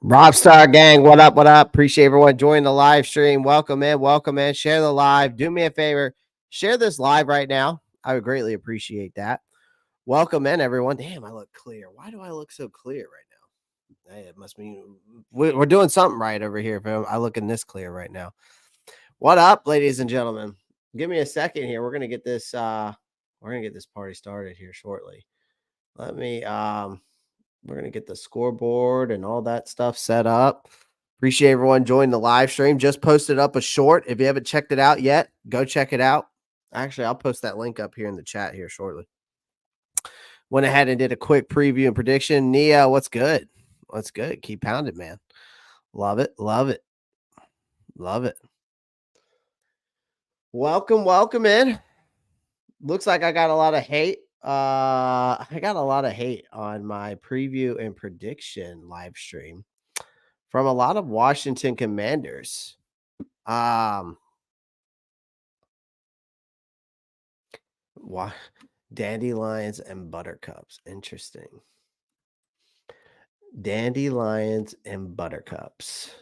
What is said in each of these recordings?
Rockstar gang, what up? What up? Appreciate everyone joining the live stream. Welcome in, welcome in. Share the live. Do me a favor, share this live right now. I would greatly appreciate that. Welcome in, everyone. Damn, I look clear. Why do I look so clear right now? Hey, it must be we're doing something right over here. If I looking this clear right now. What up, ladies and gentlemen? Give me a second here. We're gonna get this. We're gonna get this party started here shortly. Let me. We're going to get the scoreboard and all that stuff set up. Appreciate everyone joining the live stream. Just posted up a short. If you haven't checked it out yet, go check it out. Actually, I'll post that link up here in the chat here shortly. Went ahead and did a quick preview and prediction. Nia, what's good? What's good? Keep pounding, man. Love it. Love it. Love it. Welcome in. Looks like I got a lot of hate. I got a lot of hate on my preview and prediction live stream from a lot of Washington Commanders. Dandelions and buttercups. Interesting. Dandelions and buttercups.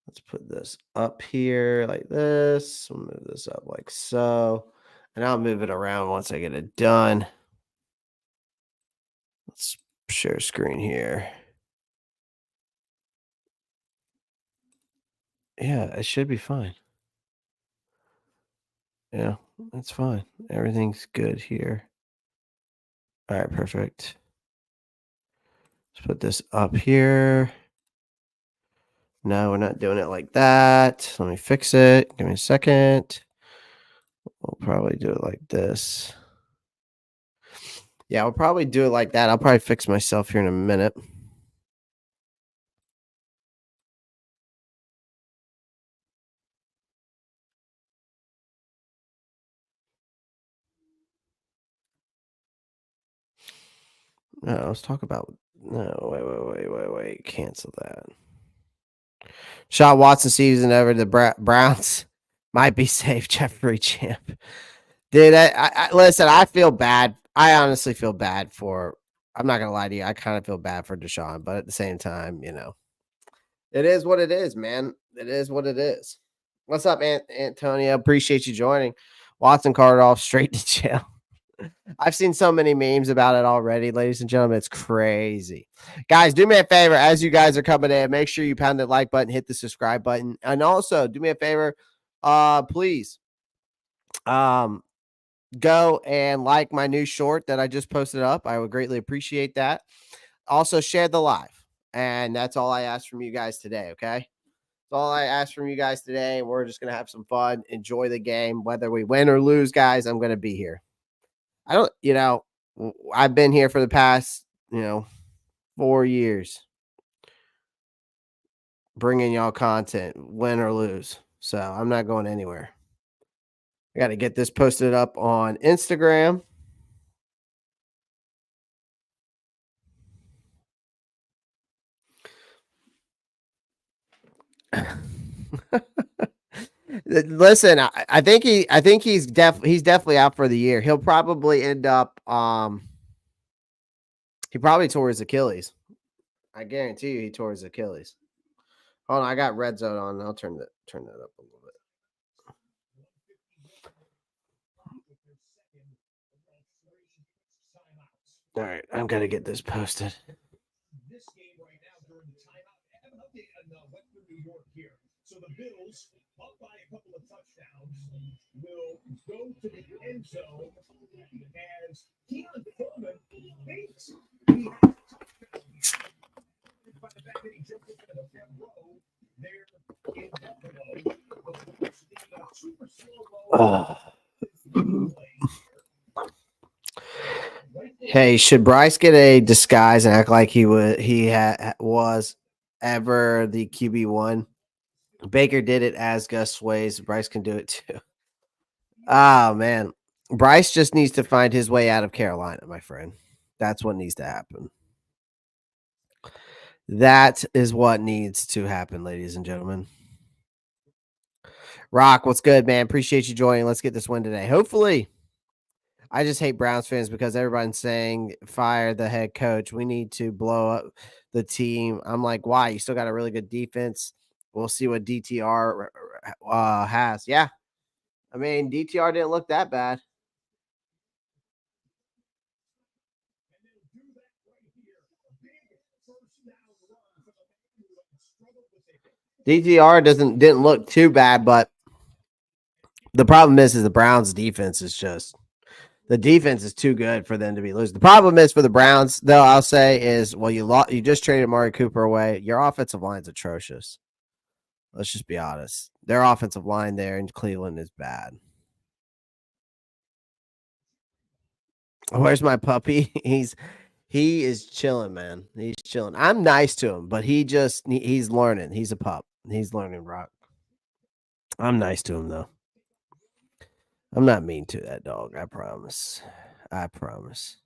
Let's put this up here like this. We'll move this up like so. And I'll move it around once I get it done. Let's share screen here. Yeah, it should be fine. Yeah, that's fine. Everything's good here. All right, perfect. Let's put this up here. No, we're not doing it like that. Let me fix it. Give me a second. We'll probably do it like this. Yeah, we'll probably do it like that. I'll probably fix myself here in a minute. No, let's talk about. No, wait. Cancel that. Sean Watson season over the Browns might be safe. Jeffrey Champ. Dude, I listen, I feel bad. I honestly feel bad for. I'm not gonna lie to you. I kind of feel bad for Deshaun, but at the same time, it is what it is, man. It is what it is. What's up, Antonio? Appreciate you joining. Watson carted off straight to jail. I've seen so many memes about it already, ladies and gentlemen. It's crazy. Guys, do me a favor as you guys are coming in. Make sure you pound that like button, hit the subscribe button, and also do me a favor, please. Go and like my new short that I just posted up. I would greatly appreciate that. Also, share the live. And that's all I ask from you guys today, okay? That's all I ask from you guys today. We're just going to have some fun, enjoy the game. Whether we win or lose, guys, I'm going to be here. I've been here for the past, 4 years bringing y'all content, win or lose. So I'm not going anywhere. I got to get this posted up on Instagram. Listen, I think he's definitely out for the year. He'll probably end up he probably tore his Achilles. I guarantee you he tore his Achilles. Hold on, I got red zone on. I'll turn that up a little bit. All right, I'm gonna get this posted. This game right now during the timeout. I have an update on Western New York here. So the Bills, up by a couple of touchdowns, will go to the end zone as Keon Coleman makes the touchdown. By the fact that he jumped into the front row there in Buffalo. Super slow. Hey, should Bryce get a disguise and act like he was ever the QB1? Baker did it as Gus sways. Bryce can do it too. Oh man, Bryce just needs to find his way out of Carolina, my friend. That's what needs to happen. That is what needs to happen, ladies and gentlemen. Rock, what's good, man? Appreciate you joining. Let's get this win today. Hopefully, I just hate Browns fans because everyone's saying fire the head coach. We need to blow up the team. I'm like, why? You still got a really good defense. We'll see what DTR has. Yeah. I mean, DTR didn't look that bad. DTR didn't look too bad, but the problem is the Browns defense is just the defense is too good for them to be losing. The problem is for the Browns, though, I'll say is, well, you just traded Amari Cooper away. Your offensive line's atrocious. Let's just be honest. Their offensive line there in Cleveland is bad. Where's my puppy? He is chilling, man. He's chilling. I'm nice to him, but he's learning. He's a pup. He's learning rock. I'm nice to him though. I'm not mean to that dog. I promise. I promise.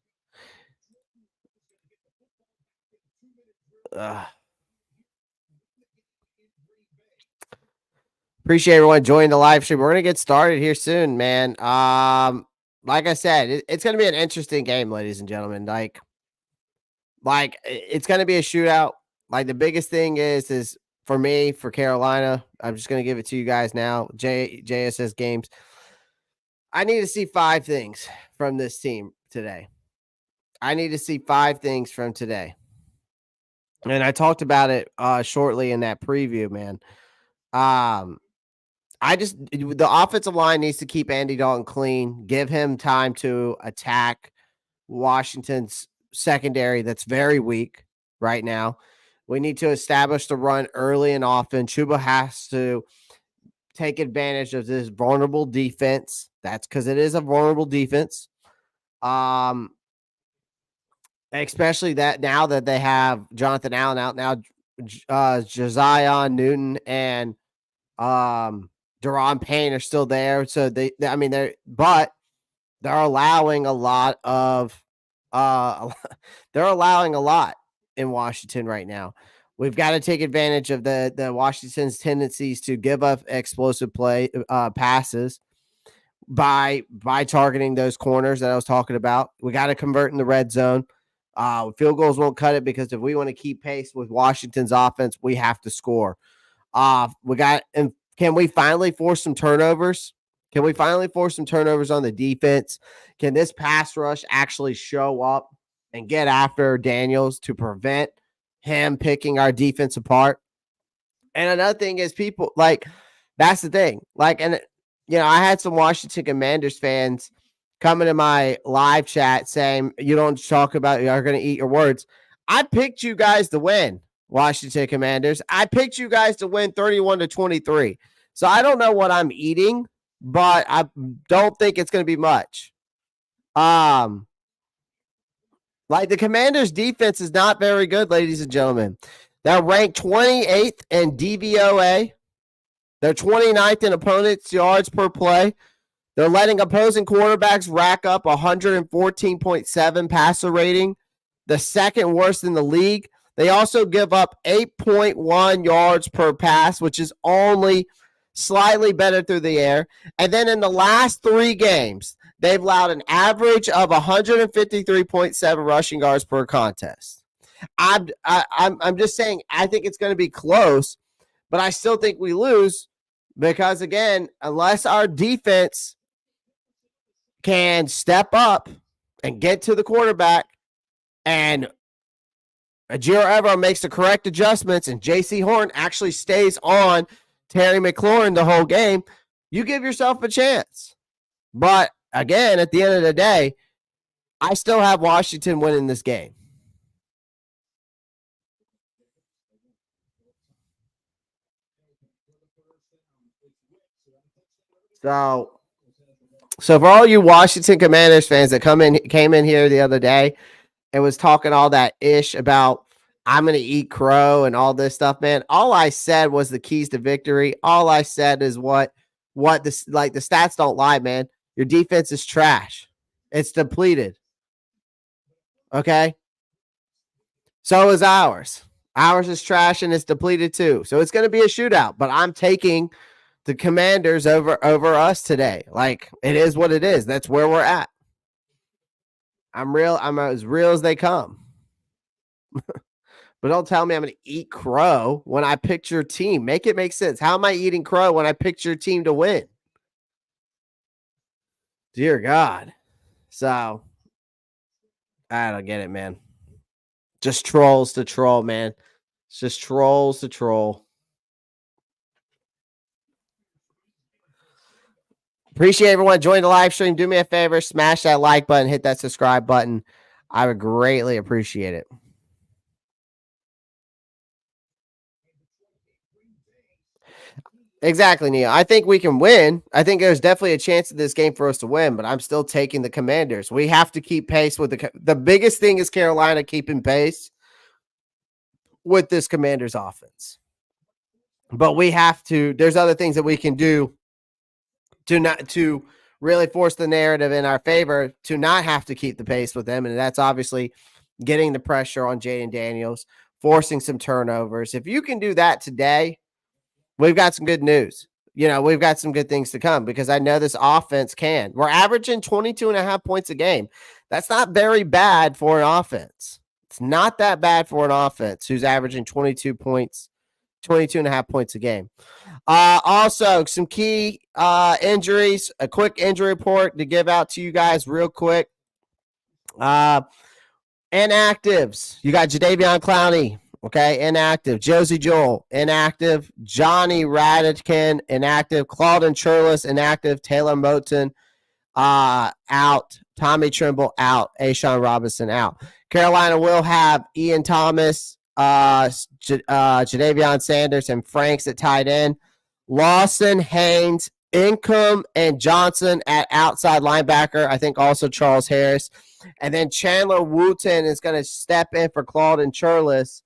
Appreciate everyone joining the live stream. We're gonna get started here soon, man. Like I said, it's gonna be an interesting game, ladies and gentlemen. Like it's gonna be a shootout. Like the biggest thing is for me, for Carolina. I'm just gonna give it to you guys now. JSS games. I need to see 5 things from this team today. I need to see 5 things from today. And I talked about it shortly in that preview, man. The offensive line needs to keep Andy Dalton clean, give him time to attack Washington's secondary that's very weak right now. We need to establish the run early and often. Chuba has to take advantage of this vulnerable defense. That's because it is a vulnerable defense. Especially that now that they have Jonathan Allen out now, Josiah Newton and Deron Payne are still there. So they're allowing a lot of they're allowing a lot in Washington right now. We've got to take advantage of the Washington's tendencies to give up explosive passes by targeting those corners that I was talking about. We got to convert in the red zone. Field goals won't cut it because if we want to keep pace with Washington's offense, we have to score. And can we finally force some turnovers? Can we finally force some turnovers on the defense? Can this pass rush actually show up and get after Daniels to prevent him picking our defense apart? And another thing is that's the thing. I had some Washington Commanders fans coming to my live chat saying, you don't talk about, you're going to eat your words. I picked you guys to win, Washington Commanders. I picked you guys to win 31-23. So I don't know what I'm eating, but I don't think it's going to be much. The Commanders defense is not very good, ladies and gentlemen. They're ranked 28th in DVOA. They're 29th in opponents' yards per play. They're letting opposing quarterbacks rack up 114.7 passer rating, the second worst in the league. They also give up 8.1 yards per pass, which is only slightly better through the air. And then in the last 3 games, they've allowed an average of 153.7 rushing yards per contest. I'm just saying, I think it's going to be close, but I still think we lose because, again, unless our defense can step up and get to the quarterback and Ajiro Evero makes the correct adjustments and J.C. Horn actually stays on Terry McLaurin the whole game, you give yourself a chance. But, again, at the end of the day, I still have Washington winning this game. So for all you Washington Commanders fans that came in here the other day and was talking all that ish about I'm going to eat crow and all this stuff, man, all I said was the keys to victory. All I said is the stats don't lie, man. Your defense is trash. It's depleted. Okay? So is ours. Ours is trash and it's depleted too. So it's going to be a shootout, but I'm taking the Commanders over us today. It is what it is. That's where we're at. I'm real. I'm as real as they come. But don't tell me I'm going to eat crow when I pick your team. Make it make sense. How am I eating crow when I picked your team to win? Dear God. So I don't get it, man. Just trolls to troll, man. It's just trolls to troll. Appreciate everyone joining the live stream. Do me a favor, smash that like button, hit that subscribe button. I would greatly appreciate it. Exactly, Neil. I think we can win. I think there's definitely a chance in this game for us to win, but I'm still taking the Commanders. We have to keep pace with the biggest thing is Carolina keeping pace with this Commanders offense. But we have to, there's other things that we can do to really force the narrative in our favor to not have to keep the pace with them. And that's obviously getting the pressure on Jaden Daniels, forcing some turnovers. If you can do that today, we've got some good news. We've got some good things to come because I know this offense can. We're averaging 22.5 points a game. That's not very bad for an offense. It's not that bad for an offense who's averaging 22 points, 22.5 points a game. Also, some key injuries, a quick injury report to give out to you guys real quick. Inactives. You got Jadeveon Clowney, okay, inactive. Josie Joel, inactive. Johnny Raditkin, inactive. Claudin Churlis, inactive. Taylor Moton, out. Tommy Trimble, out. Ashawn Robinson, out. Carolina will have Ian Thomas, Jadavion Sanders, and Franks at tight end. Lawson, Haynes, Income, and Johnson at outside linebacker. I think also Charles Harris. And then Chandler Wooten is going to step in for Claudin Churlis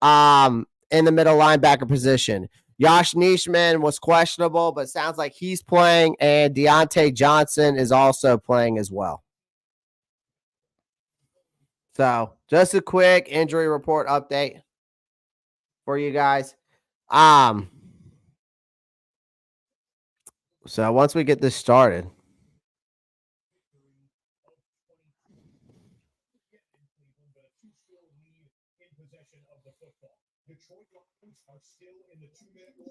in the middle linebacker position. Josh Nishman was questionable, but sounds like he's playing, and Deontay Johnson is also playing as well. So just a quick injury report update for you guys. So once we get this started,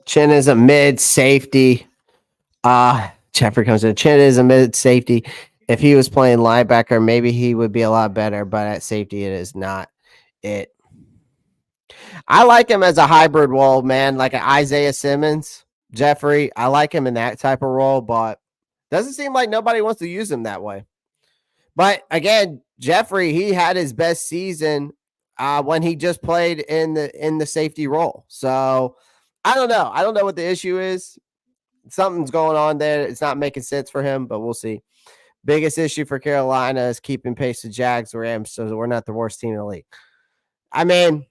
Chin is a mid safety. Jeffrey comes in. Chin is a mid safety. If he was playing linebacker, maybe he would be a lot better, but at safety, it is not it. I like him as a hybrid role, man, like an Isaiah Simmons, Jeffrey. I like him in that type of role, but doesn't seem like nobody wants to use him that way. But again, Jeffrey, he had his best season when he just played in the safety role. So I don't know. I don't know what the issue is. Something's going on there. It's not making sense for him, but we'll see. Biggest issue for Carolina is keeping pace with Jags, Rams, so we're not the worst team in the league. I mean,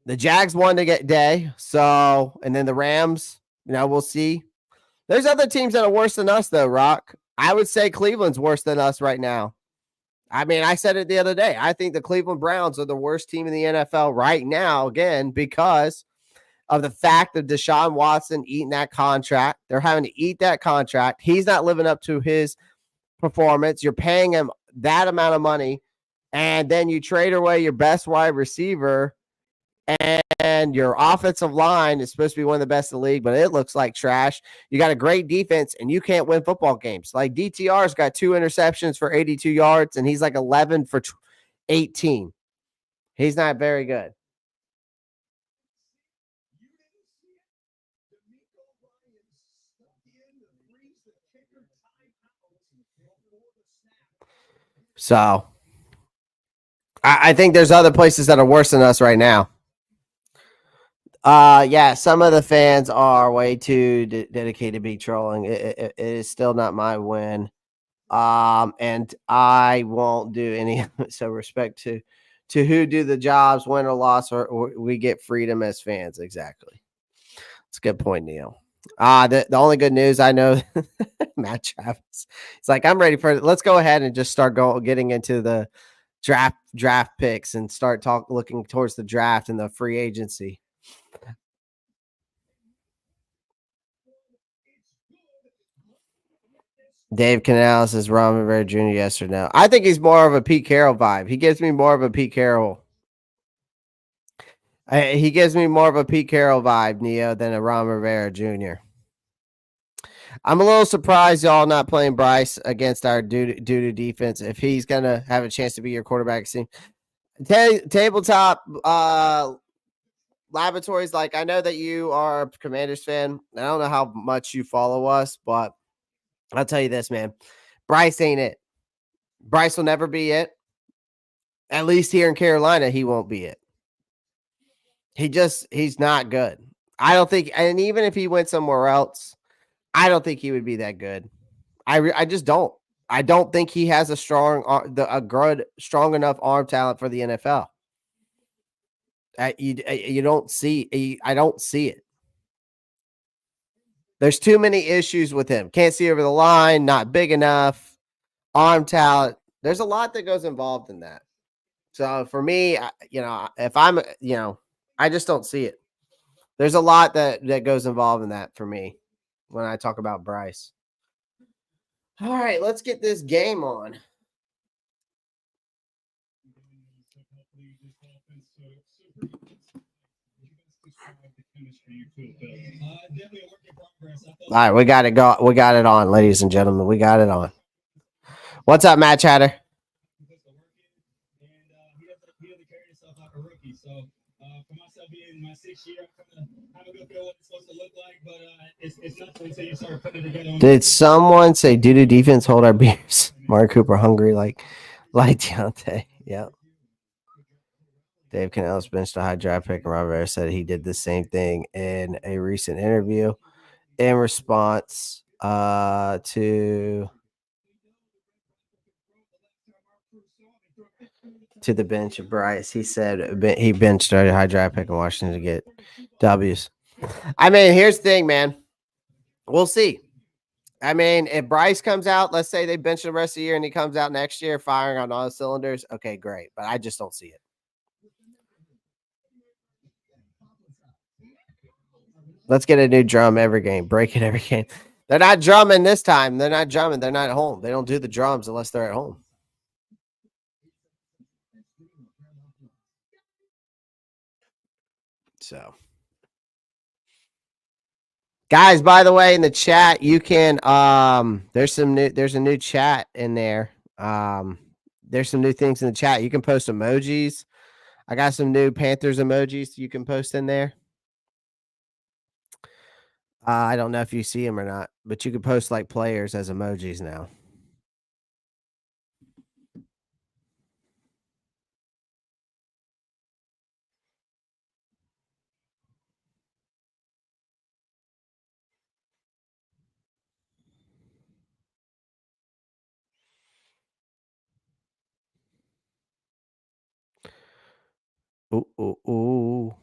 the Jags won to get day, so and then the Rams, we'll see. There's other teams that are worse than us, though, Rock. I would say Cleveland's worse than us right now. I mean, I said it the other day. I think the Cleveland Browns are the worst team in the NFL right now, again, because of the fact of Deshaun Watson eating that contract. They're having to eat that contract. He's not living up to his performance. You're paying him that amount of money, and then you trade away your best wide receiver, and your offensive line is supposed to be one of the best in the league, but it looks like trash. You got a great defense, and you can't win football games. Like DTR's got 2 interceptions for 82 yards, and he's like 11 for 18. He's not very good. So I think there's other places that are worse than us right now. Yeah, some of the fans are way too dedicated to be trolling. It is still not my win. And I won't do any. So respect to who do the jobs, win or loss, or we get freedom as fans. Exactly. That's a good point, Neil. The only good news I know, Matt Travis. It's like I'm ready for it. Let's go ahead and just start getting into the draft picks and start looking towards the draft and the free agency. Dave Canales is Ron Rivera Jr. Yes or no? I think he's more of a Pete Carroll vibe. He gives me more of a Pete Carroll. He gives me more of a Pete Carroll vibe, Neo, than a Ron Rivera Jr. I'm a little surprised y'all not playing Bryce against our due to defense if he's gonna have a chance to be your quarterback. See, tabletop laboratories. Like I know that you are a Commanders fan. I don't know how much you follow us, but I'll tell you this, man. Bryce ain't it. Bryce will never be it. At least here in Carolina, he won't be it. He's not good. I don't think, and even if he went somewhere else, I don't think he would be that good. I just don't. I don't think he has a strong enough arm talent for the NFL. You don't see. I don't see it. There's too many issues with him. Can't see over the line. Not big enough. Arm talent. There's a lot that goes involved in that. So for me, if I'm, I just don't see it. There's a lot that goes involved in that for me when I talk about Bryce. All right, let's get this game on. All right, we got it go. We got it on, ladies and gentlemen. We got it on. What's up, Matt Chatter? For myself being in my 6th year, I'm kind of have a good feel what it's supposed to look like, but it's not until you start putting it together. Did someone say due to defense hold our beers? Mark Cooper hungry like Deontay. Yeah. Dave Canales benched a high draft pick, and Robert said he did the same thing in a recent interview in response to the bench of Bryce. He said he benched a high draft pick in Washington to get W's. I mean, here's the thing, man. We'll see. I mean, if Bryce comes out, let's say they bench the rest of the year and he comes out next year firing on all cylinders, okay, great. But I just don't see it. Let's get a new drum every game. Break it every game. They're not drumming this time. They're not drumming. They're not at home. They don't do the drums unless they're at home. So, guys, by the way, in the chat, you can there's a new chat in there. There's some new things in the chat. You can post emojis. I got some new Panthers emojis you can post in there. I don't know if you see them or not, but you can post like players as emojis now. Ooh, ooh, ooh.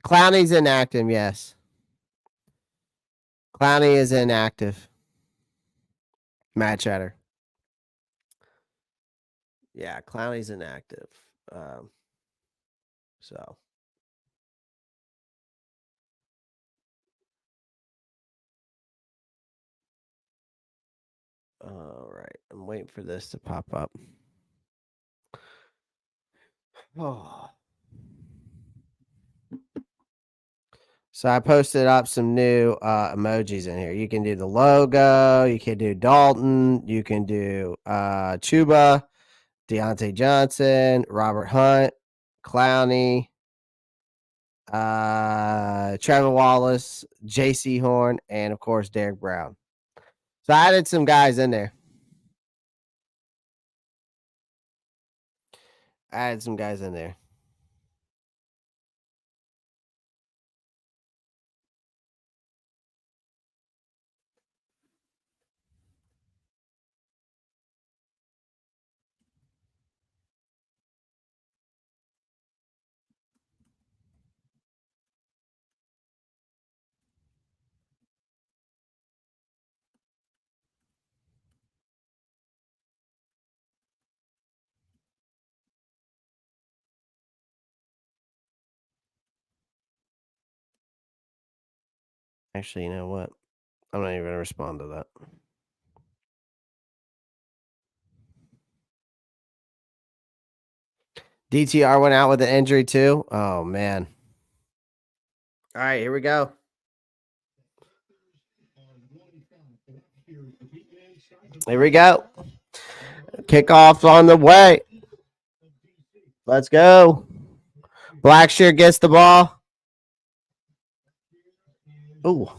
Clowney's inactive, yes. Clowney is inactive. Matt Chatter. Yeah, Clowney's inactive. So. All right. I'm waiting for this to pop up. Oh. So I posted up some new emojis in here. You can do the logo. You can do Dalton. You can do Chuba, Deontay Johnson, Robert Hunt, Clowney, Trevor Wallace, J.C. Horn, and of course Derek Brown. So I added some guys in there. Actually, you know what? I'm not even going to respond to that. DTR went out with an injury too. Oh, man. All right, here we go. Here we go. Kickoff on the way. Let's go. Blackshear gets the ball. Ooh.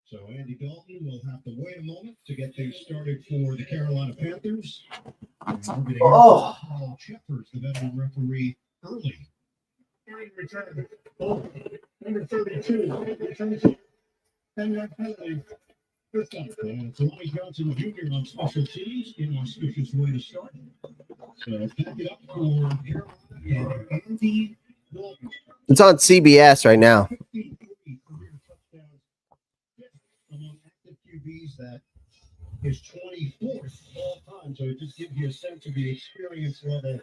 So Andy Dalton will have to wait a moment to get things started for the Carolina Panthers. Oh, Paul Cheffers, the veteran referee, early. Number 32, returns it. 10-yard penalty. And Tony Johnson Jr. on special teams, inauspicious way to start. So pack it up for Carolina and Andy Dalton. It's on CBS right now. Among active QBs, that is 24th all time. So it just gives you a sense of the experience level.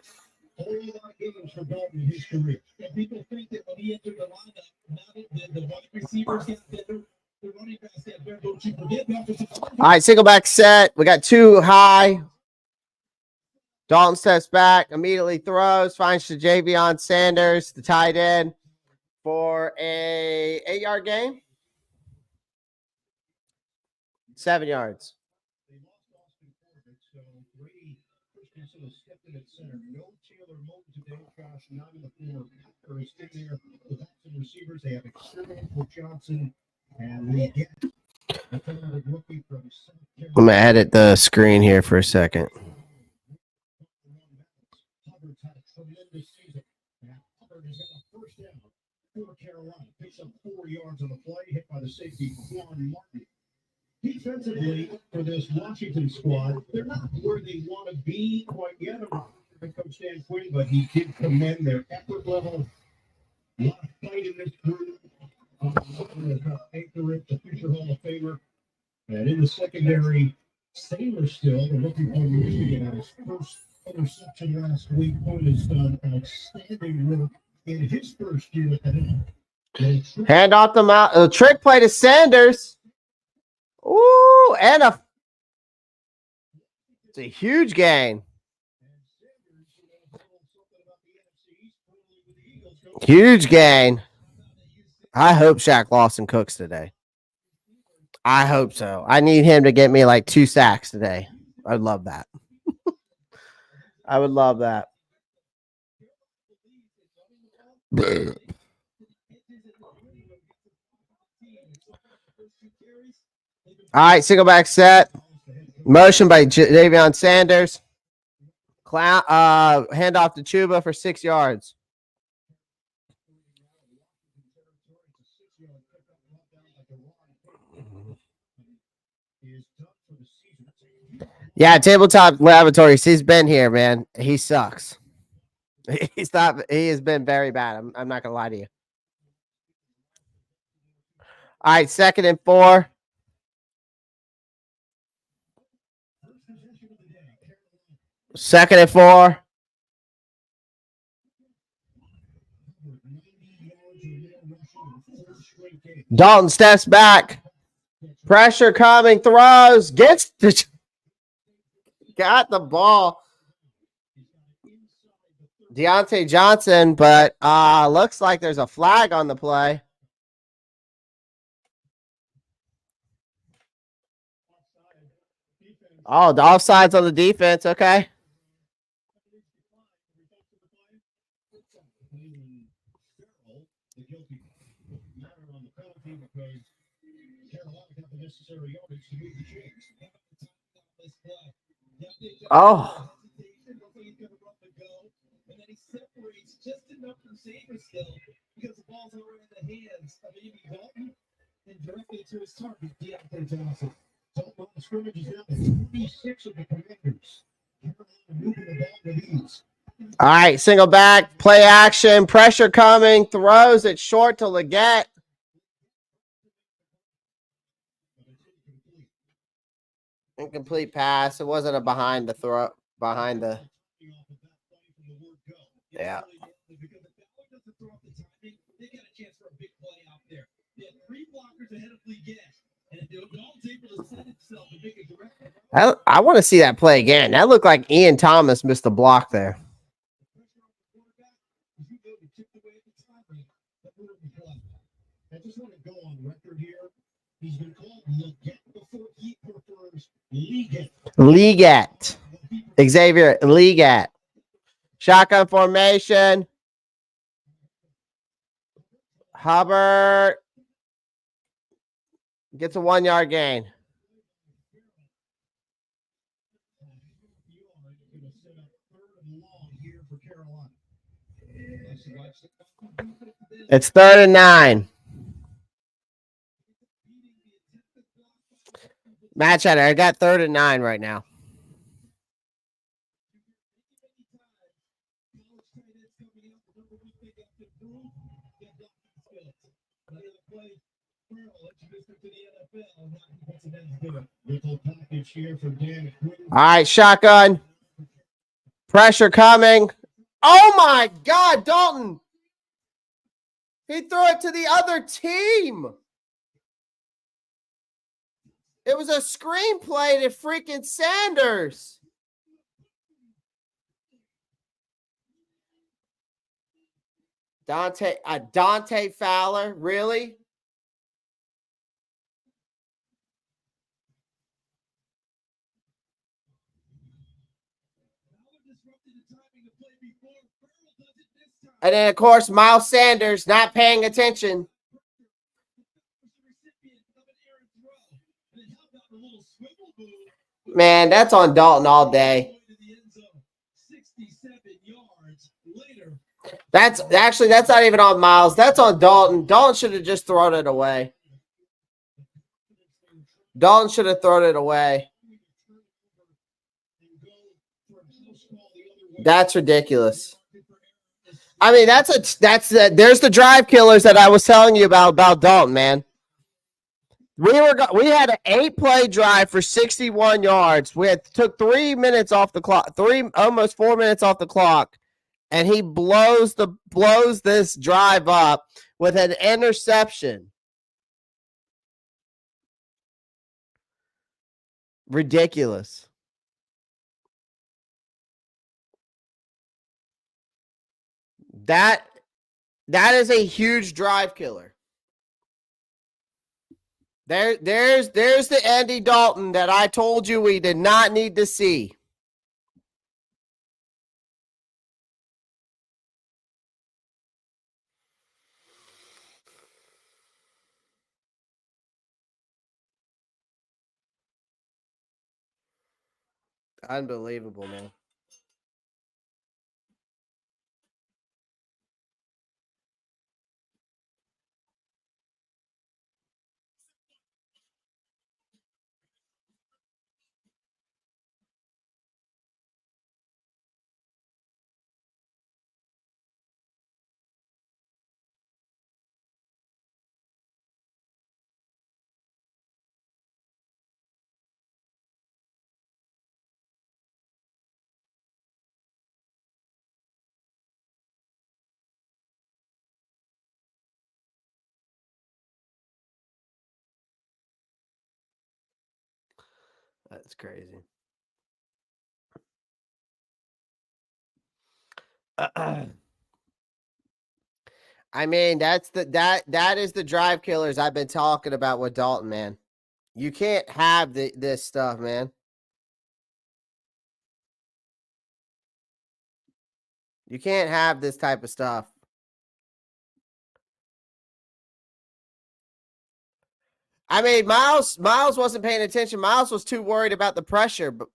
A whole lot of games for Dalton in his career. And people think that when he entered the lineup, now that the wide receivers get better, the running backs get better. Don't you forget that. All right, single back set. We got two high. Dalton steps back, immediately throws, finds to Javion Sanders, the tight end, for a 8-yard gain. 7 yards. No Taylor Moton today. Josh, 9 in the 4 Packers in there. The Dalton receivers, they have experience with Johnson, and we get a talented rookie from South Carolina. I'm going to edit the screen here for a second. Hubbard's had a tremendous season. Hubbard is at a first down for Carolina. Picks up 4 yards on the play, hit by the safety, Quan Martin. Defensively, for this Washington squad, they're not where they want to be quite yet. Coach Dan Quinn, but he did commend their effort level. A lot of fight in this group. Anchorage, the future Hall of Famer. And in the secondary, Sailor still, the rookie from Michigan, had his first interception last week. Quinn has done outstanding work in his first year at the Hand off the mount. A trick play to Sanders. Ooh, and it's a huge gain. Huge gain. I hope Shaq Lawson cooks today. I hope so. I need him to get me like 2 sacks today. I'd love that. I would love that. All right, single back set. Motion by Javion Sanders. Hand off to Chuba for 6 yards. Yeah, Tabletop Laboratories. He's been here, man. He sucks. He's not. He has been very bad. I'm not gonna lie to you. All right, 2nd and 4. Second and 4. Dalton steps back. Pressure coming. Throws. Got the ball. Deontay Johnson, but looks like there's a flag on the play. Oh, the offsides on the defense. Okay. Oh. Just enough for safer still because the ball's already in the hands of Andy Dalton and directly to his target, Deontay Johnson. Dalton on the scrimmage is down to 26 of the Commanders. Moving the ball with ease. All right, single back, play action, pressure coming, throws it short to Leggett. Incomplete pass. It wasn't a behind the throw, behind the. Yeah. I want to see that play again. That looked like Ian Thomas missed the block there. I just want to go on record here. He's been called Leggett before. He prefers Leggett. Leggett. Xavier Leggett. Shotgun formation. Hubbard gets a 1-yard gain. It's 3rd and 9. Match at it. I got 3rd and 9 right now. All right, shotgun. Pressure coming. Oh my God, Dalton. He threw it to the other team. It was a screenplay to freaking Sanders. Dante Fowler, really? And then, of course, Miles Sanders not paying attention. Man, that's on Dalton all day. That's not even on Miles. That's on Dalton. Dalton should have just thrown it away. Dalton should have thrown it away. That's ridiculous. I mean, there's the drive killers that I was telling you about Dalton, man. We had an 8-play drive for 61 yards. Took 3 minutes off the clock, almost 4 minutes off the clock, and he blows this drive up with an interception. Ridiculous. That is a huge drive killer. There's the Andy Dalton that I told you we did not need to see. Unbelievable, man. That's crazy. I mean, that is the drive killers I've been talking about with Dalton, man. You can't have this stuff, man. You can't have this type of stuff. I mean, Miles wasn't paying attention. Miles was too worried about the pressure, but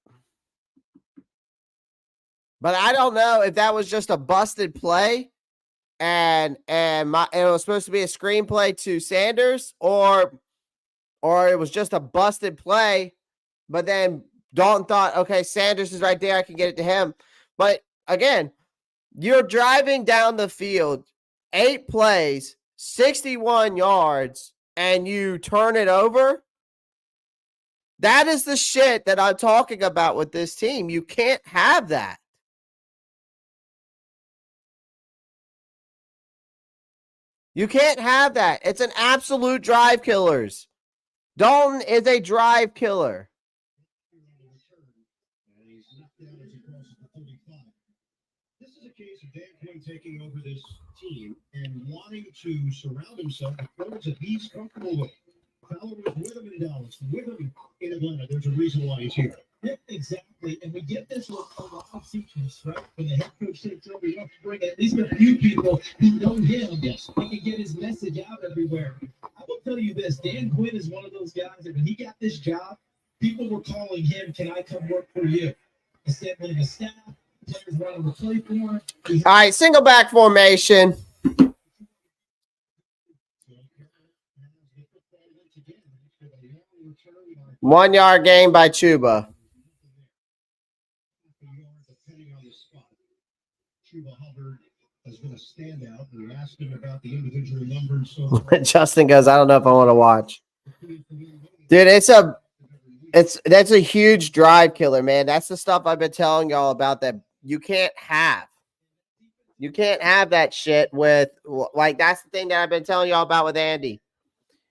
I don't know if that was just a busted play and it was supposed to be a screenplay to Sanders, or it was just a busted play, but then Dalton thought, okay, Sanders is right there, I can get it to him. But again, you're driving down the field, 8 plays, 61 yards, and you turn it over. That is the shit that I'm talking about with this team. You can't have that. You can't have that. It's an absolute drive killers. Dalton is a drive killer. This is a case of Dan Quinn taking over this team and wanting to surround himself with players that he's comfortable with. Fowler was with him in Dallas, with him in Atlanta. There's a reason why he's here. Yeah, exactly. And we get this with a lot of features, right? When the head coach takes over, you have to bring at least a few people who know him. Yes. He can get his message out everywhere. I will tell you this, Dan Quinn is one of those guys that when he got this job, people were calling him, "Can I come work for you?" Assembling a staff, players running the play for him. All right, single back formation. 1 yard gain by Chuba. Chuba Hubbard has been a standout. We asked him about the individual numbers. So Justin goes, I don't know if I want to watch. Dude, that's a huge drive killer, man. That's the stuff I've been telling y'all about that you can't have. You can't have that shit with, like, that's the thing that I've been telling y'all about with Andy.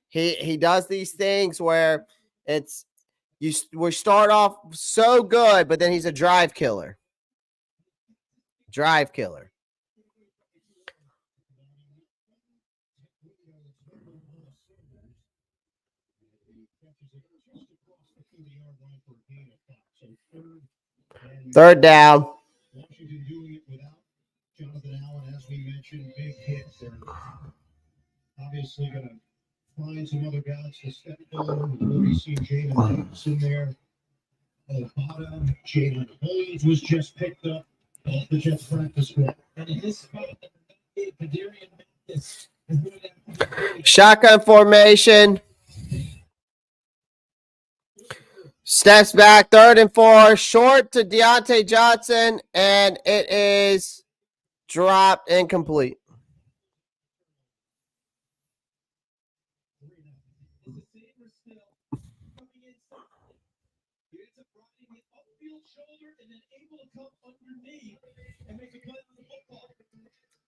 He does these things where we start off so good, but then he's a drive killer. Drive killer. Third down. Washington doing it without Jonathan Allen, as we mentioned, big hits. They're obviously going to find some other guys to step forward. We've already seen Jalen Davis in there. At the bottom, Jalen Holmes was just picked up off the Jets practice squad. And in this spot, shotgun formation. Steps back, 3rd and 4, short to Deontay Johnson, and it is dropped incomplete.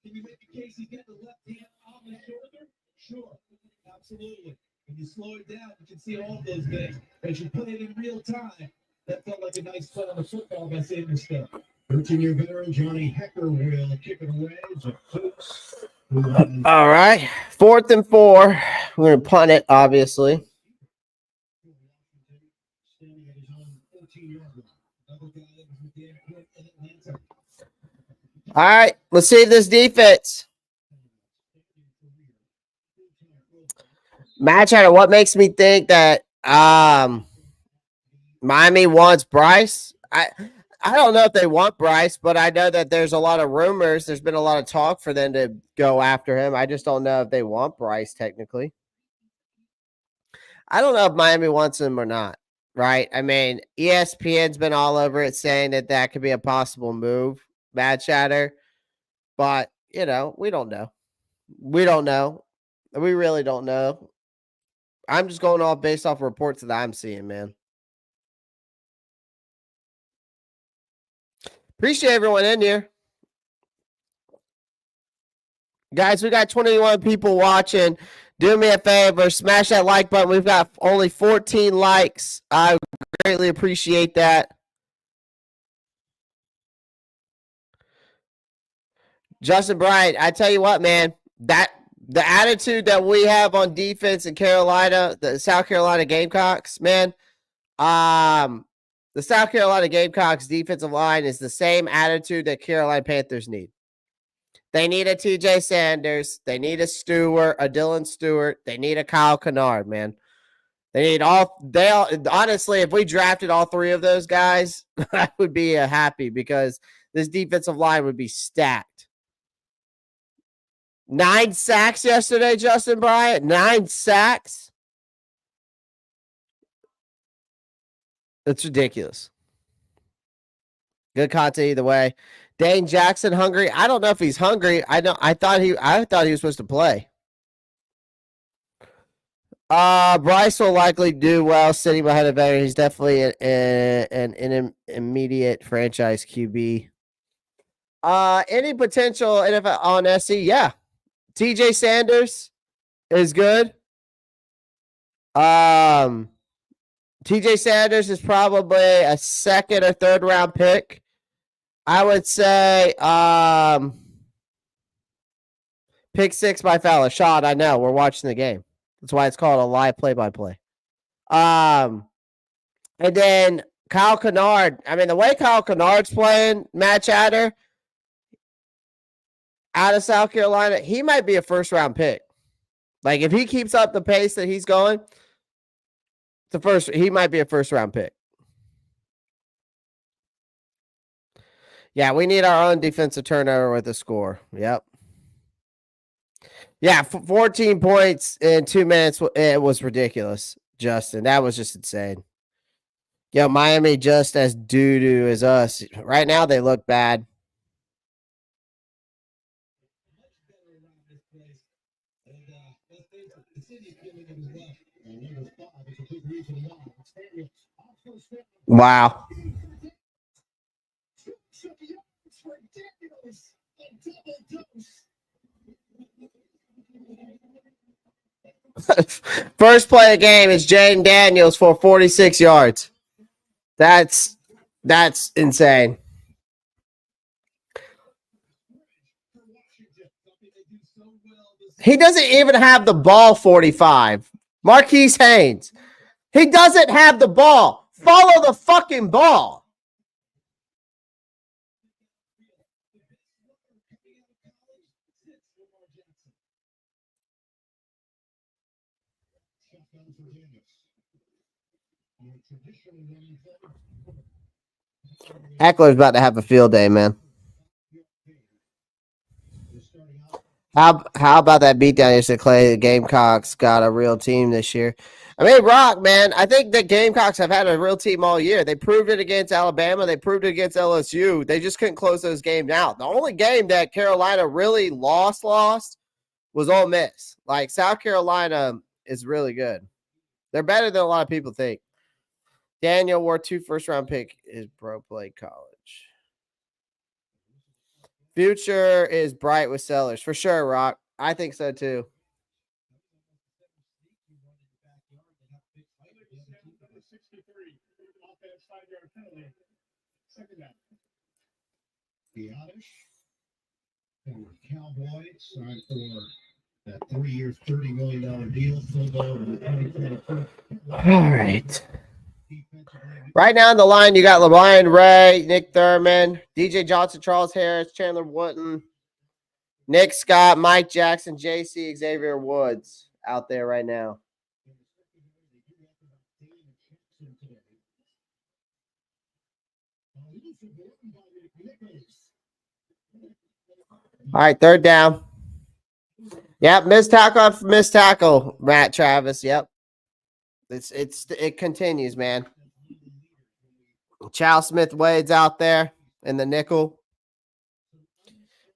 Can you make the case he's got the left hand on the shoulder? Sure, absolutely. When you slow it down, you can see all those things. As you play it in real time, that felt like a nice play on the football by Sanders stuff. 13-year veteran Johnny Hecker will kick it away. All right, 4th and 4. We're going to punt it, obviously. All right, let's see this defense. Match out of what makes me think that Miami wants Bryce. I don't know if they want Bryce, but I know that there's a lot of rumors. There's been a lot of talk for them to go after him. I just don't know if they want Bryce technically. I don't know if Miami wants him or not, right? I mean, ESPN's been all over it saying that could be a possible move, Mad Chatter. But, we don't know. We don't know. We really don't know. I'm just going off based off reports that I'm seeing, man. Appreciate everyone in here. Guys, we got 21 people watching. Do me a favor, smash that like button. We've got only 14 likes. I greatly appreciate that. Justin Bryant, I tell you what, man, the attitude that we have on defense in Carolina, the South Carolina Gamecocks, man, the South Carolina Gamecocks defensive line is the same attitude that Carolina Panthers need. They need a TJ Sanders. They need a Dylan Stewart. They need a Kyle Kennard, man. They need honestly, if we drafted all 3 of those guys, I would be happy because this defensive line would be stacked. 9 sacks yesterday, Justin Bryant. 9 sacks. It's ridiculous. Good content either way. Dane Jackson hungry. I don't know if he's hungry. I thought he was supposed to play. Bryce will likely do well sitting behind a veteran. He's definitely an immediate franchise QB. Any potential NFL on SC? Yeah. TJ Sanders is good. TJ Sanders is probably a second or third round pick. I would say pick 6 by Fowler. Shot, I know. We're watching the game. That's why it's called a live play-by-play. And then Kyle Kennard. I mean, the way Kyle Kennard's playing, Matt Chatter, out of South Carolina, he might be a first-round pick. Like, if he keeps up the pace that he's going, he might be a first-round pick. Yeah, we need our own defensive turnover with a score. Yep. Yeah, 14 points in 2 minutes. It was ridiculous, Justin. That was just insane. Yo, Miami just as doo-doo as us. Right now, they look bad. Wow. First play of the game is Jaden Daniels for 46 yards. That's insane. He doesn't even have the ball 45. Marquise Haynes. He doesn't have the ball. Follow the fucking ball. Eckler's about to have a field day, man. How about that beatdown yesterday, Clay? The Gamecocks got a real team this year. I mean, Rock, man, I think the Gamecocks have had a real team all year. They proved it against Alabama. They proved it against LSU. They just couldn't close those games out. The only game that Carolina really lost was Ole Miss. Like, South Carolina is really good. They're better than a lot of people think. Daniel wore 2 first-round pick. His bro played college. Future is bright with Sellers. For sure, Rock. I think so, too. Cowboys signed for that 3-year, $30 million deal. All right. Right now on the line, you got LeBron Ray, Nick Thurman, DJ Johnson, Charles Harris, Chandler Wooten, Nick Scott, Mike Jackson, JC, Xavier Woods out there right now. All right, third down. Yep, missed tackle, Matt Travis. Yep. It continues, man. Chal Smith-Wade's out there in the nickel.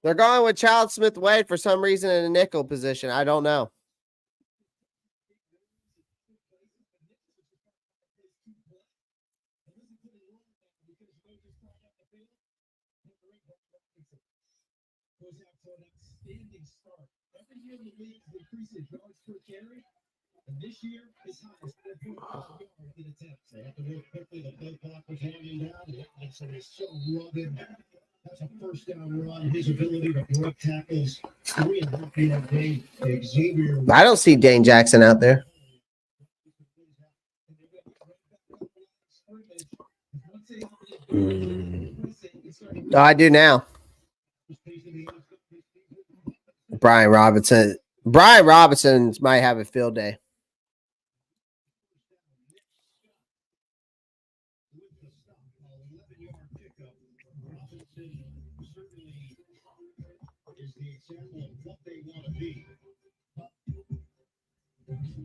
They're going with Chal Smith-Wade for some reason in a nickel position. I don't know. And this year, his highest 4.5 yards in attempts. They have to move quickly. The play clock was hanging down. Watson is so rugged. That's a first down run. His ability to break tackles. 3.5 yard gain. Xavier. I don't see Dane Jackson out there. Oh, I do now. Brian Robinson might have a field day.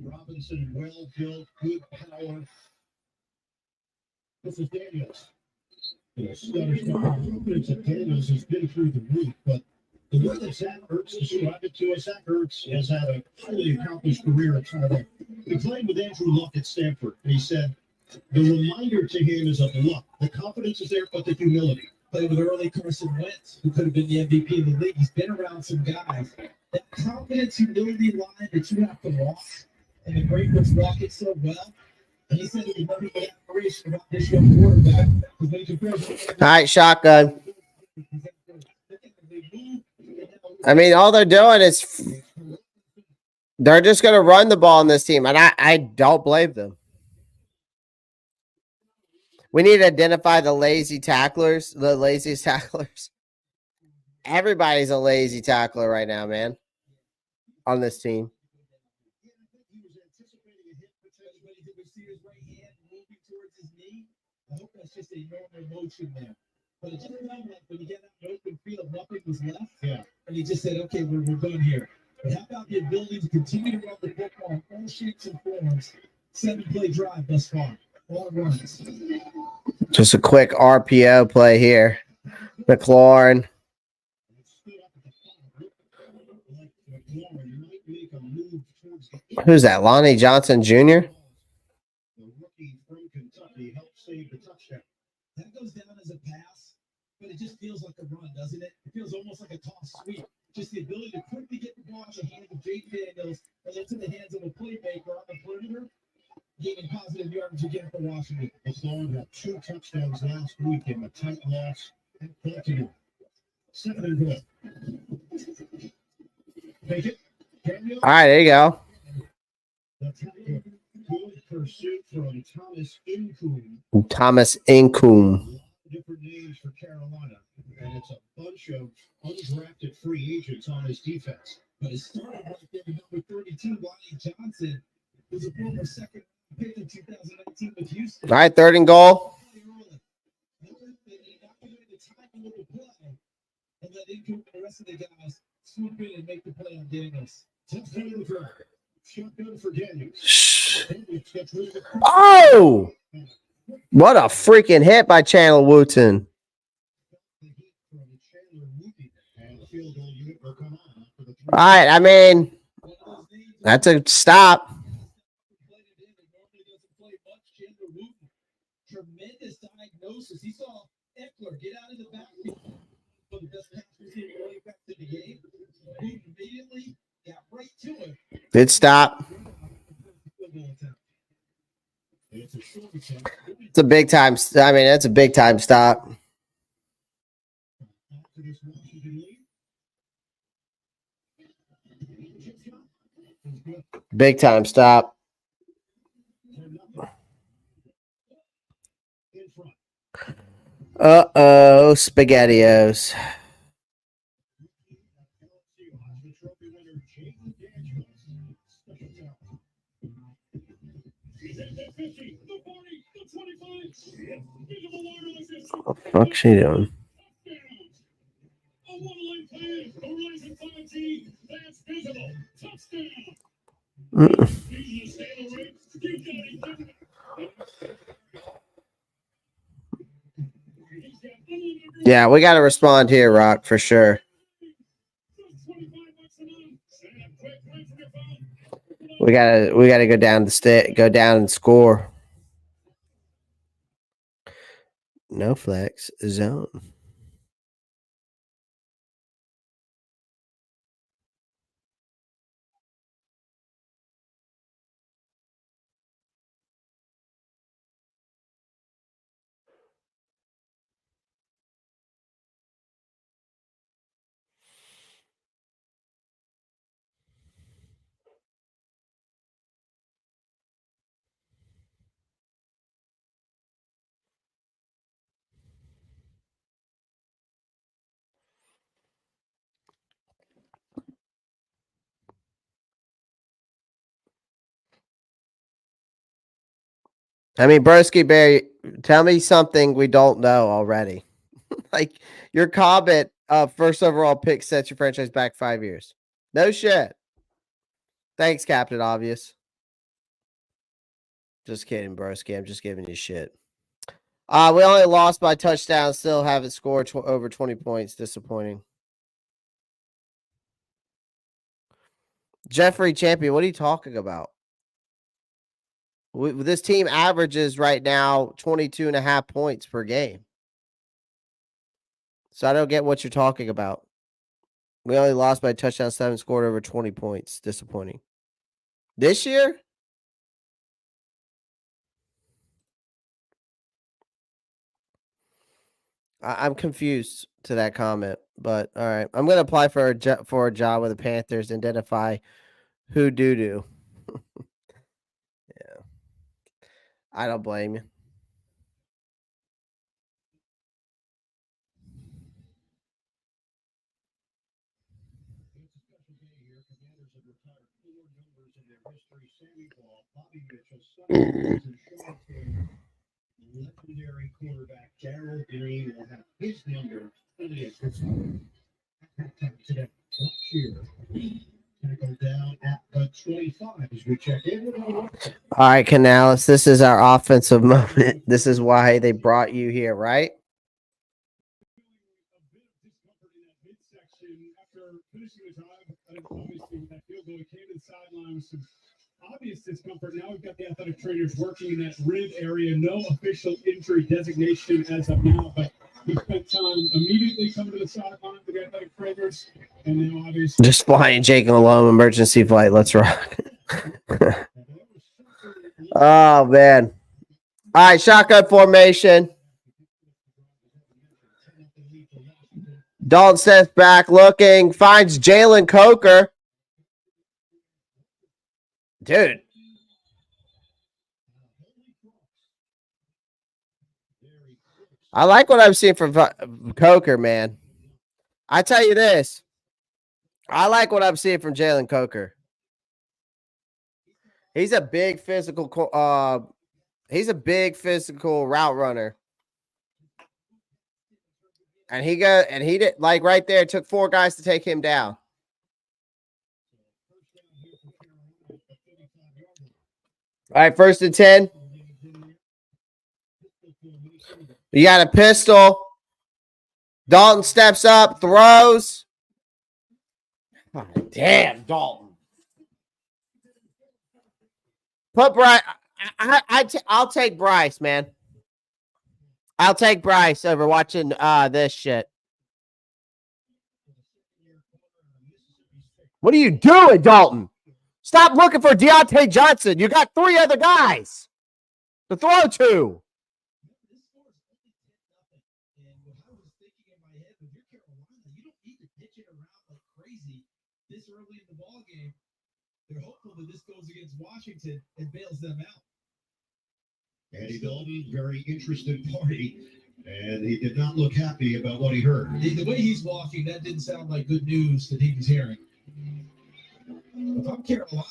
Robinson, well built, good power. This is Daniels. Confidence of Daniels has been through the roof, but the way that Zach Ertz described it to us, Zach Ertz has had a highly accomplished career at tight end. He played with Andrew Luck at Stanford, and he said the reminder to him is of luck. The confidence is there, but the humility. Played with early Carson Wentz, who could have been the MVP of the league. He's been around some guys. That confidence, humility line that you have to walk, and the great ones walk it so well. And he said it was nothing but admiration about this young quarterback. All right, shotgun. I mean, all they're doing is they're just going to run the ball on this team, and I don't blame them. We need to identify the lazy tacklers, the laziest tacklers. Everybody's a lazy tackler right now, man, on this team. I hope that's just a normal motion there. But it just felt like when you get out in the open field, nothing was left. Yeah. And he just said, okay, we're done here. But how about the ability to continue to run the football in all shapes and forms? 7-play drive thus far. All runs. Just a quick RPO play here. McLaurin. Who's that? Lonnie Johnson Jr.? The rookie from Kentucky helped save the touchdown. That goes down as a pass, but it just feels like a run, doesn't it? It feels almost like a toss sweep. Just the ability to quickly get the ball in the hands of Jake Daniels and into the hands of a playmaker on the perimeter, gaining positive yardage again for Washington. McLaurin had 2 touchdowns last week in a tight loss at Baltimore. 7 and 1. Take it. All right, there you go. Good pursuit from Thomas Incoom. Thomas Incoom. Different names for Carolina, and it's a bunch of undrafted free agents on his defense. But it started right there with number 32, Lonnie Johnson, who's a former second pick in 2019 with Houston. All right, 3rd and goal. And let Incoom and the rest of the guys swoop in and make the play on Daniels. Touchdown for shotgun for Daniels. Oh! What a freaking hit by Chandler Wooten. All right, I mean, that's a stop. Tremendous diagnosis. He saw Eckler get out of the backfield. But the best pass receiver running back to the game. He immediately got right to him. Good stop. It's a big time. I mean, that's a big time stop. Big time stop. Uh-oh, SpaghettiOs. What the fuck's she doing? Yeah, we got to respond here, Rock, for sure. We gotta go down go down and score. No flex zone. I mean, Broski Barry, tell me something we don't know already. Like your comment of first overall pick sets your franchise back 5 years. No shit. Thanks, Captain Obvious. Just kidding, Broski. I'm just giving you shit. We only lost by touchdown. Still haven't scored over 20 points. Disappointing. Jeffrey Champion, what are you talking about? This team averages right now 22.5 points per game. So I don't get what you're talking about. We only lost by a touchdown, 7 scored over 20 points. Disappointing. This year? I'm confused to that comment, but all right. I'm going to apply for a job with the Panthers, identify who doo-doo. Yeah. I don't blame you. Legendary quarterback Gerald Green will have his number today. Last year, tackled down at the 25 as we check in. All right, Canales, this is our offensive moment. This is why they brought you here, right? Obvious discomfort. Now we've got the athletic trainers working in that rib area. No official injury designation as of now, but he spent time immediately coming to the sideline with the athletic trainers, and now obviously just flying Jake alone, emergency flight. Let's rock. Oh man! All right, shotgun formation. Dalton steps back, looking, finds Jalen Coker. Dude. I like what I'm seeing from Coker, man. I tell you this. I like what I'm seeing from Jalen Coker. He's a big physical route runner. And he did like right there, it took 4 guys to take him down. All right, 1st and 10. You got a pistol. Dalton steps up, throws. Oh, damn, Dalton. Put Bryce. I'll take Bryce, man. I'll take Bryce over watching this shit. What are you doing, Dalton? Stop looking for Deontay Johnson. You got 3 other guys to throw to. This early in the ball game, they're hopeful that this goes against Washington and bails them out. Andy Dalton, very interested party, and he did not look happy about what he heard. The way he's walking, that didn't sound like good news that he was hearing. If I'm Carolina,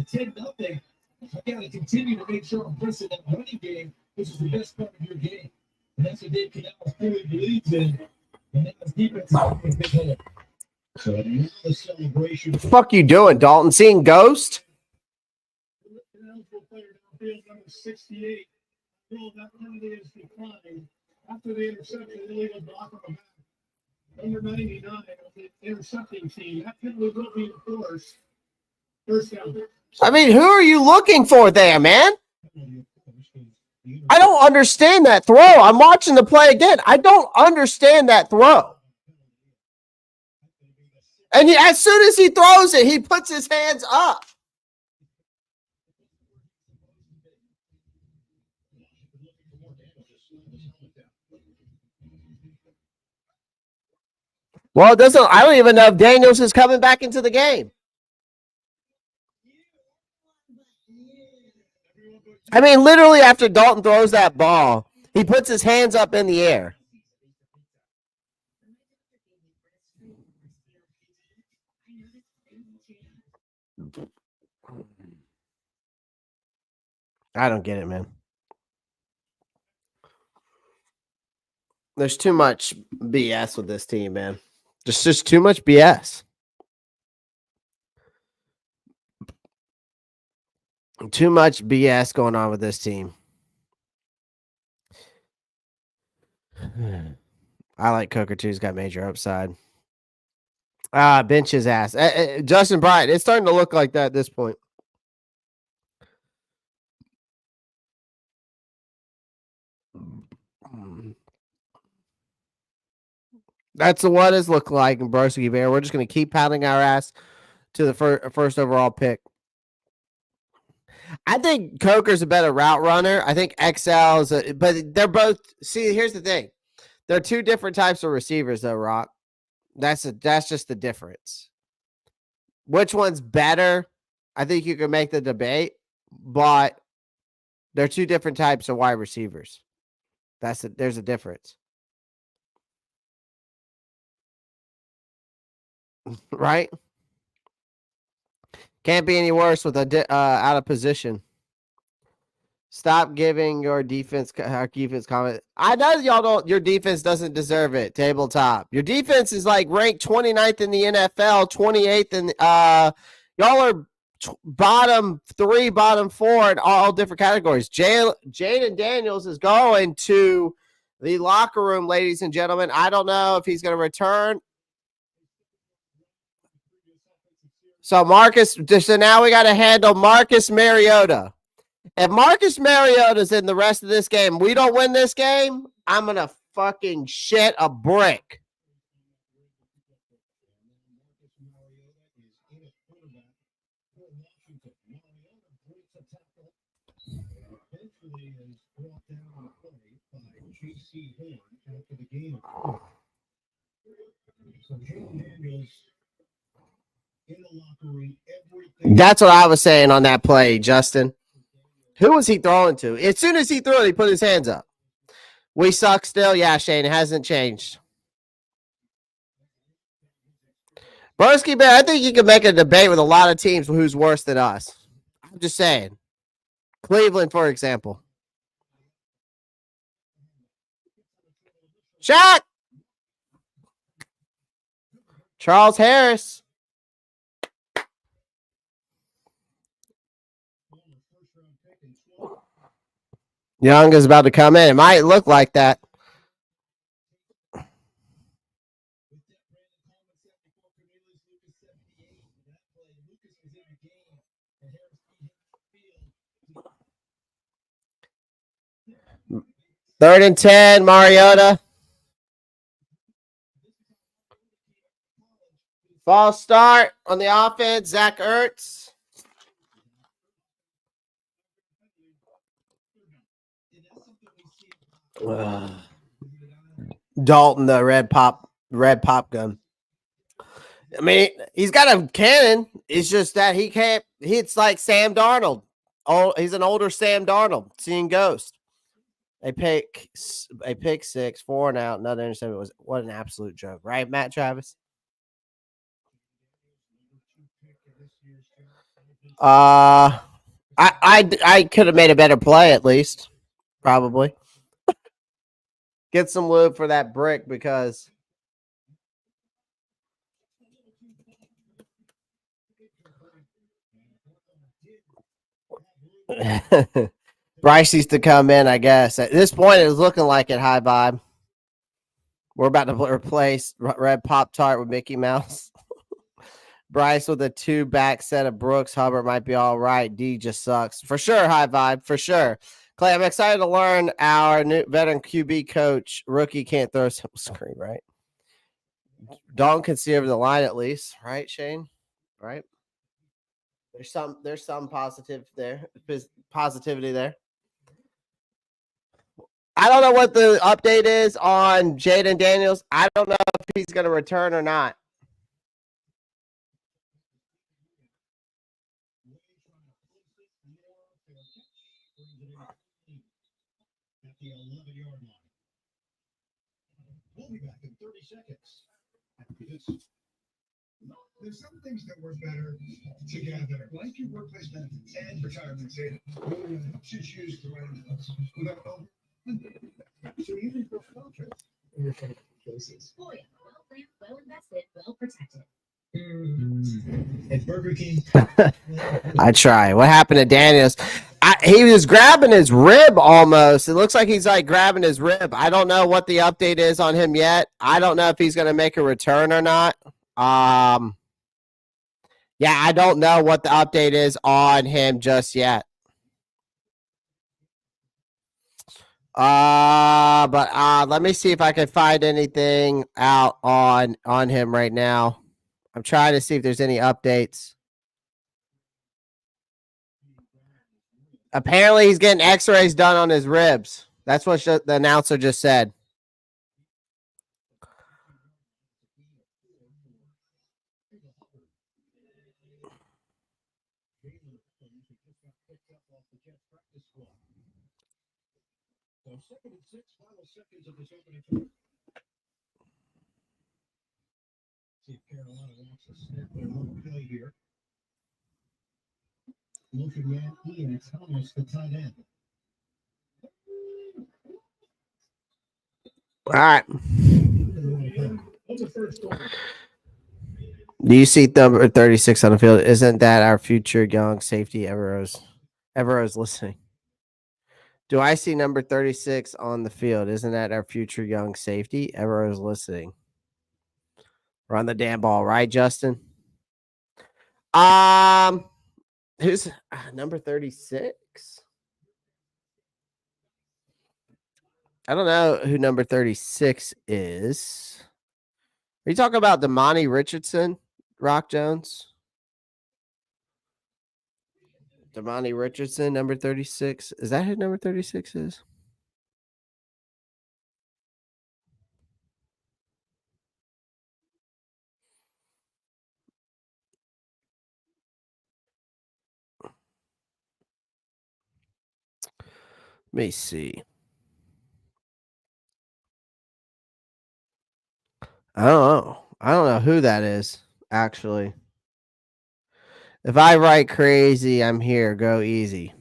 10-0, I got to continue to make sure I'm pressing that running game, which is the best part of your game. And that's what Dave Canales fully believes in. And that's defense is big hole. So the celebration. What the fuck you doing, Dalton? Seeing Ghost? Number 68. That penalty is declined after the interception. Illegal block on the back. Number 99 of the intercepting team. That penalty will be enforced. First down. I mean, who are you looking for there, man? I don't understand that throw. I'm watching the play again. I don't understand that throw. And as soon as he throws it, he puts his hands up. Well, I don't even know if Daniels is coming back into the game. I mean, literally after Dalton throws that ball, he puts his hands up in the air. I don't get it, man. There's too much BS with this team, man. There's just too much BS. Too much BS going on with this team. I like Coker too. He's got major upside. Bench his ass. Justin Bryant. It's starting to look like that at this point. That's what it's looking like in Broski Bear. We're just going to keep pounding our ass to the first overall pick. I think Coker's a better route runner. I think XL is but they're both. See, here's the thing. They're two different types of receivers, though, Rock. That's just the difference. Which one's better? I think you can make the debate, but they're two different types of wide receivers. There's a difference. Right? Can't be any worse with a out of position. Stop giving your defense comment. I know y'all don't. Your defense doesn't deserve it. Tabletop. Your defense is like ranked 29th in the NFL, 28th in. Y'all are bottom 3, bottom 4 in all different categories. Jaden Daniels is going to the locker room, ladies and gentlemen. I don't know if he's going to return. So now we got to handle Marcus Mariota. If Marcus Mariota's in the rest of this game, we don't win this game, I'm going to fucking shit a brick. That's what I was saying on that play, Justin. Who was he throwing to? As soon as he threw it, he put his hands up. We suck still. Yeah, Shane, it hasn't changed. Broski Bear, I think you can make a debate with a lot of teams who's worse than us. I'm just saying. Cleveland, for example. Shot! Charles Harris. Young is about to come in. It might look like that. Third and 10, Mariota. False start on the offense, Zach Ertz. Dalton, the red pop gun. I mean, he's got a cannon. It's just that he can't. It's like Sam Darnold. Oh, he's an older Sam Darnold, seeing ghosts. A pick 6, 4 and out, another interception. What an absolute joke, right, Matt Travis? I could have made a better play at least, probably. Get some lube for that brick because Bryce needs to come in, I guess. At this point, it's looking like it, high vibe. We're about to replace Red Pop-Tart with Mickey Mouse. Bryce with a 2-back set of Brooks. Hubbard might be all right. D just sucks. For sure, high vibe. For sure. Clay, I'm excited to learn our new veteran QB coach. Rookie can't throw some screen, right? Dalton can see over the line at least, right, Shane? Right? There's some positivity there. I don't know what the update is on Jaden Daniels. I don't know if he's going to return or not. We'll be back in 30 seconds. There's some things that work better together, like your workplace benefits and retirement savings. You should choose the right ones. So even for contracts in your financial choices. Oh yeah, well planned, well invested, well protected. At Burger King. I try. What happened to Daniels? He was grabbing his rib almost. It looks like he's like grabbing his rib. I don't know what the update is on him yet. I don't know if he's going to make a return or not. Yeah, I don't know what the update is on him just yet. But let me see if I can find anything out on him right now. I'm trying to see if there's any updates. Apparently, he's getting X-rays done on his ribs. That's what the announcer just said. So 2nd and 6, final seconds of this opening quarter. See if Carolina wants to snap their little play here. Looking at Ian Thomas, the tight end. All right. Do you see number 36 on the field? Isn't that our future young safety, Everose? Everose listening. Do I see number 36 on the field? Isn't that our future young safety? Everose listening. Run the damn ball, right, Justin? Who's number 36? I don't know who number 36 is. Are you talking about Damani Richardson, Rock Jones? Damani Richardson, number 36. Is that who number 36 is? Let me see. I don't know. I don't know who that is, actually. If I write crazy, I'm here. Go easy.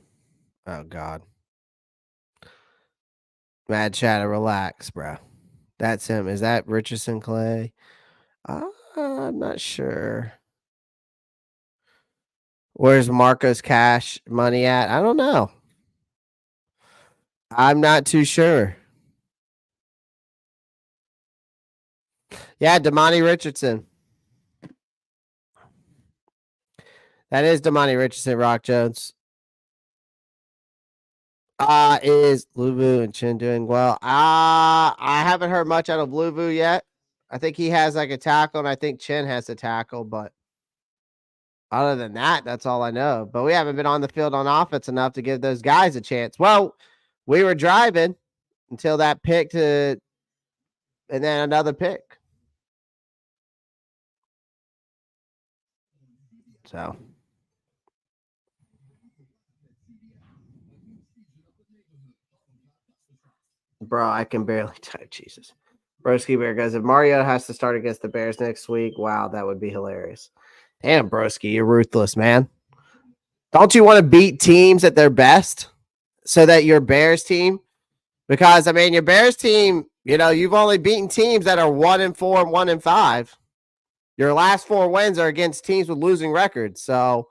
Oh, God. Mad Shadow, relax, bro. That's him. Is that Richardson Clay? I'm not sure. Where's Marco's cash money at? I don't know. I'm not too sure. Yeah, Damani Richardson. That is Damani Richardson, Rock Jones. Is Luvu and Chin doing well? I haven't heard much out of Luvu yet. I think he has like a tackle, and I think Chin has a tackle, but other than that, that's all I know. But we haven't been on the field on offense enough to give those guys a chance. Well, we were driving until that pick and then another pick. So, bro, I can barely type. Jesus. Broski Bear goes, if Mario has to start against the Bears next week, wow, that would be hilarious. Damn, Broski, you're ruthless, man. Don't you want to beat teams at their best so that your Bears team, because I mean, your Bears team, you've only beaten teams that are 1-4 and 1-5. Your last 4 wins are against teams with losing records. So,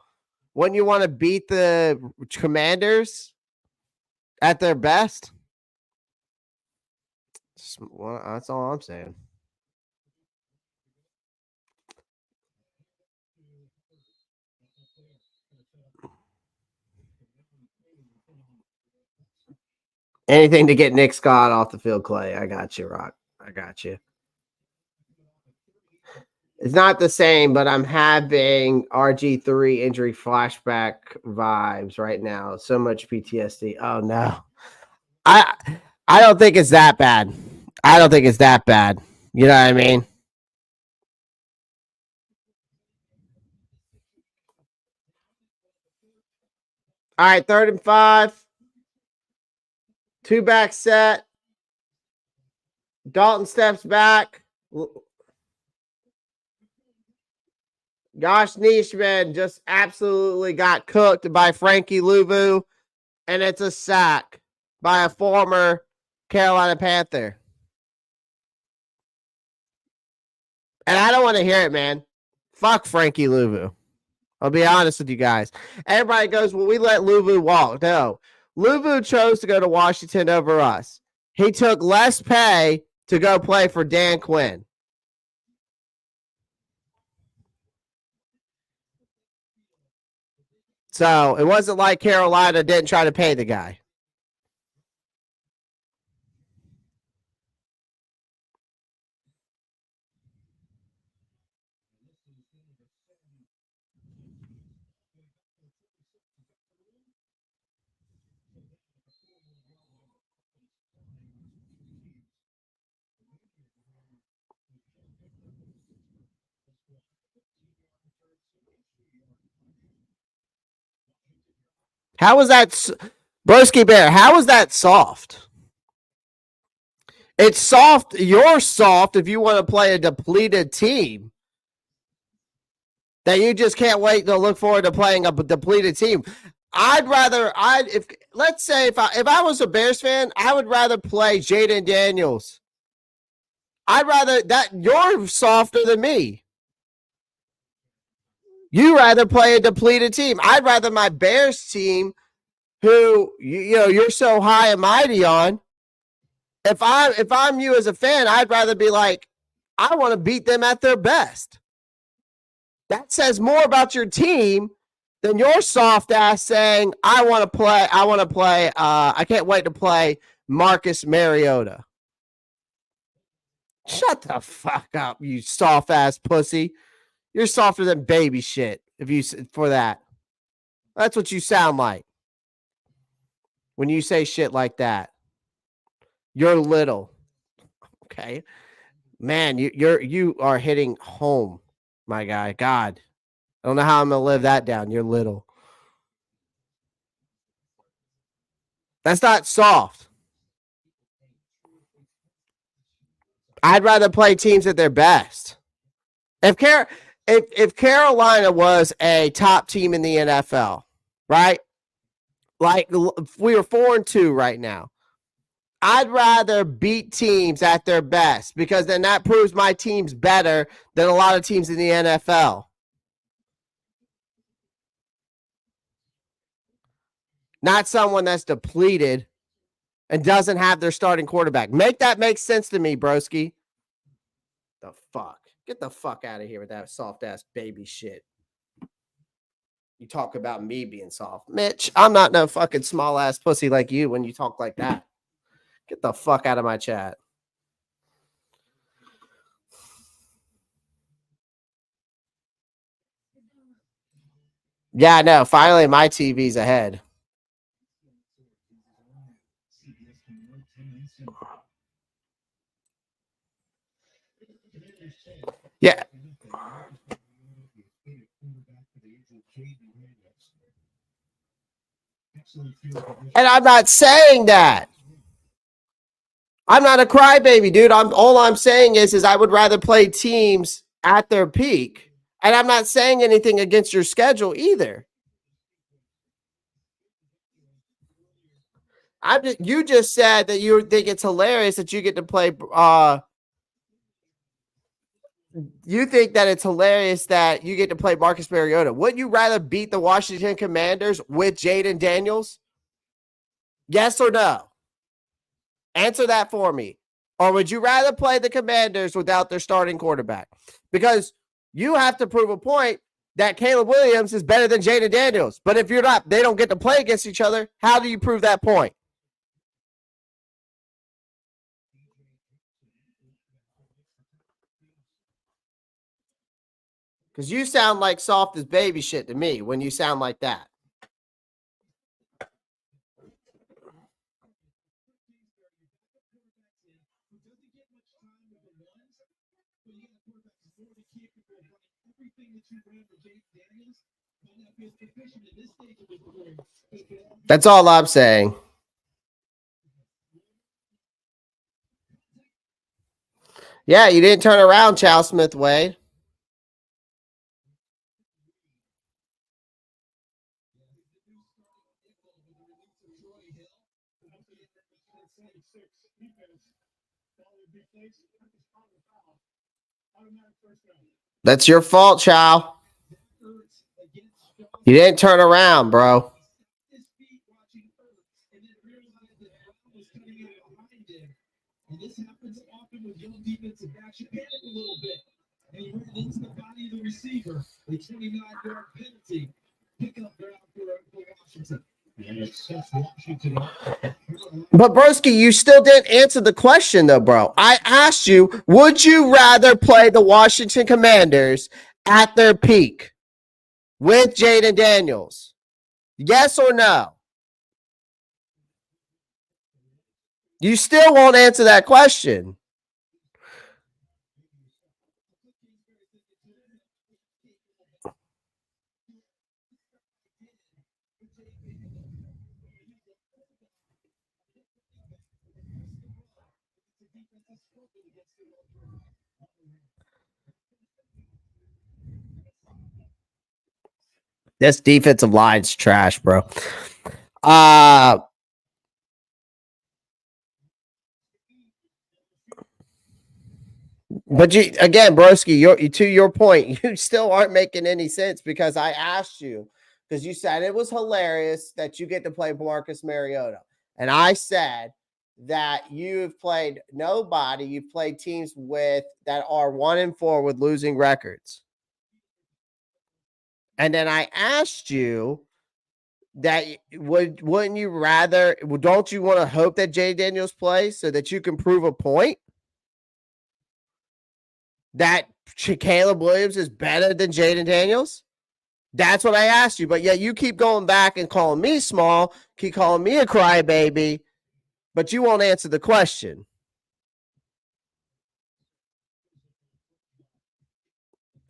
wouldn't you want to beat the Commanders at their best? Well, that's all I'm saying. Anything to get Nick Scott off the field, Clay. I got you, Rock. I got you. It's not the same, but I'm having RG3 injury flashback vibes right now. So much PTSD. Oh no. I don't think it's that bad. I don't think it's that bad. You know what I mean? All right, 3rd and 5. 2 back set. Dalton steps back. Josh Nishman just absolutely got cooked by Frankie Luvu, and it's a sack by a former Carolina Panther. And I don't want to hear it, man. Fuck Frankie Luvu. I'll be honest with you guys. Everybody goes, well, we let Luvu walk. No. Luvu chose to go to Washington over us. He took less pay to go play for Dan Quinn. So it wasn't like Carolina didn't try to pay the guy. How was that, Broski Bear? How was that soft? It's soft. You're soft if you want to play a depleted team. That you just can't wait to look forward to playing a depleted team. Let's say if I was a Bears fan, I would rather play Jaden Daniels. I'd rather that you're softer than me. You rather play a depleted team. I'd rather my Bears team, who you're so high and mighty on. If I'm you as a fan, I'd rather be like, I want to beat them at their best. That says more about your team than your soft ass saying, I want to play, I can't wait to play Marcus Mariota. Shut the fuck up, you soft ass pussy. You're softer than baby shit for that. That's what you sound like when you say shit like that. You're little. Okay. Man, you are hitting home, my guy. God. I don't know how I'm gonna live that down. You're little. That's not soft. I'd rather play teams at their best. If Carolina was a top team in the NFL, right? Like we are 4-2 right now. I'd rather beat teams at their best because then that proves my team's better than a lot of teams in the NFL. Not someone that's depleted and doesn't have their starting quarterback. Make that make sense to me, broski. The fuck? Get the fuck out of here with that soft ass baby shit. You talk about me being soft. Mitch, I'm not no fucking small ass pussy like you when you talk like that. Get the fuck out of my chat. Yeah, no, finally my TV's ahead. Yeah. And I'm not saying that. I'm not a crybaby, dude. All I'm saying is I would rather play teams at their peak. And I'm not saying anything against your schedule either. You just said that you think it's hilarious that you get to play you think that it's hilarious that you get to play Marcus Mariota. Wouldn't you rather beat the Washington Commanders with Jaden Daniels? Yes or no? Answer that for me. Or would you rather play the Commanders without their starting quarterback? Because you have to prove a point that Caleb Williams is better than Jaden Daniels. But if you're not, they don't get to play against each other. How do you prove that point? Because you sound like soft as baby shit to me when you sound like that. That's all I'm saying. Yeah, you didn't turn around, Chow Smith Wade. That's your fault, Chow. You didn't turn around, bro. And this happens often with young defensive backs. You panic a little bit, and you run into the body of the receiver. A 29-yard penalty. Pickup ground for Washington. But Broski, you still didn't answer the question though, bro. I asked you, would you rather play the Washington Commanders at their peak with Jaden Daniels? Yes or no? You still won't answer that question. This defensive line's trash, bro. But you again, broski, to your point, you still aren't making any sense because I asked you because you said it was hilarious that you get to play Marcus Mariota, and I said that you've played nobody. You've played teams with that are 1-4 with losing records, and then I asked you that wouldn't you rather? Don't you want to hope that Jay Daniels plays so that you can prove a point that Caleb Williams is better than Jaden Daniels? That's what I asked you. But yet you keep going back and calling me small, keep calling me a crybaby, but you won't answer the question.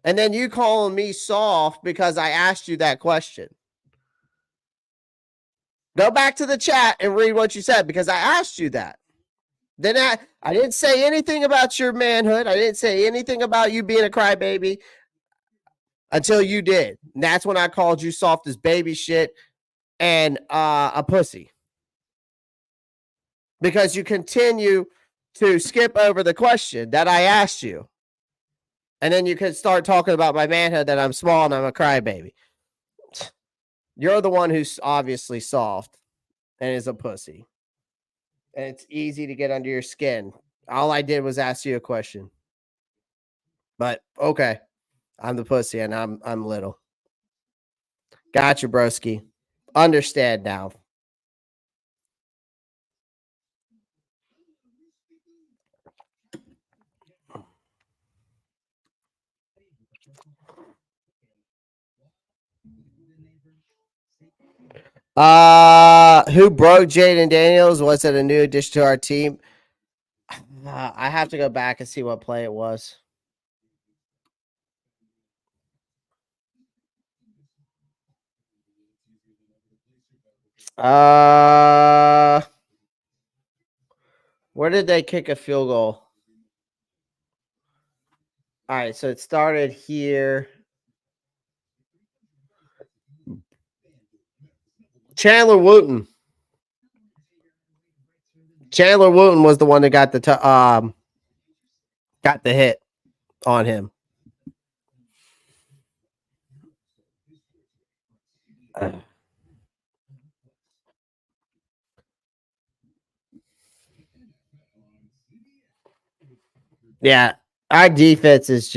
And then you calling me soft because I asked you that question. Go back to the chat and read what you said because I asked you that. Then I didn't say anything about your manhood. I didn't say anything about you being a crybaby until you did. And that's when I called you soft as baby shit and a pussy. Because you continue to skip over the question that I asked you. And then you can start talking about my manhood that I'm small and I'm a crybaby. You're the one who's obviously soft and is a pussy. And it's easy to get under your skin. All I did was ask you a question. But okay, I'm the pussy and I'm little. Gotcha, broski. Understand now. Who broke Jaden Daniels? Was it a new addition to our team? I have to go back and see what play it was. Where did they kick a field goal? All right, so it started here. Chandler Wooten. Chandler Wooten was the one that got the hit on him. Yeah, our defense is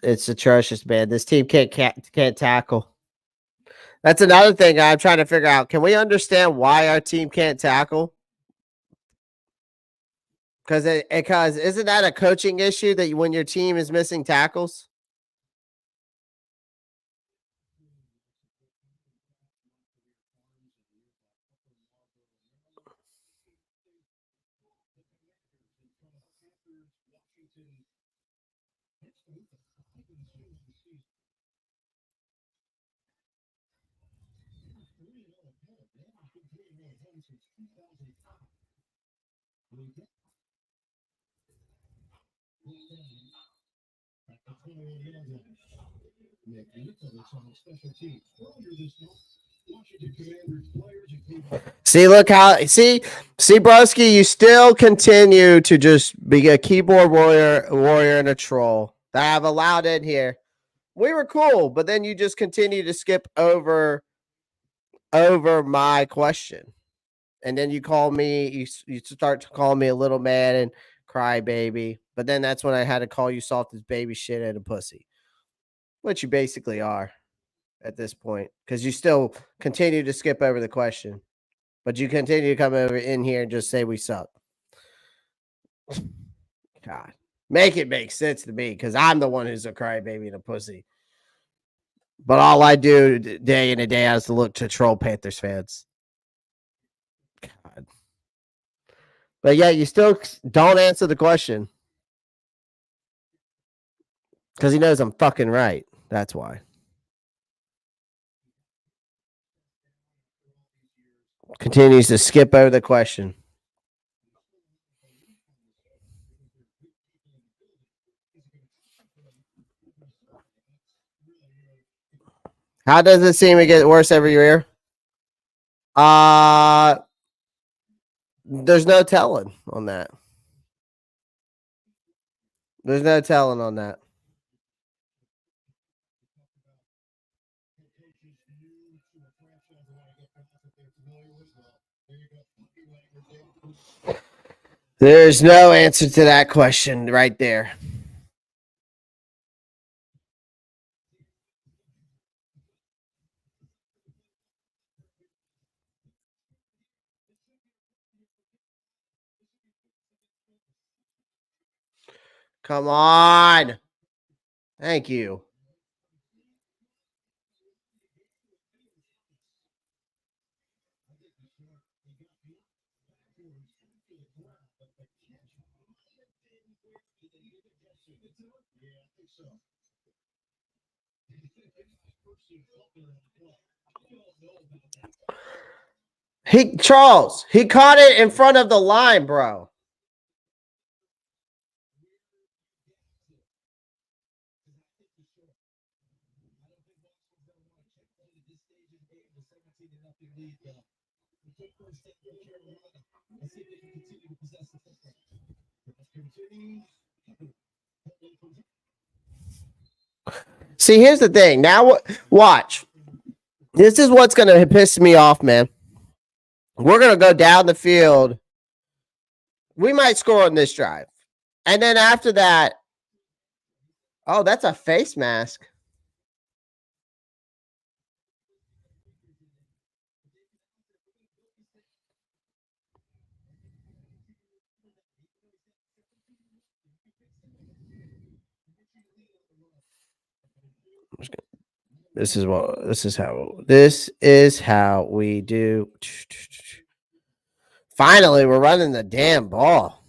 it's atrocious, man. This team can't tackle. That's another thing I'm trying to figure out. Can we understand why our team can't tackle? Because isn't that a coaching issue that when your team is missing tackles? See, look how see broski, you still continue to just be a keyboard warrior and a troll that I've allowed in here. We were cool, but then you just continue to skip over my question. And then you call me, you start to call me a little man and cry baby. But then that's when I had to call you soft as baby shit and a pussy, which you basically are at this point because you still continue to skip over the question, but you continue to come over in here and just say we suck. God, make it make sense to me because I'm the one who's a crybaby and a pussy. But all I do day in and day out is to look to troll Panthers fans. God. But yeah, you still don't answer the question because he knows I'm fucking right. That's why. Continues to skip over the question. How does it seem to get worse every year? There's no telling on that. There's no telling on that. There's no answer to that question right there. Come on. Thank you. Charles, he caught it in front of the line, bro. See, here's the thing. Now, watch. This is what's going to piss me off, man. We're going to go down the field. We might score on this drive. And then after that, oh, that's a face mask. This is how we do. Finally, we're running the damn ball.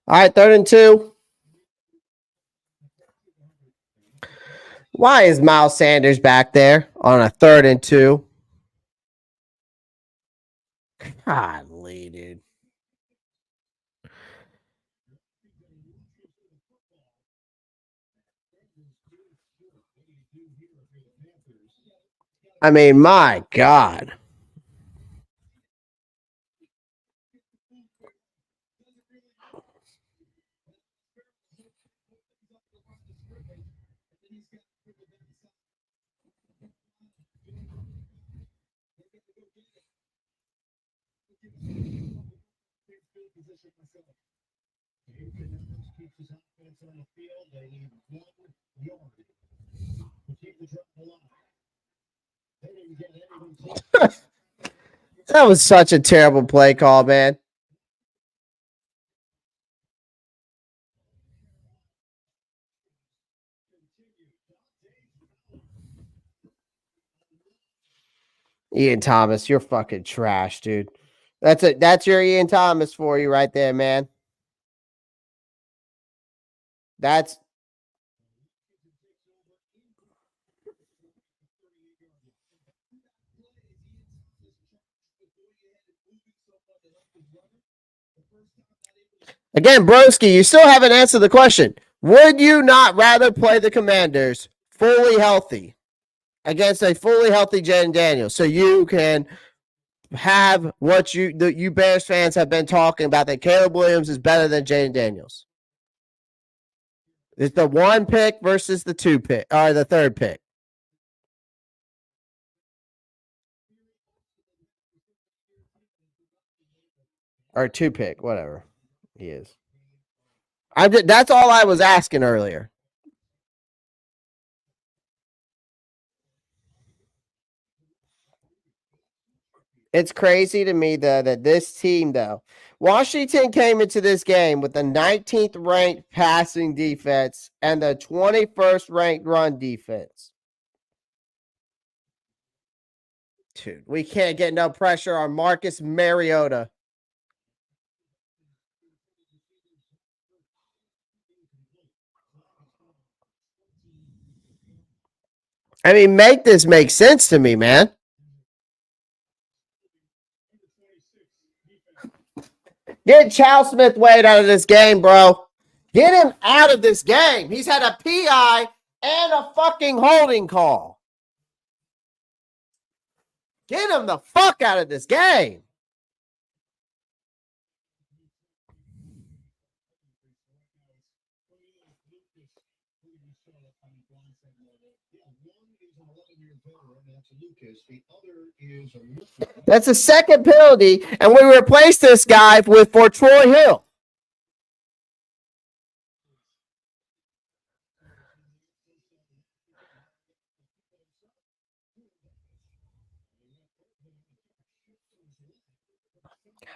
All right, 3rd and 2. Why is Miles Sanders back there on a 3rd and 2? Godly, dude. I mean, my God. That was such a terrible play call, man. Ian Thomas, you're fucking trash, dude. That's your Ian Thomas for you right there, man. That's again, Broski, you still haven't answered the question. Would you not rather play the Commanders fully healthy against a fully healthy Jaden Daniels so you can have what you Bears fans have been talking about, that Caleb Williams is better than Jaden Daniels? It's the 1 pick versus the 2 pick, or the 3rd pick. Or 2 pick, whatever he is. That's all I was asking earlier. It's crazy to me, though, that this team, though, Washington came into this game with the 19th ranked passing defense and the 21st ranked run defense. Dude, we can't get no pressure on Marcus Mariota. I mean, make this make sense to me, man. Get Chow Smith Wade out of this game, bro. Get him out of this game. He's had a PI and a fucking holding call. Get him the fuck out of this game. That's a second penalty, and we replaced this guy for Troy Hill.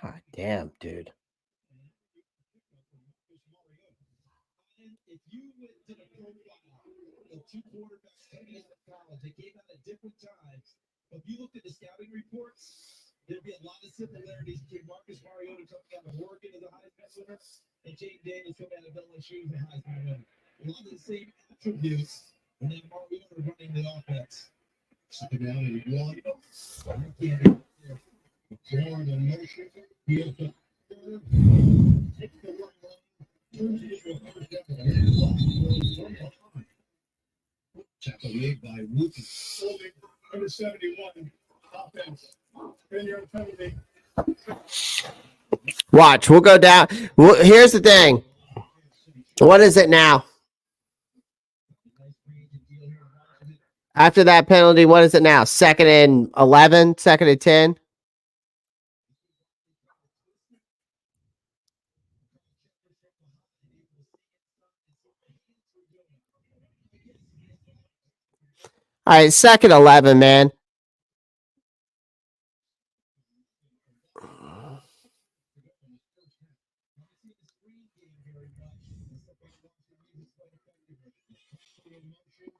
God damn, dude. If you went to the profile of two quarterbacks coming out of college, they came out at different times. But if you looked at the scouting reports, there'd be a lot of similarities between Marcus Mariota coming out of Oregon as a Heisman winner and Jake Daniels coming out of LSU as a Heisman winner. A lot of the same attributes, and then Mariota running the offense. Second down and one. Florida motion. He has the takes the one. Tackle made by Wookie. Holding under 71. Offense. Watch, we'll go down. Here's the thing. What is it now? After that penalty, what is it now? 2nd and 11, 2nd and 10. All right, 2nd 11, man.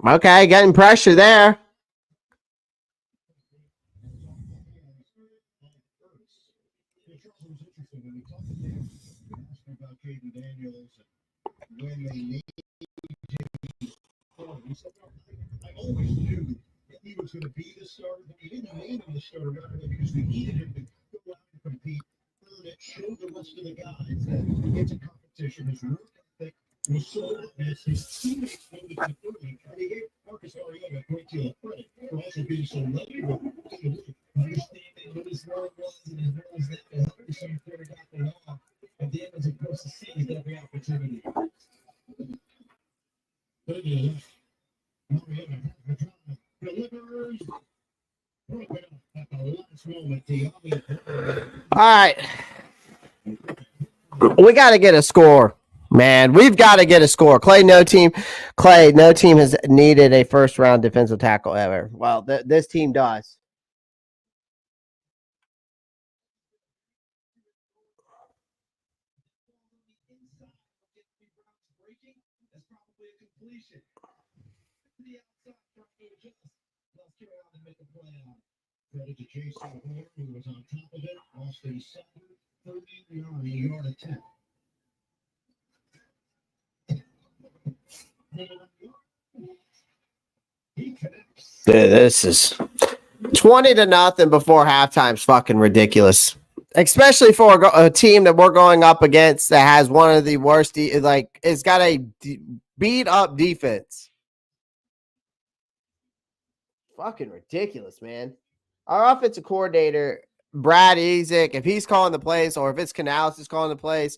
Okay, getting pressure there. I always knew that he was going to be the starter, but he didn't name him the starter because we needed him to go out and compete, earn it, show the rest of the guys that it's a competition. His work ethic was so obvious. His teammates noticed it early, and he gave Marcus Mariota a great deal of credit for also being so knowledgeable, understanding what his role was and his role was that to help the same quarterback along. And then, as opposed to seized every opportunity. All right. We got to get a score, man. We've got to get a score. Clay, no team has needed a first round defensive tackle ever. Well, this team does. Credit to Jason Horn, who was on top of it. Austin Sutter, 39-yard attempt. Dude, this is 20-0 before halftime's fucking ridiculous. Especially for a team that we're going up against that has one of the worst, it's got a beat up defense. Fucking ridiculous, man. Our offensive coordinator, Brad Ezick, if he's calling the plays or if it's Canales is calling the plays,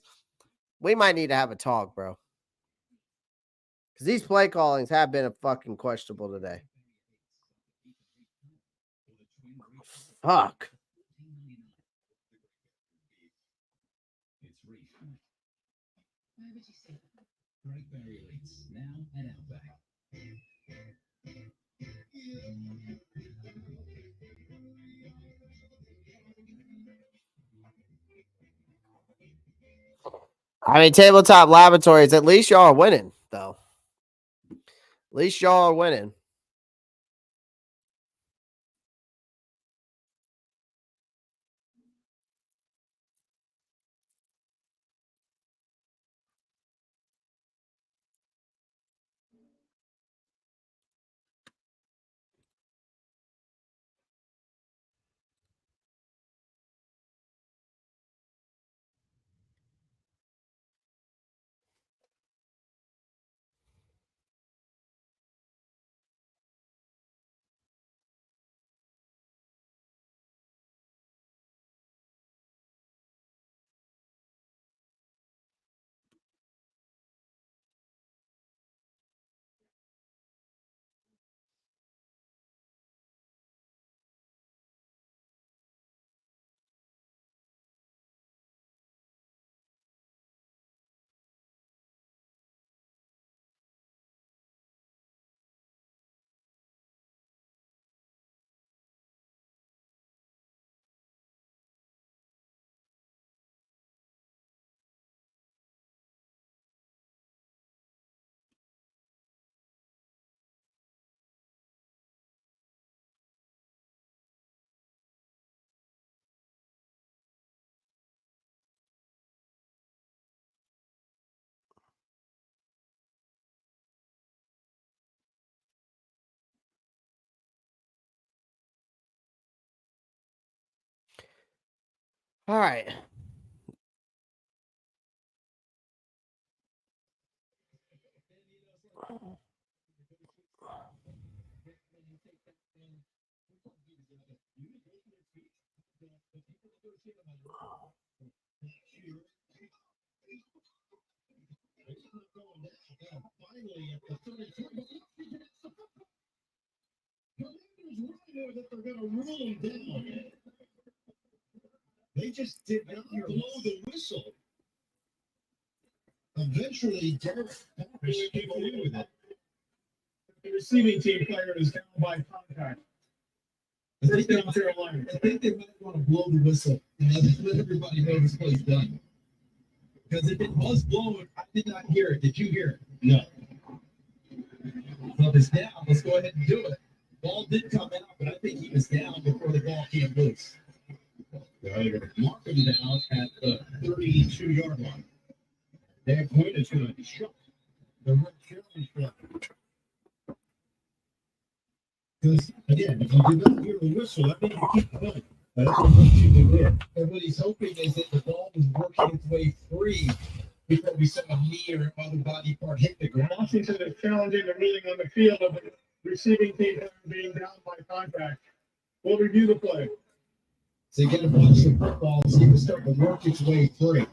we might need to have a talk, bro. Because these play callings have been fucking questionable today. Fuck. I mean, Tabletop Laboratories, at least y'all are winning, though. At least y'all are winning. All right. Finally, at the 33, that they're going to rule them down. They just did not blow the whistle. Eventually, Derek came away with it. The receiving team player is down by contact. I think they might want to blow the whistle and let everybody know this play's done. Because if it was blowing, I did not hear it. Did you hear it? No. Well, if it's down, let's go ahead and do it. Ball did come out, but I think he was down before the ball came loose. They're going to mark him down at the 32-yard line. Dan Quinn is going to shut the red challenge flag. Because, again, if you did not hear the whistle, that means you keep going. That's what you did. And what he's hoping is that the ball was working its way free before we saw a knee or other body part hit the ground. Washington is challenging the ruling on the field of the receiving team being down by contact. We'll review the play. So you get to watch the football and see if it start to work its way free.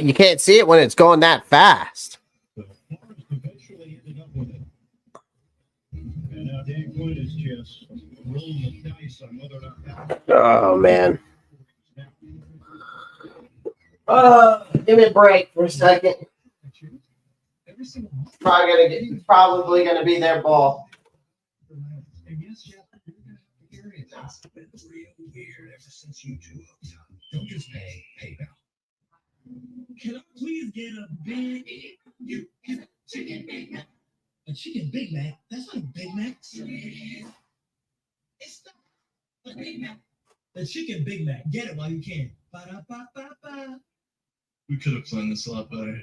You can't see it when it's going that fast. So Forrest eventually ended up with it. And now Dan Quinn is just rolling the dice on whether or not. Oh, man. Give me a break for a second. Probably gonna be their ball. And yes, Jeff, you're gonna have to carry it. That's been real weird ever since you two hooked up. Don't just pay PayPal. Can I please get a big chicken Big Mac? A chicken Big Mac? That's not a Big Mac. It's not a Big Mac. The chicken Big Mac. Get it while you can. Ba-da-ba-ba-ba. We could have planned this a lot better.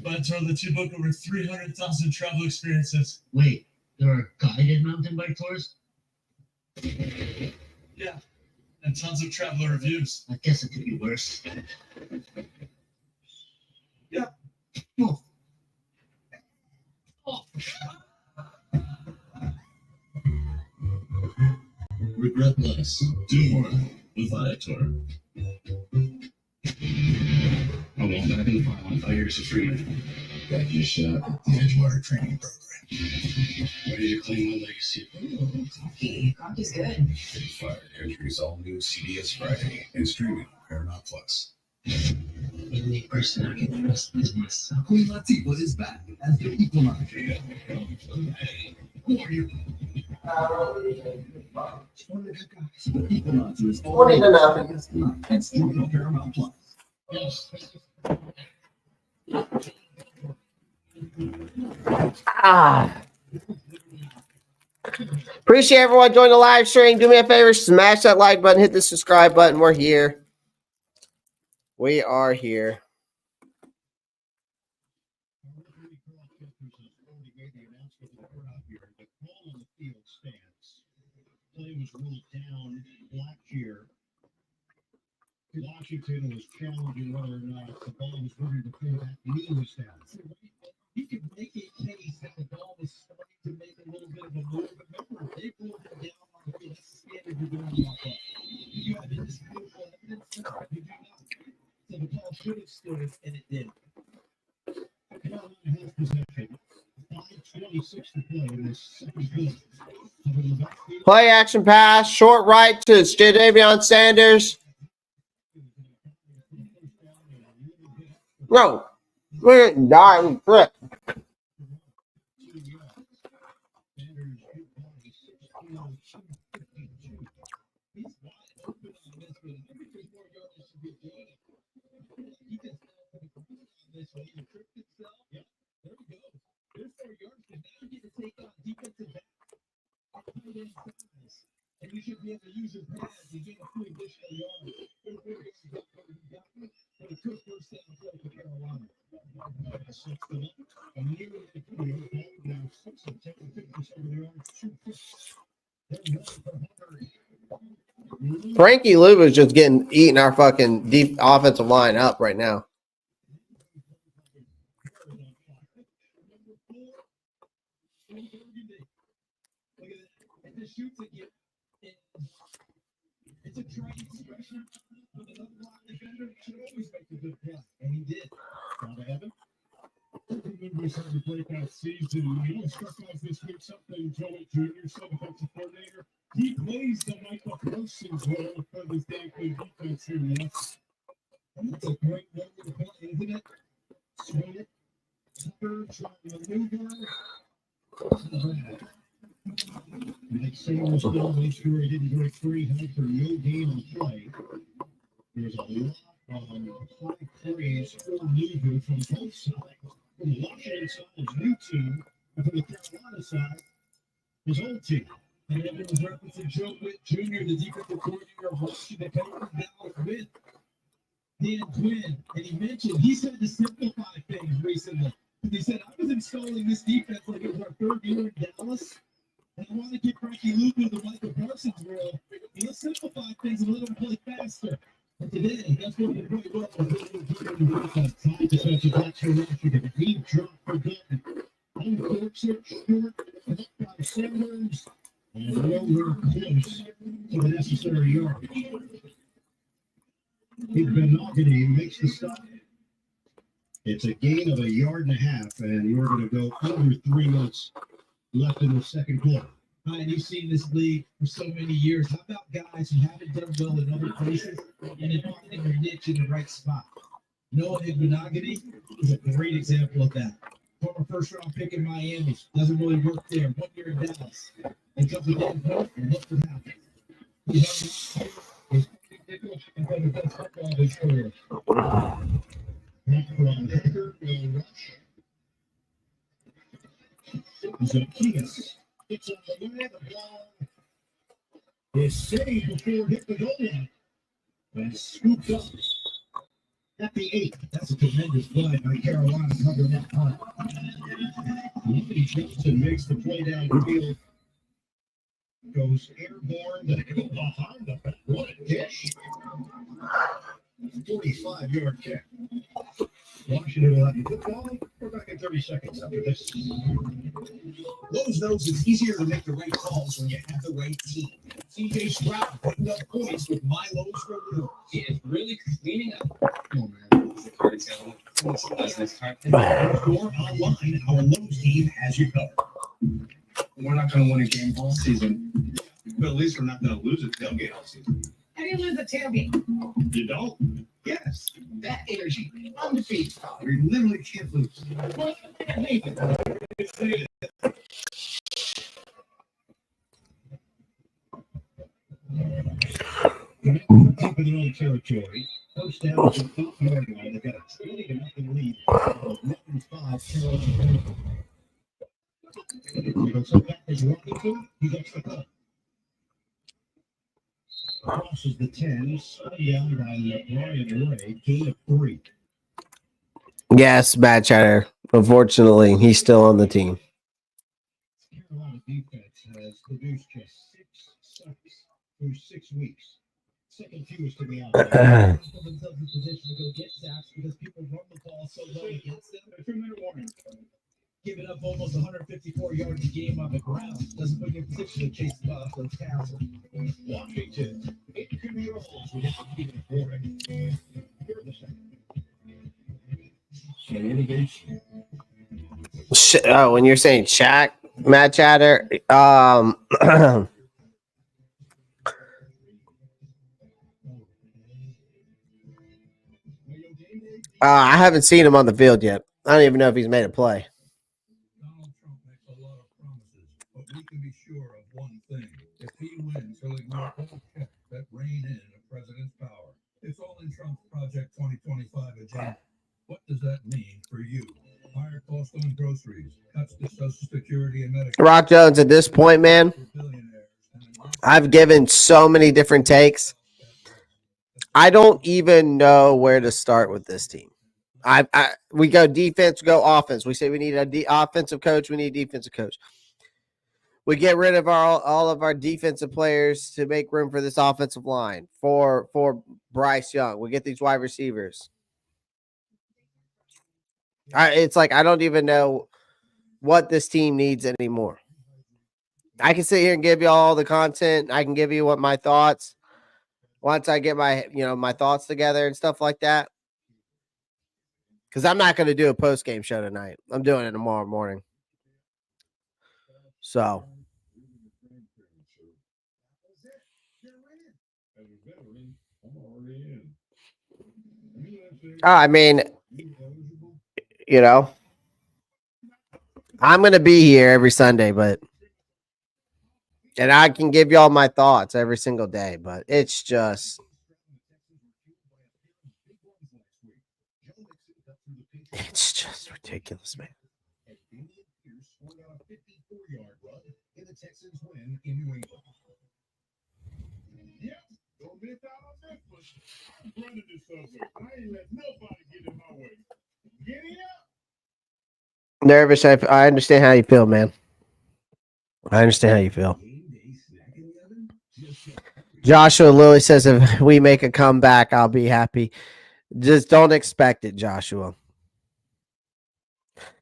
But I told that you book over 300,000 travel experiences. Wait, there are guided mountain bike tours? Yeah, and tons of traveler reviews. I guess it could be worse. Yeah. Oh. Oh. Regret less. Do more with Viator. I won't back in the final 5 years of freedom. Got your shot at the Edgewater training program. Ready to claim my legacy. Ooh, coffee. Coffee's good. Fire Country's all-new CDS Friday and streaming Paramount Plus. The only person I can trust is myself. Queen Latifah is back as the equalizer. Yeah. Who are you? 20 to nothing. And streaming Paramount Plus. Yes. Appreciate everyone joining the live stream. Do me a favor, smash that like button, hit the subscribe button. We're here. We are here. Play was ruled down last year. Washington was challenging whether or not the ball was ready to play that knee was down. You can make a case that the ball was starting to make a little bit of a move, but remember, they ruled it down on the field. That's the standard you're doing off of. You have indisputable evidence, you do not. So the ball should have stood, and it did. Carolina has possession. 5:26 to play in this second quarter. Play action pass, short right to Jadavion Sanders. No, we're dying flip. And you should be able to use your pads and get a few additional yards. But it took first down play for Carolina. Now 6 of 10, 57 yards, 2 picks. Then one for Hunter. Frankie Lou is just eating our fucking deep offensive line up right now. It's a training expression with another block defender. Should always make a good play, and he did. Now to Evan. Members of the breakout season. He only struck out this week something. Joey Jr., sub-offensive coordinator. He plays the Michael Parsons role for this damn good defense here. And that's a great way to play, isn't it? Swing it. Tucker trying to maneuver. Mike Sanders still make sure he didn't break free. Held for no gain on play. There's a lot of high praise for Louisville from both sides. From the Washington side, his new team, and from the Carolina side, his old team. And then there was referencing Joe Witt Jr., the defensive coordinator of Washington, coming down with Dan Quinn. And he said to simplify things recently. He said, I was installing this defense like it was our third year in Dallas. And I want to get Frankie Luke the Michael Parsons role. Let's simplify things and let him play faster. And today, that's what we're really well. Time defensive backs for Washington. A deep drop for Dalton. On court search short. Connect by Sanders. And nowhere close to the necessary yardage. Benogany makes the stop. It's a gain of 1.5 yards, and we're going to go under 3 minutes left in the second quarter. And you've seen this league for so many years. How about guys who haven't done well in other places and then finding their niche in the right spot? Noah Benogany is a great example of that. Former first-round pick in Miami. Doesn't really work there. 1 year in Dallas. And comes with Dan Quinn, and look what happened. He has and then the best football of his career. Zacchaeus gets on the way. The ball is saved before it hit the goal line and scooped up at the 8. That's a tremendous play by Carolina covering that punt. Anthony Johnson makes the play downfield. Goes airborne to go behind the back. What a dish. 45-yard kick. Washington will have the football. We're back in 30 seconds after this. Lowe's knows it's easier to make the right calls when you have the right team. CJ Stroud putting up points with my Lowe's Road. He is really cleaning up. Oh, man. Or online, our Lowe's team has you covered. We're not going to win a game all season, but at least we're not going to lose a tailgate all season. How do you lose a tailgate? You don't? Yes, that energy, undefeated. We literally can't lose. Up in their own territory. First down to the 8-yard line. They've got a 20-0 lead. 5 Carolina. So that is Washington. He gets the cut. Crosses the 10. Slowed down by Brian Ray. Gain of 3. Yes, Matt Chatter. Unfortunately, he's still on the team. Carolina defense has produced just 6 sacks through 6 weeks. Second fewest to the outside. Put themselves in position to go get sacks because people run the ball so well against them. A 2-minute warning. Giving up almost 154 yards a game on the ground doesn't put you in position to chase off those passes. Washington, 8 controls with a 2-minute warning. Here the second. Oh, when you're saying Shaq, Matt Chatter, I haven't seen him on the field yet. I don't even know if he's made a play. Donald Trump makes a lot of promises, but we can be sure of one thing. If he wins, he'll ignore all checks that rein in a president's power. It's all in Trump's Project 2025 agenda. What does that mean for you? Higher cost on groceries, cuts to Social Security and Medicare. Rock Jones, at this point, man, I've given so many different takes. I don't even know where to start with this team. We go defense, go offense. We say we need a offensive coach. We need a defensive coach. We get rid of all of our defensive players to make room for this offensive line for Bryce Young. We get these wide receivers. It's like I don't even know what this team needs anymore. I can sit here and give you all the content. I can give you what my thoughts once I get my my thoughts together and stuff like that. Because I'm not going to do a post game show tonight. I'm doing it tomorrow morning. So. I mean, I'm going to be here every Sunday, and I can give you all my thoughts every single day, but it's just ridiculous, man. Nervous. I understand how you feel, man. I understand how you feel. Joshua Lilly says if we make a comeback, I'll be happy. Just don't expect it, Joshua.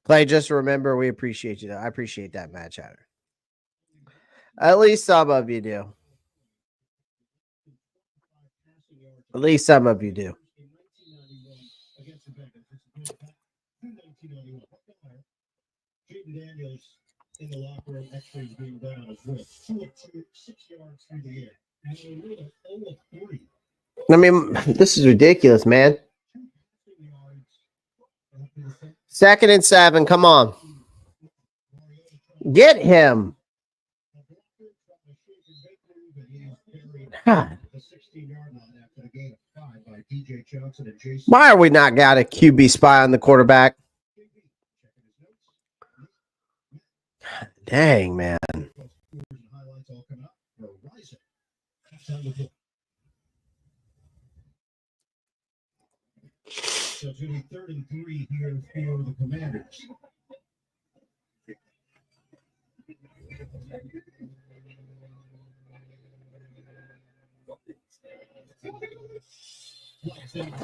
Clay, just remember we appreciate you. I appreciate that, Matt Chatter. At least some of you do. At least some of you do. Daniels in the locker room, X-rays being done as well. 2 of 2, 6 yards through the air. And they were 0 of 3. I mean, this is ridiculous, man. 2nd and 7. Come on. Get him. God. Why are we not got a QB spy on the quarterback? God dang, man. So it's going to be 3rd and 3 here for the Commanders.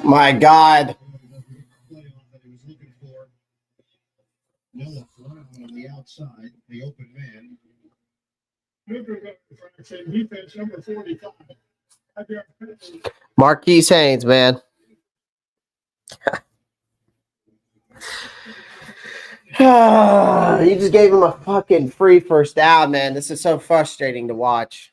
My God. Noah Brown on the outside, the open man. Defense number 45. Marquise Haynes, man. You just gave him a fucking free first down, man. This is so frustrating to watch.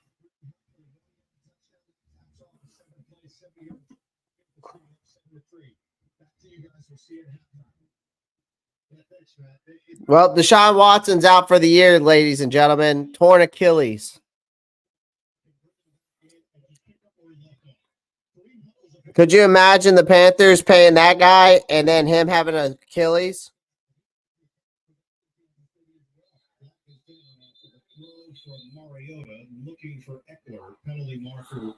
Well, Deshaun Watson's out for the year, ladies and gentlemen. Torn Achilles. Could you imagine the Panthers paying that guy and then him having an Achilles? Looking for Eckler, penalty marker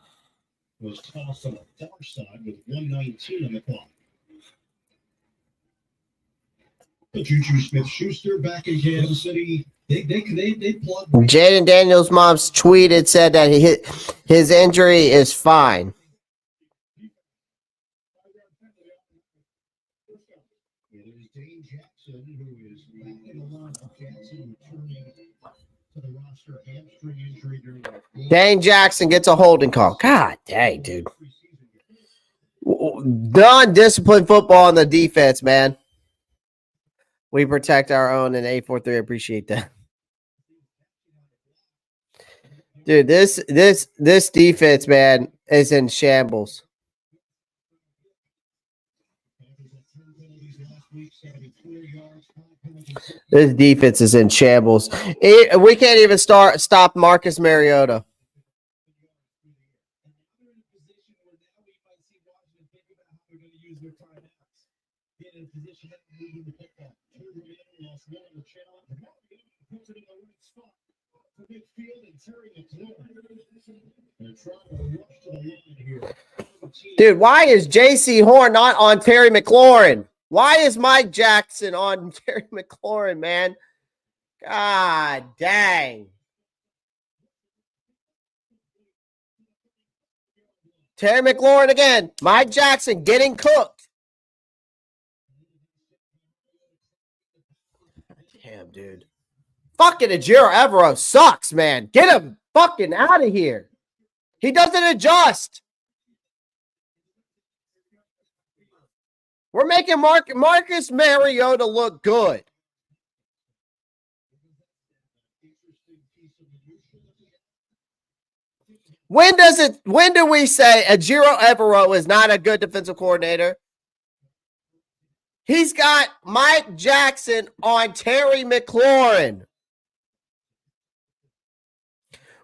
was tossed on the far side with 1:19 on the clock. Juju Smith-Schuster back in Kansas City. They plugged. Jaden Daniels' mom's tweeted, said that his injury is fine. Dane Jackson, who is back in the lineup. Jackson returning to the roster, hamstring injury during the Dane Jackson gets a holding call. God dang, dude. Non-disciplined football on the defense, man. We protect our own in 843. I appreciate that. Dude, this defense, man, is in shambles. This defense is in shambles. We can't even stop Marcus Mariota. Dude, why is J.C. Horn not on Terry McLaurin? Why is Mike Jackson on Terry McLaurin, man? God dang. Terry McLaurin again. Mike Jackson getting cooked. Damn, dude. Fucking Ejiro Evero sucks, man. Get him fucking out of here. He doesn't adjust. We're making Marcus Mariota look good. When do we say Ejiro Evero is not a good defensive coordinator? He's got Mike Jackson on Terry McLaurin.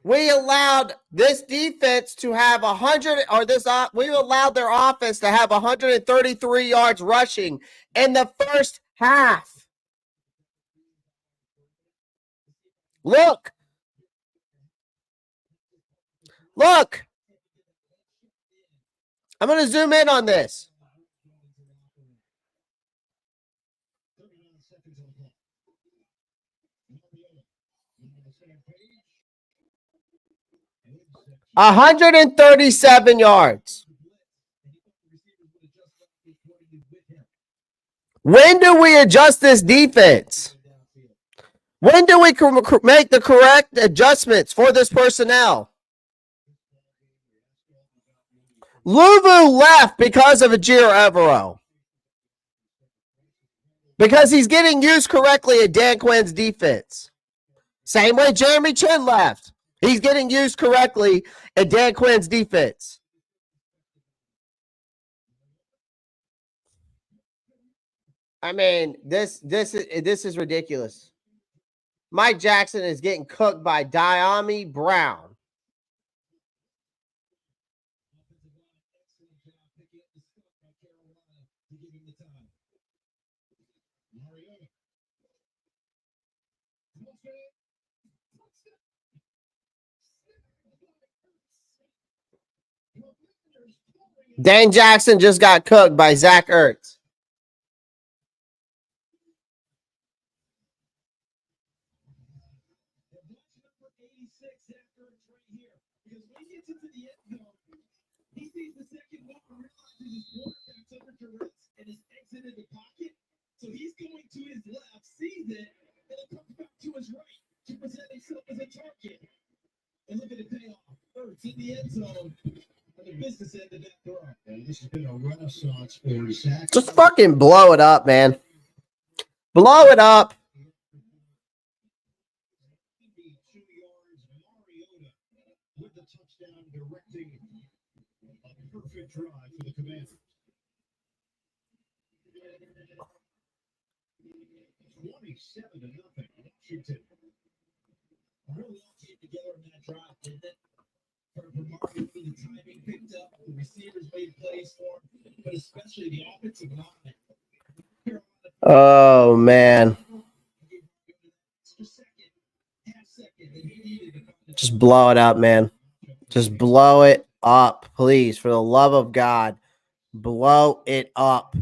We allowed this defense to have 100, or we allowed their offense to have 133 yards rushing in the first half. Look. I'm going to zoom in on this. A 137 yards. When do we adjust this defense? When do we make the correct adjustments for this personnel? Louvu left because of Ejiro Evero. Because he's getting used correctly at Dan Quinn's defense. Same way Jeremy Chin left. He's getting used correctly at Dan Quinn's defense. I mean, this is ridiculous. Mike Jackson is getting cooked by Diami Brown. Dane Jackson just got cooked by Zach Ertz. So he's going to his left, sees it, and it comes back to his right to present himself as a target. And look at the payoff. Ertz in the end zone on the business end of that throw. And this has been a renaissance for Zach. Just fucking blow it up, man. Blow it up. 2 yards, Mariota with the touchdown, directing a perfect drive for the Commanders. 27-0, Washington. Really all came together in that drive, didn't it? For Mario, the timing picked up, the receivers made plays for him, but especially the offensive line. Oh, man. Just blow it up, man. Just blow it up, please. For the love of God, blow it up.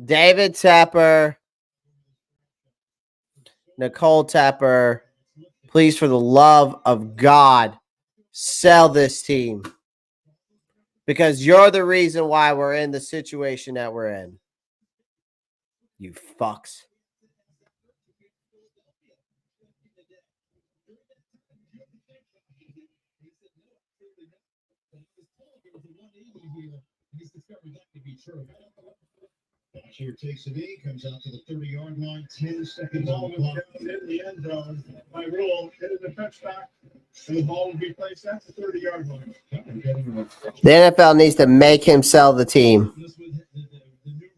David Tepper, Nicole Tepper, please, for the love of God, sell this team. Because you're the reason why we're in the situation that we're in. You fucks. Here takes it in, comes out to the 30-yard line, 10 seconds on the clock. In the end zone, by rule, it is a touchback, and the ball will be placed at the 30-yard line. The NFL needs to make him sell the team. The new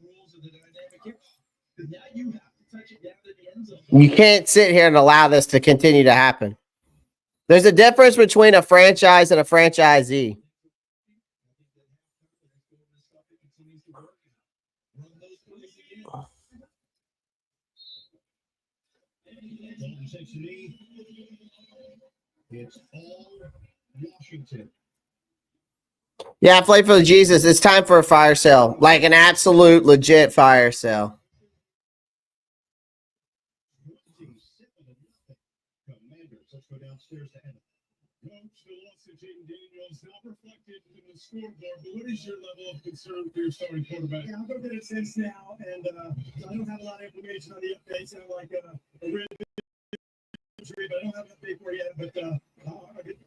rules of the dynamic kickoff. Because now you have to touch it down to the end zone. You can't sit here and allow this to continue to happen. There's a difference between a franchise and a franchisee. Dalton takes it in. It's all Washington. Yeah, play for the Jesus. It's time for a fire sale. Like an absolute legit fire sale. 27-0. Commanders. Let's go downstairs to Coach, the loss of Jaden Daniels not reflected in the scoreboard, but what is your level of concern for your starting quarterback? Yeah, I've looked at it since now, and I don't have a lot of information on the updates. I'm like a rib injury, but I don't have an update for you yet. But I'll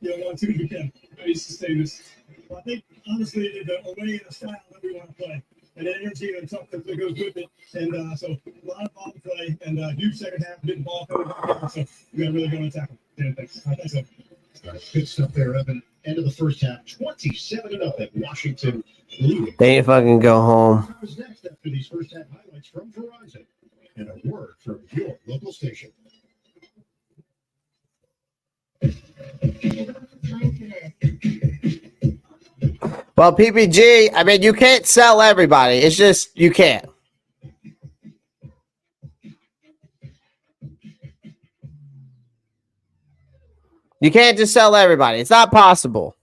get one, two, we can. How do you sustain this? Well, I think, honestly, the way and the style that we want to play, and the energy and toughness that goes with it. And so a lot of ball play, and huge second half, big ball coming back in. So we got to really go and tackle. Yeah, thanks. I think so. All right, good stuff there, Evan. End of the first half, 27-0. Washington leading. They ain't fucking go home. What was next after these first half highlights from Verizon? And a word from your local station. Well, PPG, I mean, you can't sell everybody. It's just, you can't. You can't just sell everybody. It's not possible.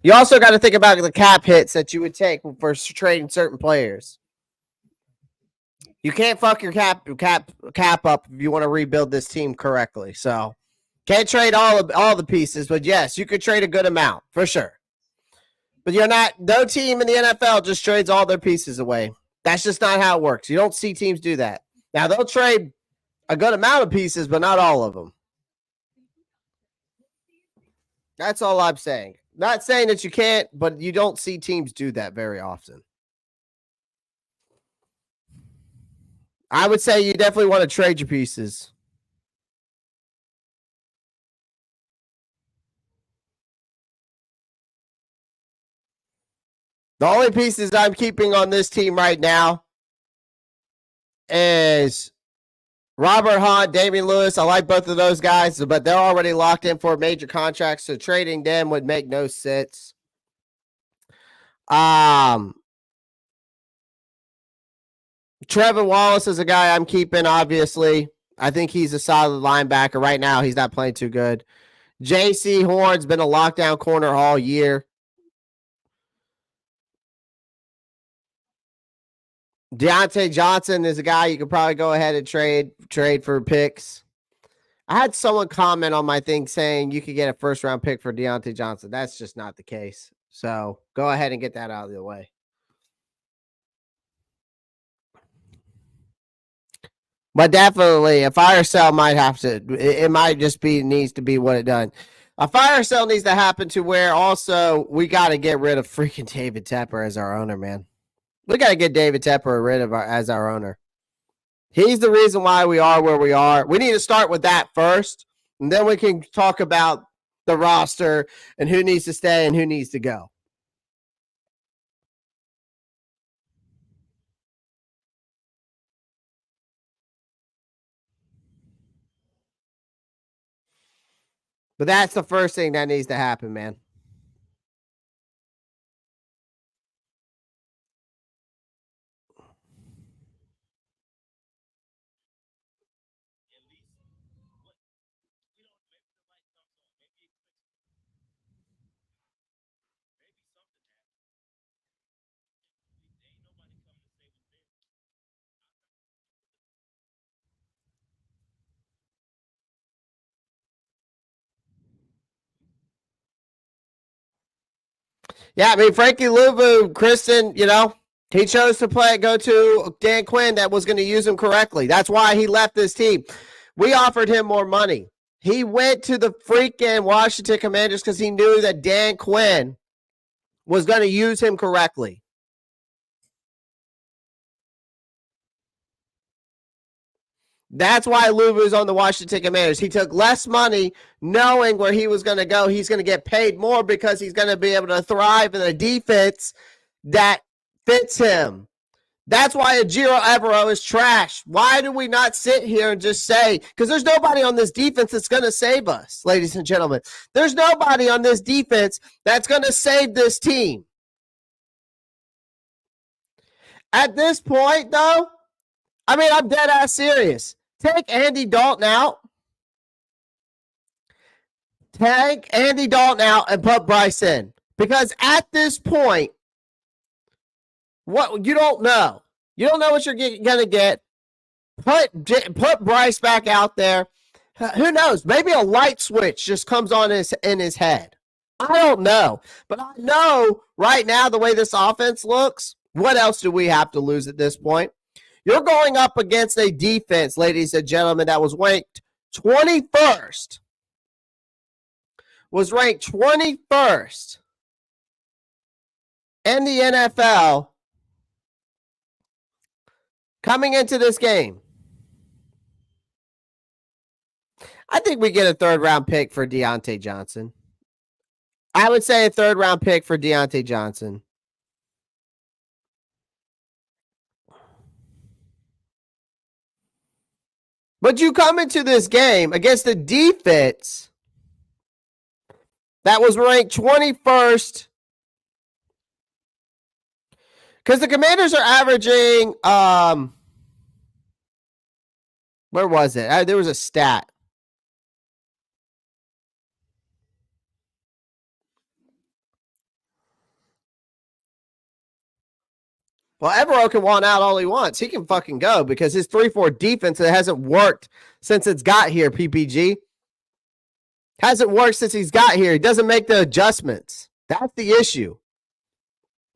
You also got to think about the cap hits that you would take for trading certain players. You can't fuck your cap up if you want to rebuild this team correctly. So, can't trade all the pieces, but yes, you could trade a good amount for sure. But no team in the NFL just trades all their pieces away. That's just not how it works. You don't see teams do that. Now, they'll trade a good amount of pieces, but not all of them. That's all I'm saying. Not saying that you can't, but you don't see teams do that very often. I would say you definitely want to trade your pieces. The only pieces I'm keeping on this team right now is Robert Hunt, Damian Lewis. I like both of those guys, but they're already locked in for major contracts, so trading them would make no sense. Trevor Wallace is a guy I'm keeping, obviously. I think he's a solid linebacker. Right now, he's not playing too good. J.C. Horn's been a lockdown corner all year. Deontay Johnson is a guy you could probably go ahead and trade for picks. I had someone comment on my thing saying you could get a first-round pick for Deontay Johnson. That's just not the case. So go ahead and get that out of the way. But definitely, a fire sale might have to. It might just needs to be what it done. A fire sale needs to happen to where also we got to get rid of freaking David Tepper as our owner, man. We got to get David Tepper rid of as our owner. He's the reason why we are where we are. We need to start with that first, and then we can talk about the roster and who needs to stay and who needs to go. But that's the first thing that needs to happen, man. Yeah, I mean, Frankie Louvu, Kristen, he chose to go to Dan Quinn that was going to use him correctly. That's why he left this team. We offered him more money. He went to the freaking Washington Commanders because he knew that Dan Quinn was going to use him correctly. That's why Louvu's on the Washington Commanders. He took less money knowing where he was going to go. He's going to get paid more because he's going to be able to thrive in a defense that fits him. That's why Ejiro Evero is trash. Why do we not sit here and just say, because there's nobody on this defense that's going to save us, ladies and gentlemen. There's nobody on this defense that's going to save this team. At this point, though, I mean, I'm dead ass serious. Take Andy Dalton out. Take Andy Dalton out and put Bryce in. Because at this point, what you don't know. You don't know what you're going to get. Put Bryce back out there. Who knows? Maybe a light switch just comes on in his head. I don't know. But I know right now the way this offense looks, what else do we have to lose at this point? You're going up against a defense, ladies and gentlemen, that was ranked 21st. Was ranked 21st in the NFL coming into this game. I think we get a third-round pick for Deontay Johnson. I would say a third-round pick for Deontay Johnson. But you come into this game against the defense that was ranked 21st. Because the Commanders are averaging, where was it? There was a stat. Well, Evero can want out all he wants. He can fucking go because his 3-4 defense, it hasn't worked since it's got here, PPG. Hasn't worked since he's got here. He doesn't make the adjustments. That's the issue.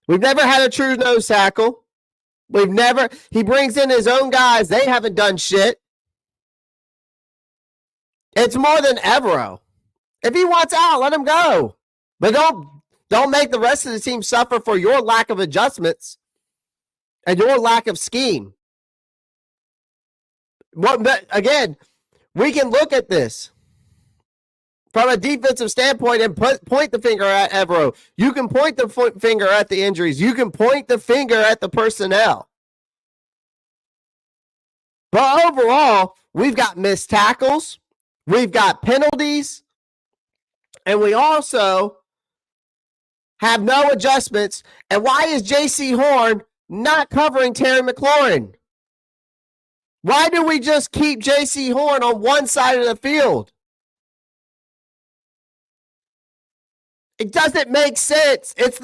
We've never had a true nose tackle. He brings in his own guys. They haven't done shit. It's more than Evero. If he wants out, let him go. But don't make the rest of the team suffer for your lack of adjustments and your lack of scheme. But again, we can look at this from a defensive standpoint and point the finger at Evero. You can point the finger at the injuries. You can point the finger at the personnel. But overall, we've got missed tackles. We've got penalties. And we also have no adjustments. And why is J.C. Horn not covering Terry McLaurin? Why do we just keep J.C. Horn on one side of the field? It doesn't make sense. It's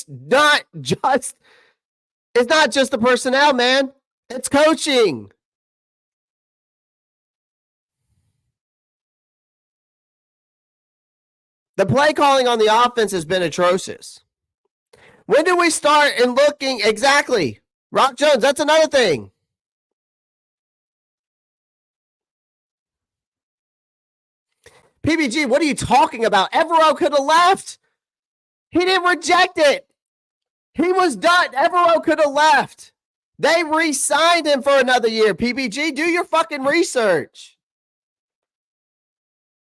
not just the personnel, man. It's coaching. The play calling on the offense has been atrocious. When do we start in looking exactly? Rock Jones, that's another thing. PBG, what are you talking about? Evero could have left. He didn't reject it. He was done. Evero could have left. They re-signed him for another year. PBG, do your fucking research.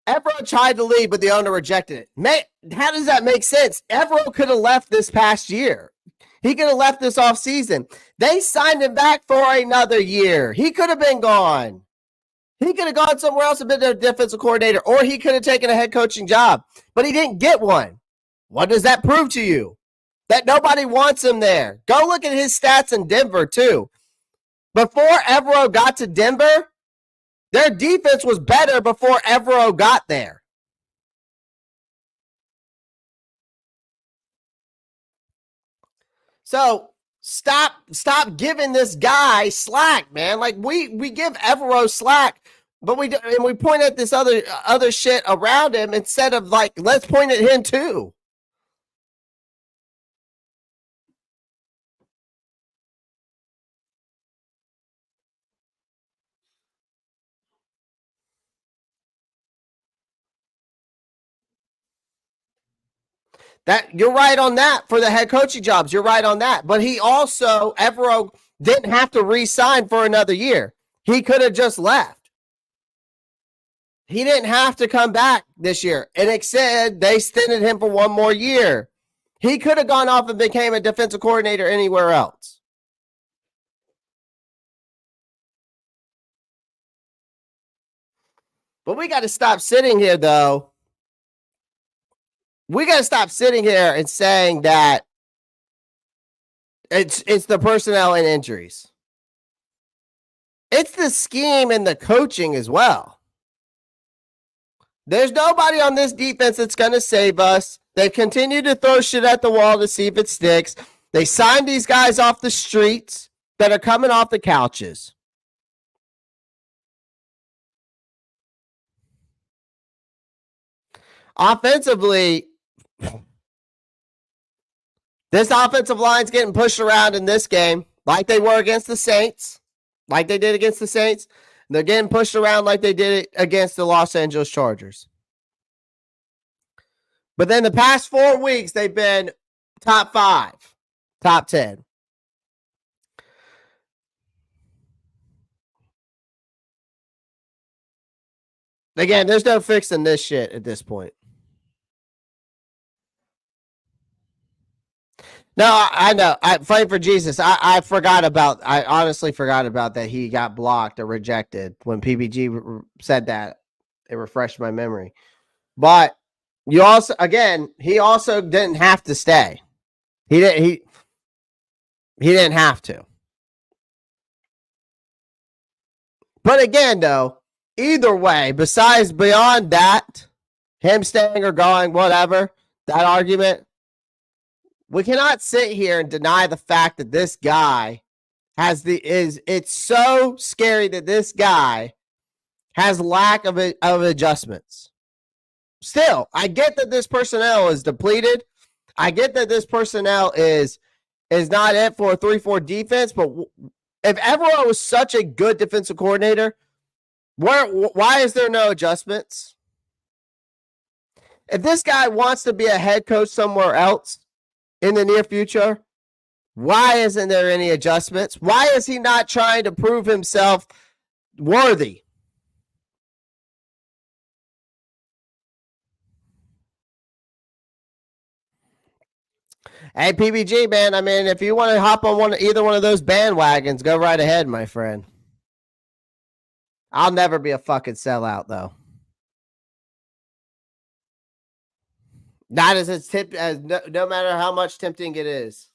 Evero tried to leave, but the owner rejected it. How does that make sense? Evero could have left this past year. He could have left this offseason. They signed him back for another year. He could have been gone. He could have gone somewhere else and been a defensive coordinator, or he could have taken a head coaching job, but he didn't get one. What does that prove to you? That nobody wants him there. Go look at his stats in Denver, too. Before Evero got to Denver, their defense was better before Evero got there. So stop giving this guy slack, man. Like we give Evero slack, but we point at this other shit around him instead of like let's point at him too. That you're right on that for the head coaching jobs. You're right on that. But he also, Evero didn't have to re-sign for another year. He could have just left. He didn't have to come back this year. And it said they extended him for one more year. He could have gone off and became a defensive coordinator anywhere else. But we got to stop sitting here, though. We got to stop sitting here and saying that it's the personnel and injuries. It's the scheme and the coaching as well. There's nobody on this defense that's going to save us. They continue to throw shit at the wall to see if it sticks. They signed these guys off the streets that are coming off the couches. Offensively, this offensive line's getting pushed around in this game like they were against the Saints, like they did against the Saints. They're getting pushed around like they did it against the Los Angeles Chargers. But then the past 4 weeks, they've been top 5, top 10. Again, there's no fixing this shit at this point. No, I know. Fight for Jesus. I forgot about. I honestly forgot about that. He got blocked or rejected when PBG said that. It refreshed my memory. But you also, again, he also didn't have to stay. He didn't. He didn't have to. But again, though, either way, beyond that, him staying or going, whatever, that argument, we cannot sit here and deny the fact that this guy it's so scary that this guy has lack of adjustments. Still, I get that this personnel is depleted. I get that this personnel is not it for a 3-4 defense, but if everyone was such a good defensive coordinator, why is there no adjustments? If this guy wants to be a head coach somewhere else in the near future, why isn't there any adjustments? Why is he not trying to prove himself worthy? Hey, PBG, man, I mean, if you want to hop on either one of those bandwagons, go right ahead, my friend. I'll never be a fucking sellout, though. Not as it's no matter how much tempting it is.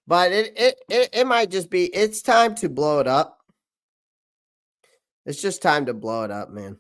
But it might just be, it's time to blow it up. It's just time to blow it up, man.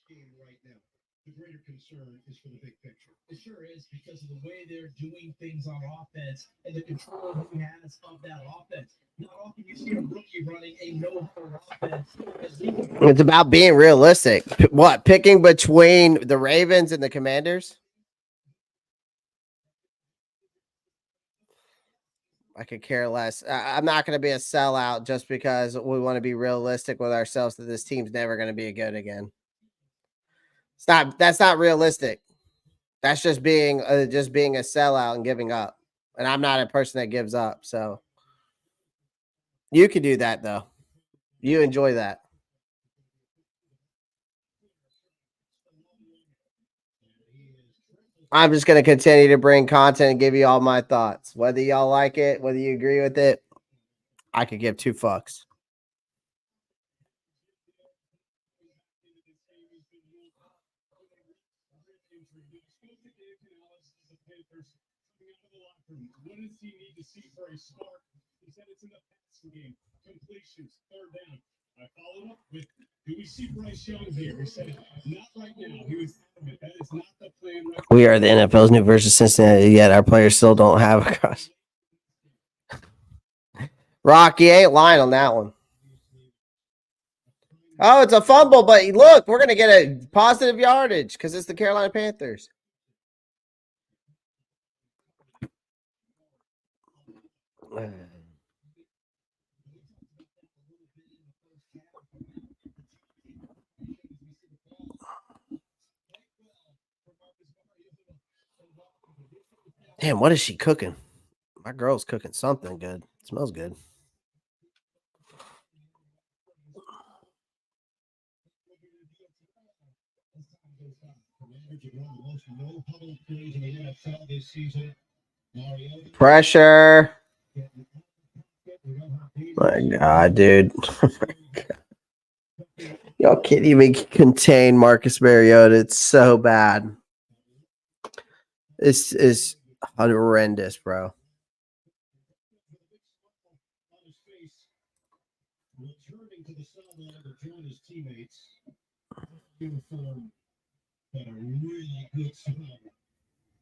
Game right now. The greater concern is for the big picture. It sure is, because of the way they're doing things on offense and the control he has of that offense. Not often you see a rookie running a no-huddle offense. It's about being realistic. What, picking between the Ravens and the Commanders? I could care less. I'm not going to be a sellout just because we want to be realistic with ourselves that this team's never going to be good again. That's not realistic. That's just being a sellout and giving up. And I'm not a person that gives up. So you can do that though. You enjoy that. I'm just going to continue to bring content and give you all my thoughts. Whether y'all like it, whether you agree with it, I could give 2 fucks. What does he need to see for a spark? He said it's in the passing game. Completions, third down. I followed up with, do we see Bryce Young here? He said, not right now. He was adamant. We are the NFL's new version of Cincinnati, yet our players still don't have a cross. Rocky ain't lying on that one. Oh, it's a fumble, but look, we're going to get a positive yardage because it's the Carolina Panthers. Damn, what is she cooking? My girl's cooking something good. It smells good. Pressure. My God, dude. Y'all can't even contain Marcus Mariota. It's so bad. This is horrendous, bro. Returning to the sideline to join his teammates. Uniform at a really good smile.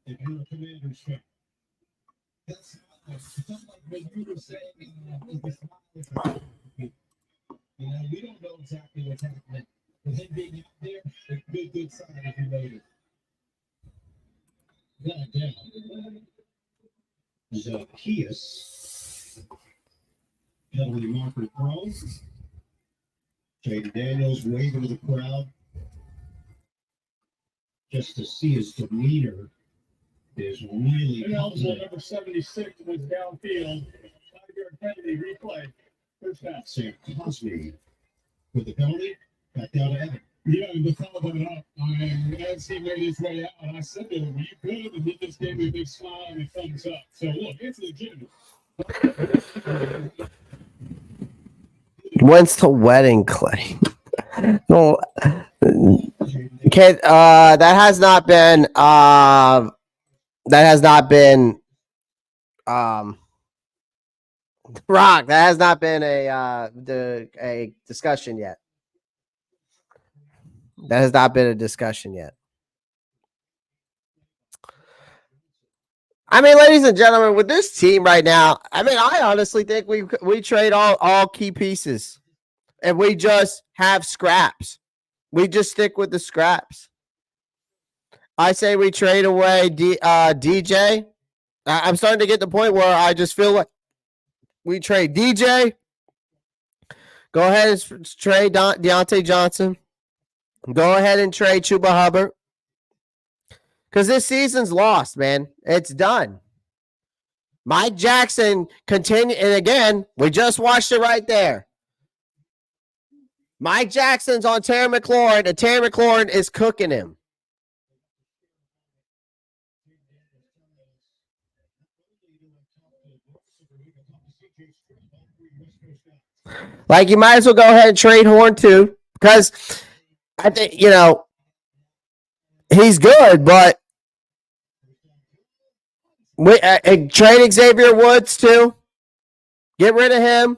If you're a Commanders fan. That's like when you were saying, we don't know exactly what's happening. But him being out there, it's a good sign if you notice. That down. Zacchaeus. Penalty marker thrown. Jaden Daniels waving to the crowd. Just to see his demeanor is really Eligible number 76 was downfield. 5-yard penalty replay. First down. Sam Cosby with the penalty. Back down to Evan. Yeah, and the fellow coming up, as he made his way out, and I said to him, "You good?" And he just gave me a big smile and a thumbs up. So look, it's legitimate. When's the wedding, Clay? No, that has not been Rock. That has not been a discussion yet. That has not been a discussion yet. I mean, ladies and gentlemen, with this team right now, I mean, I honestly think we trade all key pieces, and we just have scraps. We just stick with the scraps. I say we trade away DJ. I'm starting to get to the point where I just feel like we trade DJ. Go ahead and trade Deontay Johnson. Go ahead and trade Chuba Hubbard. Because this season's lost, man. It's done. Mike Jackson continue, and again, we just watched it right there. Mike Jackson's on Terry McLaurin, and Terry McLaurin is cooking him. Like, you might as well go ahead and trade Horn too, because I think, he's good, but we trade Xavier Woods too. Get rid of him.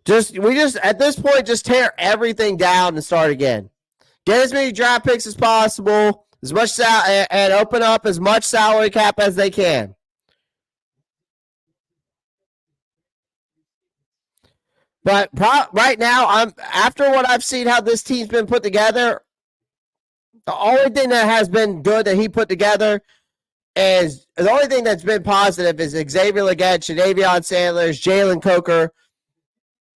We just at this point just tear everything down and start again. Get as many draft picks as possible, as much and open up as much salary cap as they can. But right now, after what I've seen how this team's been put together, the only thing that has been good that he put together is the only thing that's been positive is Xavier Legette, Shadavion Sanders, Jalen Coker.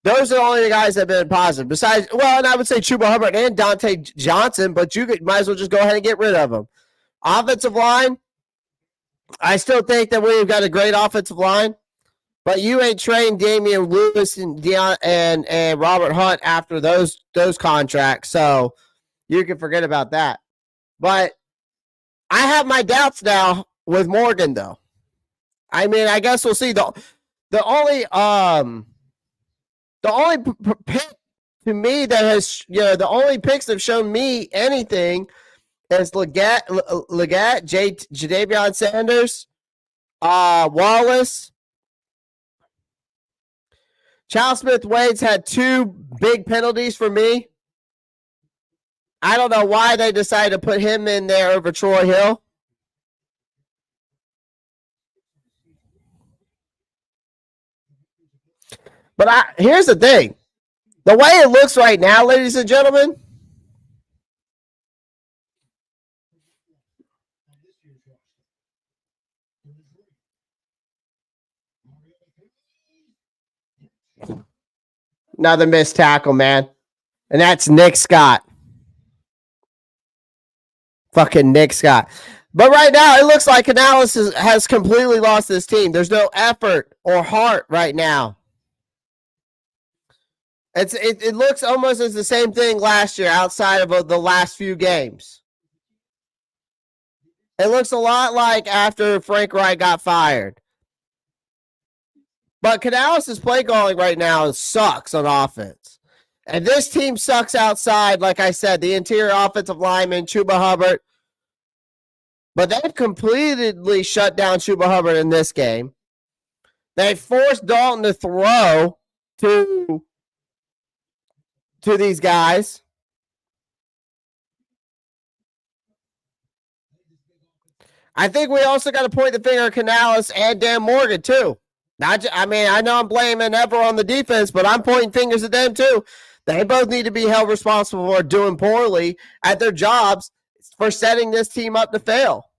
Those are the only guys that have been positive. Besides, well, and I would say Chuba Hubbard and Dante Johnson, but you might as well just go ahead and get rid of them. Offensive line, I still think that we've got a great offensive line, but you ain't trained Damian Lewis and and Robert Hunt after those contracts, so you can forget about that. But I have my doubts now with Morgan, though. I mean, I guess we'll see. The only pick to me that has, the only picks that have shown me anything is Legette, Jadavion Sanders, Wallace. Charles Smith-Wade's had 2 big penalties for me. I don't know why they decided to put him in there over Troy Hill. But here's the thing. The way it looks right now, ladies and gentlemen, another missed tackle, man. And that's Nick Scott. Fucking Nick Scott. But right now, it looks like Canales has completely lost this team. There's no effort or heart right now. It looks almost as the same thing last year outside of the last few games. It looks a lot like after Frank Wright got fired. But Canales' play calling right now sucks on offense. And this team sucks outside, like I said, the interior offensive lineman, Chuba Hubbard. But they've completely shut down Chuba Hubbard in this game. They forced Dalton to throw to these guys. I think we also got to point the finger at Canales and Dan Morgan, too. I know I'm blaming Ever on the defense, but I'm pointing fingers at them, too. They both need to be held responsible for doing poorly at their jobs for setting this team up to fail.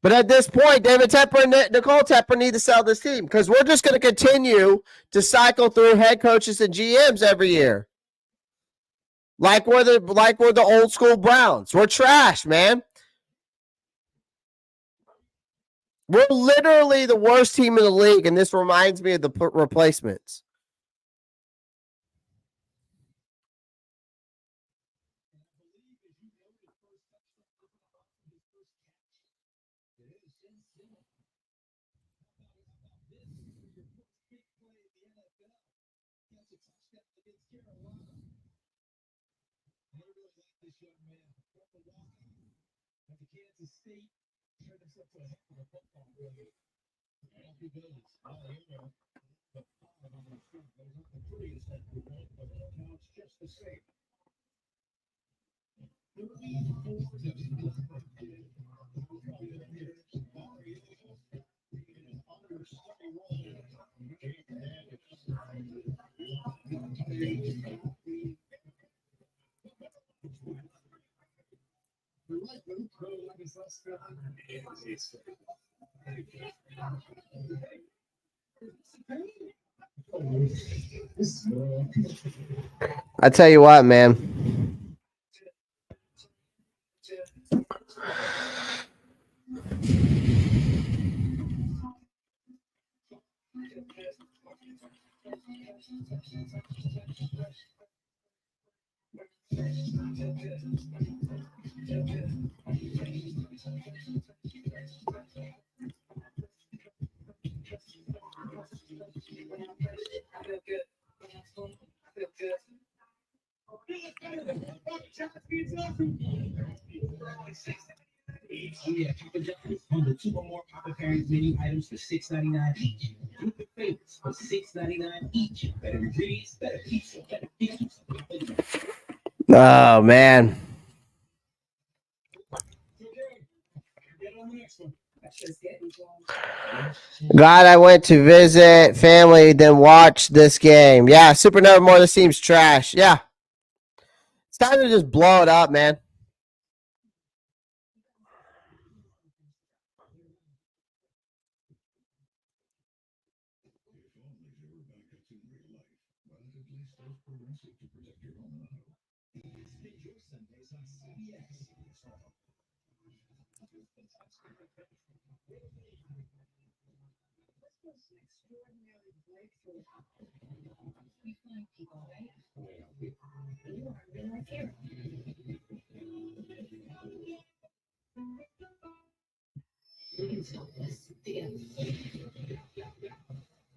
But at this point, David Tepper and Nicole Tepper need to sell this team because we're just going to continue to cycle through head coaches and GMs every year. Like we're the old school Browns. We're trash, man. We're literally the worst team in the league, and this reminds me of the replacements. I tell you what, man. Yeah, Papa John's on the 2 or more Papa Parents menu items for $6.99 each. Group of favorites for $6.99 each. Better ingredients, better pizza, better features. Oh, man. Glad I went to visit family, then watch this game. Yeah, Supernova more. This team's trash. Yeah. It's time to just blow it up, man.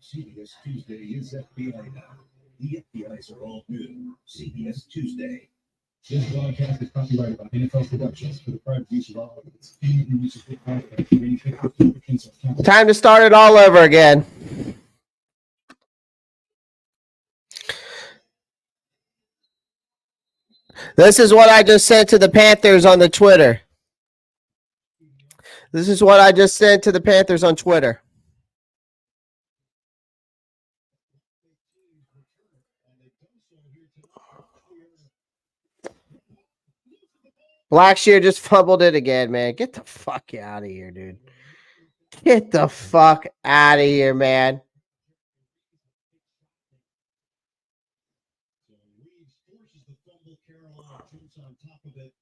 CBS Tuesday is FBI now. The FBI's are all new. CBS Tuesday. This broadcast is copyrighted by NFL Productions for the private use of all of its Time to start it all over again. This is what I just sent to the Panthers on the Twitter. This is what I just sent to the Panthers on Twitter. Blackshear just fumbled it again, man. Get the fuck out of here, dude. Get the fuck out of here, man. So Reeves forces the fumble. Carolina jumps on top of it.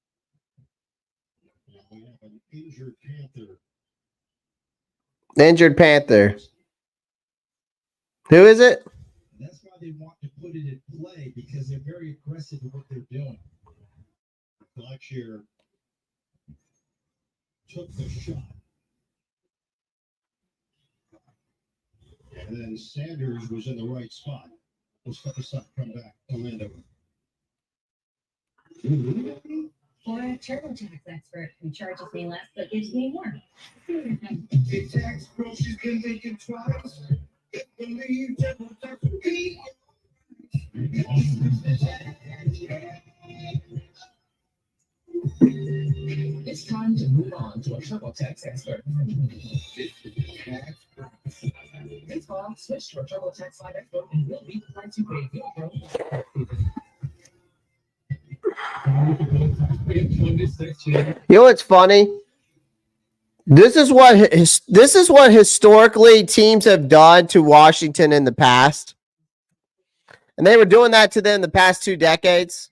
And we have an injured Panther. Injured Panther. Who is it? That's why they want to put it in play, because they're very aggressive in what they're doing. Blackshear took the shot. And then Sanders was in the right spot. We'll step aside, come back to Landover. For a TurboTax expert who charges me less but gives me more. Big tax bro, she's been making twice. Believe TurboTax will be. It's time to move on to a TurboTax expert. This fall, switch to a TurboTax Live expert and we'll beat the price you pay. You know what's funny? This is what historically teams have done to Washington in the past. And they were doing that to them the past 2 decades.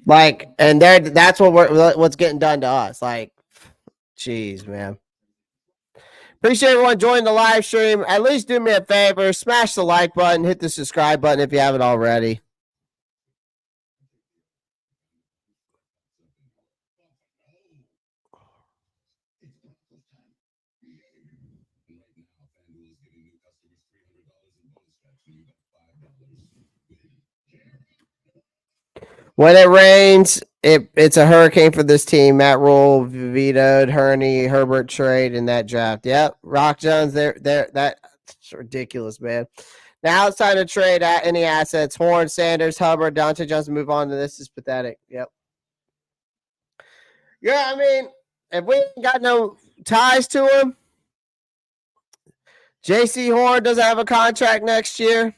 Like, and that's what's getting done to us. Like, jeez, man. Appreciate everyone joining the live stream. At least do me a favor, smash the like button, hit the subscribe button if you haven't already. When it rains, it's a hurricane for this team. Matt Rule vetoed Hurney, Herbert trade in that draft. Yep, Rock Jones, that's ridiculous, man. Now it's time to trade any assets. Horn, Sanders, Hubbard, Dante Johnson. Move on to this. Is pathetic. Yep. Yeah, I mean, if we ain't got no ties to him, J.C. Horn doesn't have a contract next year.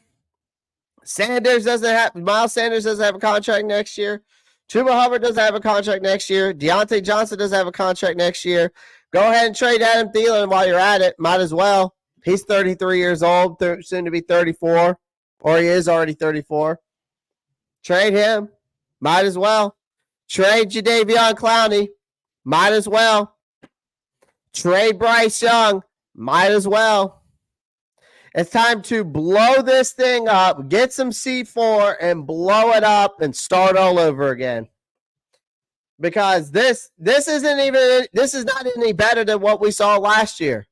Miles Sanders doesn't have a contract next year. Chuba Hubbard doesn't have a contract next year. Deontay Johnson doesn't have a contract next year. Go ahead and trade Adam Thielen while you're at it. Might as well. He's 33 years old, soon to be 34, or he is already 34. Trade him. Might as well. Trade Jadeveon Clowney. Might as well. Trade Bryce Young. Might as well. It's time to blow this thing up, get some C4 and blow it up and start all over again. Because this is not any better than what we saw last year.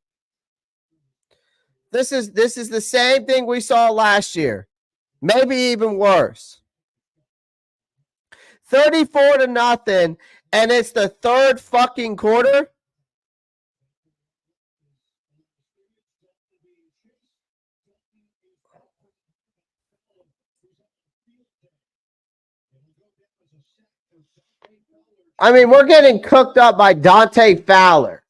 This is the same thing we saw last year. Maybe even worse. 34-0, and it's the third fucking quarter. I mean, we're getting cooked up by Dante Fowler.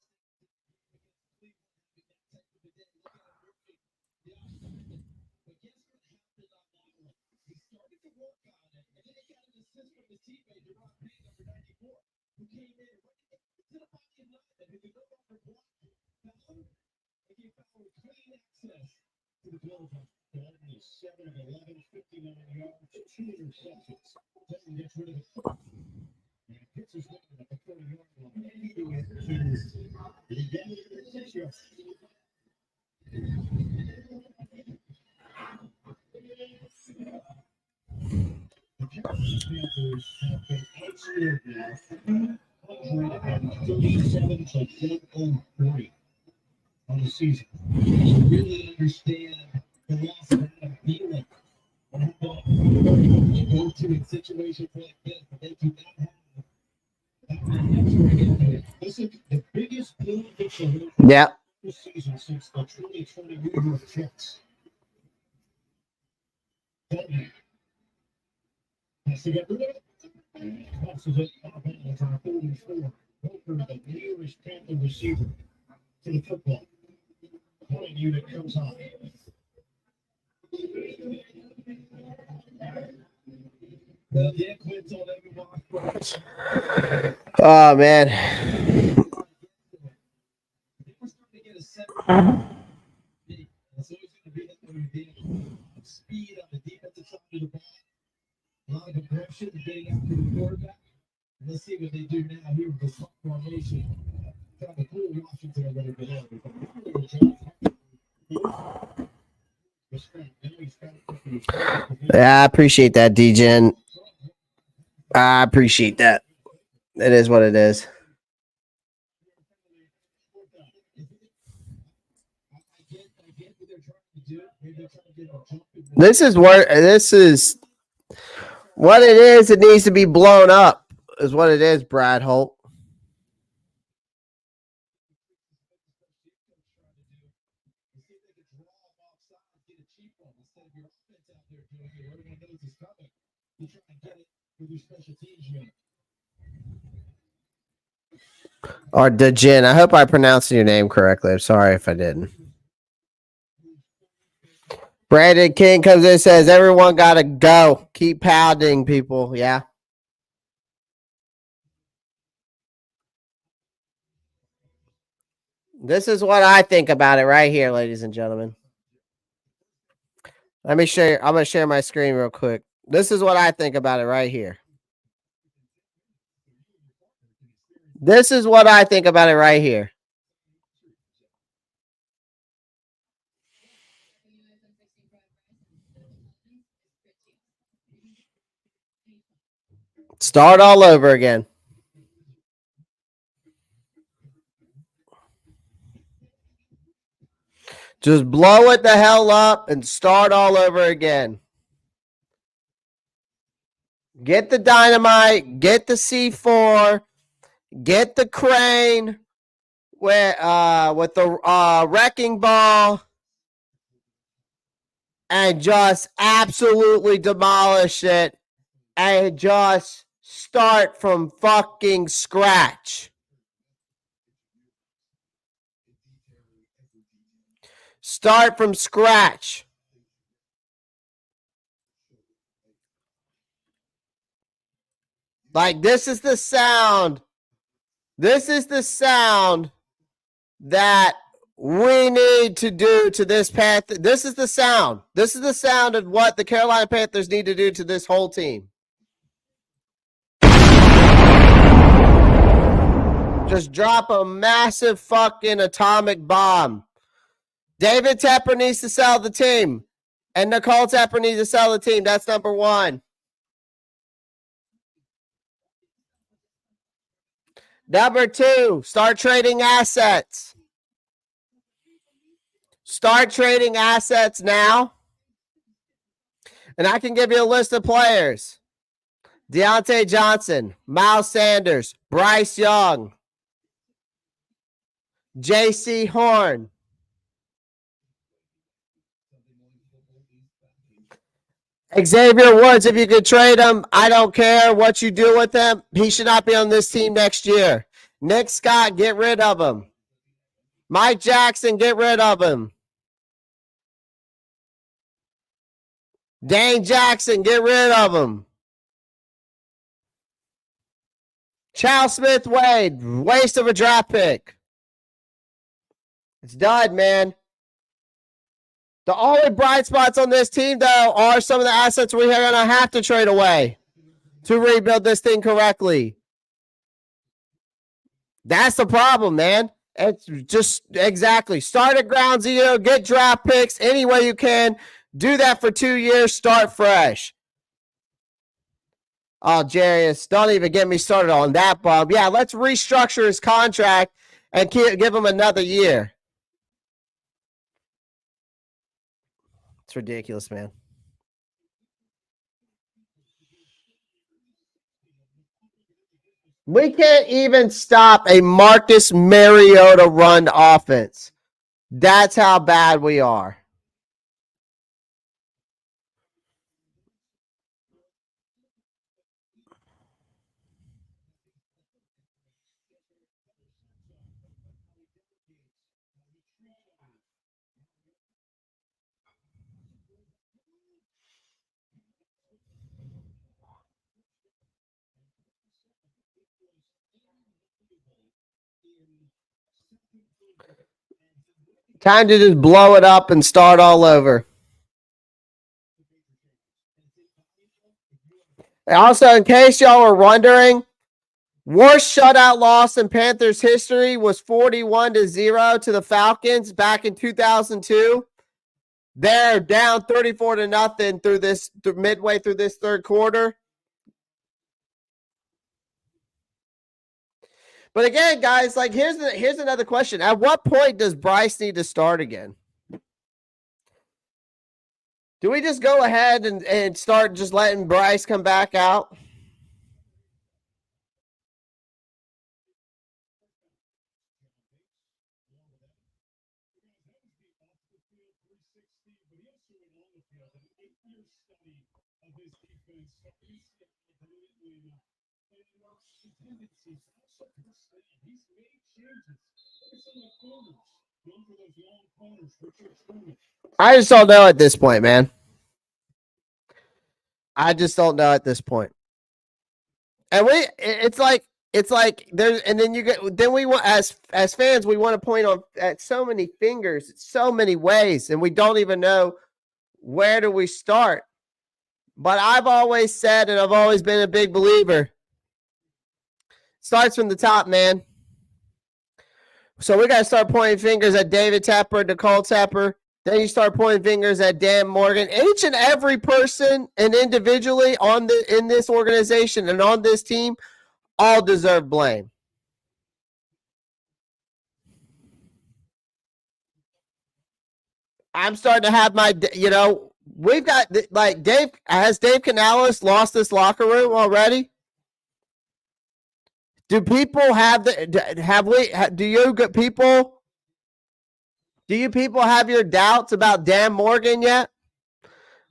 The Carolina Panthers have been outscored now 137 to 103 on the season. To really understand the loss of Adam Thielen, you go to a situation like this, but they do not have. This is the biggest blow this season since the 2020 New York Jets. Dalton has to get rid of it. Tosses it off on our 44. Walker, the nearest Panther receiver to the football. Point unit comes on. Yeah, Quinn told everyone. Oh, man. We're starting to get a set. That's always going to be that speed on the defensive side of the ball. A lot of aggression getting after the quarterback. And let's see what they do now here with this formation. Trying to pull Washington a little bit Yeah, I appreciate that, DGen. I appreciate that. It is what it is. This is what it is. It needs to be blown up, is what it is, Brad Holt. Or DeGen. I hope I pronounced your name correctly. I'm sorry if I didn't. Brandon King comes in and says, everyone got to go. Keep pounding, people. Yeah. This is what I think about it right here, ladies and gentlemen. Let me share. I'm going to share my screen real quick. This is what I think about it right here. This is what I think about it right here. Start all over again. Just blow it the hell up and start all over again. Get the dynamite, get the C4, get the crane with the wrecking ball, and just absolutely demolish it and just start from fucking scratch. Start from scratch. Like, this is the sound. This is the sound that we need to do to this Panther. This is the sound. This is the sound of what the Carolina Panthers need to do to this whole team. Just drop a massive fucking atomic bomb. David Tepper needs to sell the team. And Nicole Tepper needs to sell the team. That's number one. Number two, start trading assets. Start trading assets now. And I can give you a list of players. Deontay Johnson, Miles Sanders, Bryce Young, J.C. Horn. Xavier Woods, if you could trade him, I don't care what you do with him. He should not be on this team next year. Nick Scott, get rid of him. Mike Jackson, get rid of him. Dane Jackson, get rid of him. Chal Smith-Wade, waste of a draft pick. It's done, man. The only bright spots on this team, though, are some of the assets we are going to have to trade away to rebuild this thing correctly. That's the problem, man. It's just exactly. Start at ground zero, get draft picks any way you can. Do that for 2 years, start fresh. Oh, Jarius, don't even get me started on that bum. Yeah, let's restructure his contract and give him another year. It's ridiculous, man. We can't even stop a Marcus Mariota run offense. That's how bad we are. Time to just blow it up and start all over. Also, in case y'all were wondering, worst shutout loss in Panthers history was 41-0 to the Falcons back in 2002. They're down 34-0 through midway through this third quarter. But again, guys, like here's another question. At what point does Bryce need to start again? Do we just go ahead and start just letting Bryce come back out? I just don't know at this point, man. I just don't know at this point. And it's like there's, and then we want, as fans, we want to point at so many fingers, so many ways, and we don't even know where do we start. But I've always said, and I've always been a big believer, starts from the top, man. So we got to start pointing fingers at David Tepper, Nicole Tepper. Then you start pointing fingers at Dan Morgan. Each and every person and individually in this organization and on this team all deserve blame. I'm starting to have we've got like Dave. Has Dave Canales lost this locker room already? Do people do you people have your doubts about Dan Morgan yet?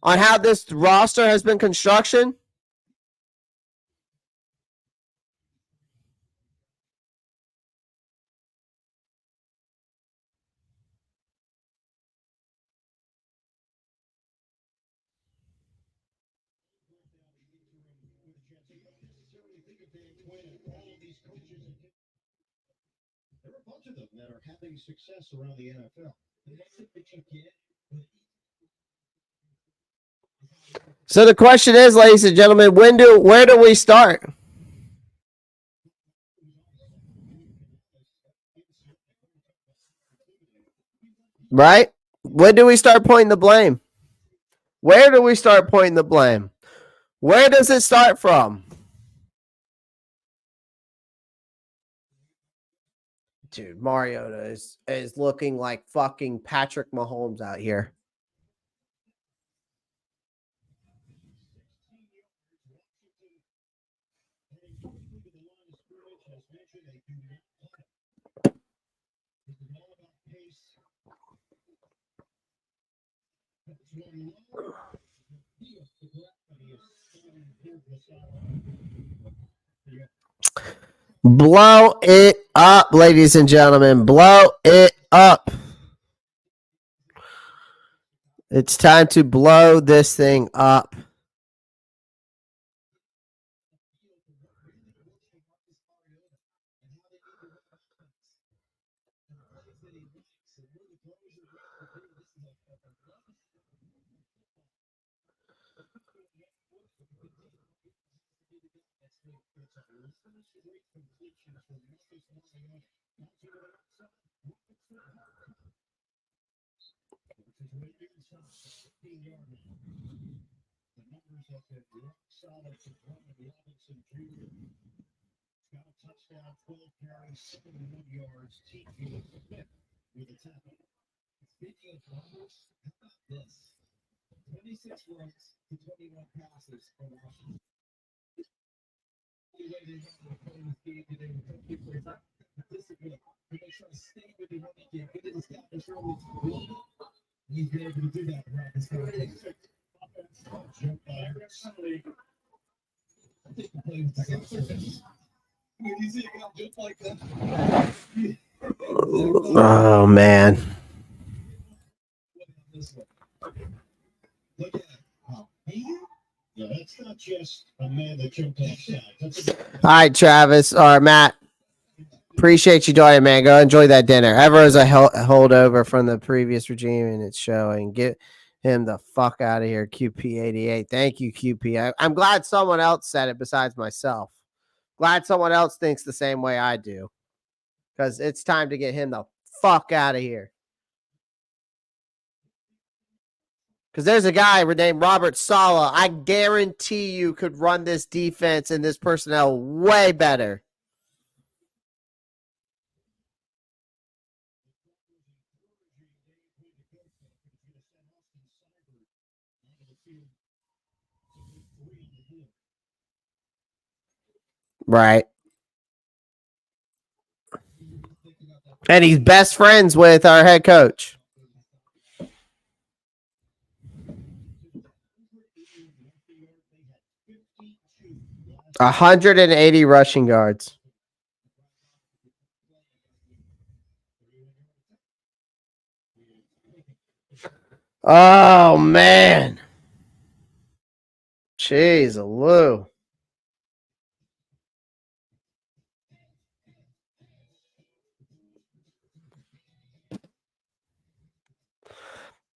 On how this roster has been constructed? There are a bunch of them that are having success around the NFL. So the question is, ladies and gentlemen, where do we start? Right? When do we start pointing the blame? Where do we start pointing the blame? Where does it start from? Dude, Mariota is looking like fucking Patrick Mahomes out here. Blow it up, ladies and gentlemen. Blow it up. It's time to blow this thing up. Solid to Robinson Jr. Got a touchdown, 12 carries, 71 yards. TQ Smith with a tackle. Speaking of numbers, how about this? 26 runs to 21 passes from Washington. The way they want to play this game today with some people is disagree. But they try to stay with the running game. Get this guy to show this good. He's been able to do that around this time. Jump by Oh, man. Yeah, that's not just a man that jumped off side. All right, Travis or Matt. Appreciate you joining, man. Go enjoy that dinner. Ever is a holdover from the previous regime, and it's showing. Get him the fuck out of here, QP88. Thank you, QP. I'm glad someone else said it besides myself. Glad someone else thinks the same way I do. Because it's time to get him the fuck out of here. Because there's a guy named Robert Saleh. I guarantee you could run this defense and this personnel way better. Right. And he's best friends with our head coach. A 180 rushing yards. Oh, man. Jeez, Lou.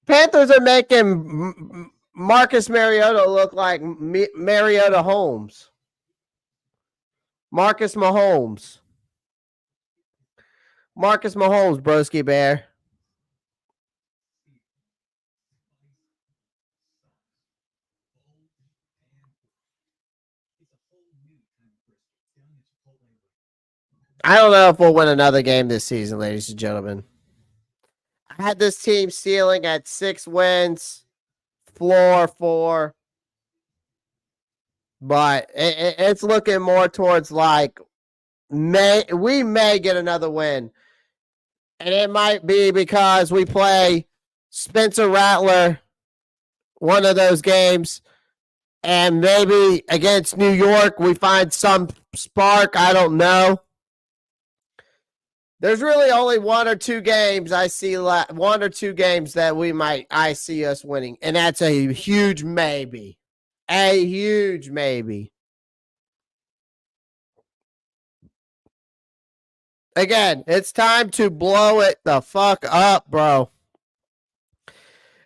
Panthers are making Marcus Mariota look like Mariota Holmes. Marcus Mahomes. Marcus Mahomes, broski bear. I don't know if we'll win another game this season, ladies and gentlemen. I had this team ceiling at 6 wins, floor 4. But it's looking more towards like we may get another win. And it might be because we play Spencer Rattler one of those games. And maybe against New York, we find some spark. I don't know. There's really only 1 or 2 games I see. 1 or 2 games that I see us winning. And that's a huge maybe. A huge maybe. Again, it's time to blow it the fuck up, bro.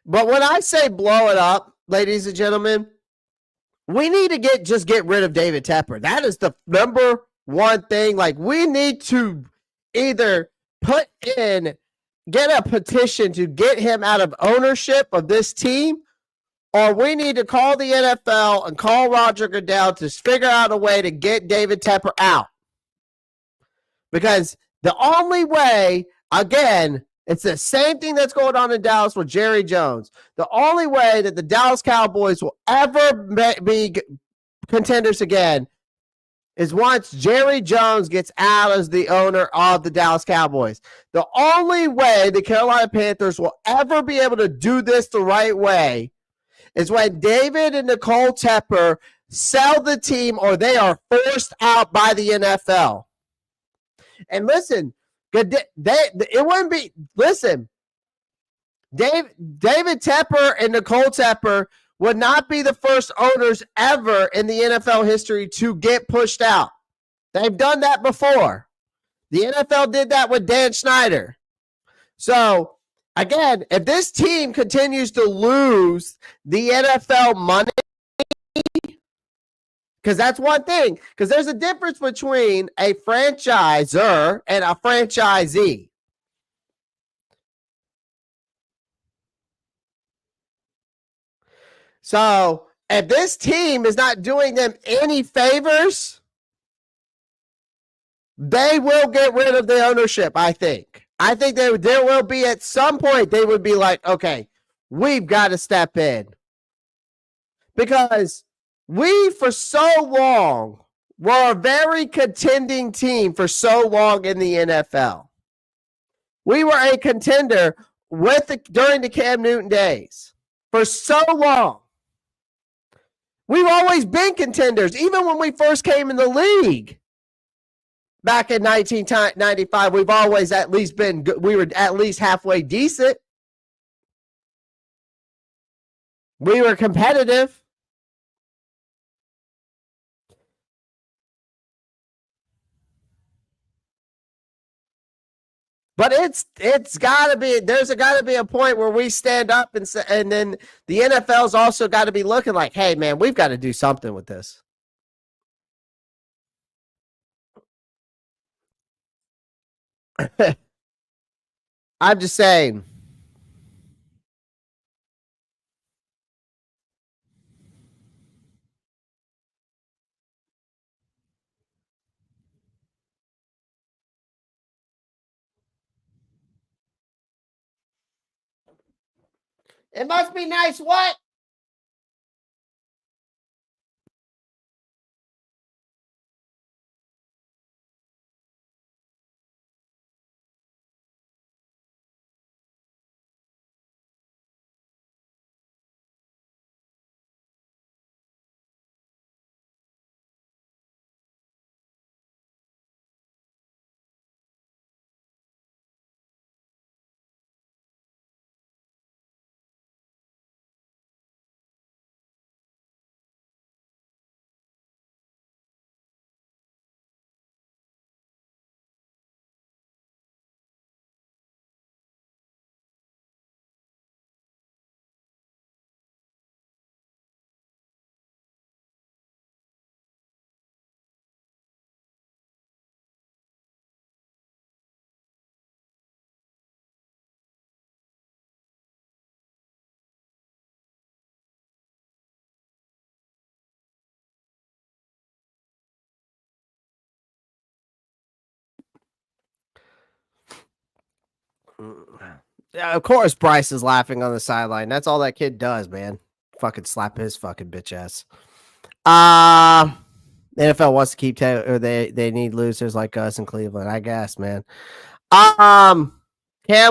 But when I say blow it up, ladies and gentlemen, we need to get rid of David Tepper. That is the number one thing. Like, we need to either get a petition to get him out of ownership of this team, or we need to call the NFL and call Roger Goodell to figure out a way to get David Tepper out. Because the only way, again, it's the same thing that's going on in Dallas with Jerry Jones. The only way that the Dallas Cowboys will ever be contenders again is once Jerry Jones gets out as the owner of the Dallas Cowboys. The only way the Carolina Panthers will ever be able to do this the right way is when David and Nicole Tepper sell the team or they are forced out by the NFL. And listen, it wouldn't be, listen, David Tepper and Nicole Tepper would not be the first owners ever in the NFL history to get pushed out. They've done that before. The NFL did that with Dan Snyder. So, again, if this team continues to lose the NFL money, because that's one thing. Because there's a difference between a franchisor and a franchisee. So if this team is not doing them any favors, they will get rid of the ownership, I think. I think there will be at some point they would be like, okay, we've got to step in. Because we, for so long, were a very contending team for so long in the NFL. We were a contender during the Cam Newton days for so long. We've always been contenders, even when we first came in the league. Back in 1995, we've always at least been good. We were at least halfway decent. We were competitive. But it's got to be, there's got to be a point where we stand up and say, and then the NFL's also got to be looking like, hey, man, we've got to do something with this. I'm just saying. It must be nice. What? Yeah, of course, Bryce is laughing on the sideline. That's all that kid does, man. Fucking slap his fucking bitch ass. The NFL wants to keep or they need losers like us in Cleveland, I guess, man. Cam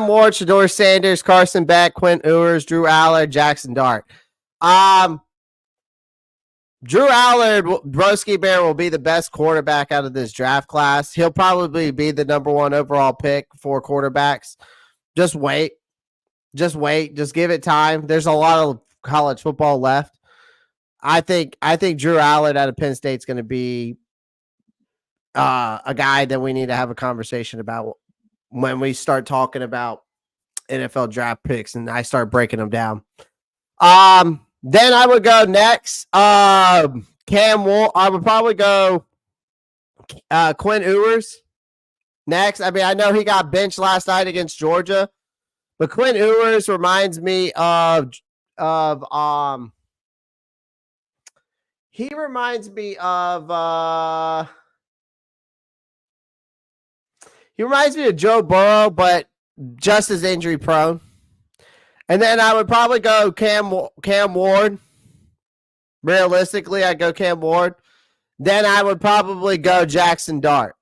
Ward, Shador Sanders, Carson Beck, Quinn Ewers, Drew Allard, Jackson Dart. Drew Allard, Broski Bear will be the best quarterback out of this draft class. He'll probably be the number 1 overall pick for quarterbacks. Just wait. Just wait. Just give it time. There's a lot of college football left. I think Drew Allard out of Penn State's going to be a guy that we need to have a conversation about when we start talking about NFL draft picks and I start breaking them down. Then I would go next. Cam Wool. I would probably go Quinn Ewers next. I mean, I know he got benched last night against Georgia, but Quinn Ewers reminds me of he reminds me of Joe Burrow, but just as injury prone. And then I would probably go Cam Ward. Realistically, I'd go Cam Ward. Then I would probably go Jackson Dart.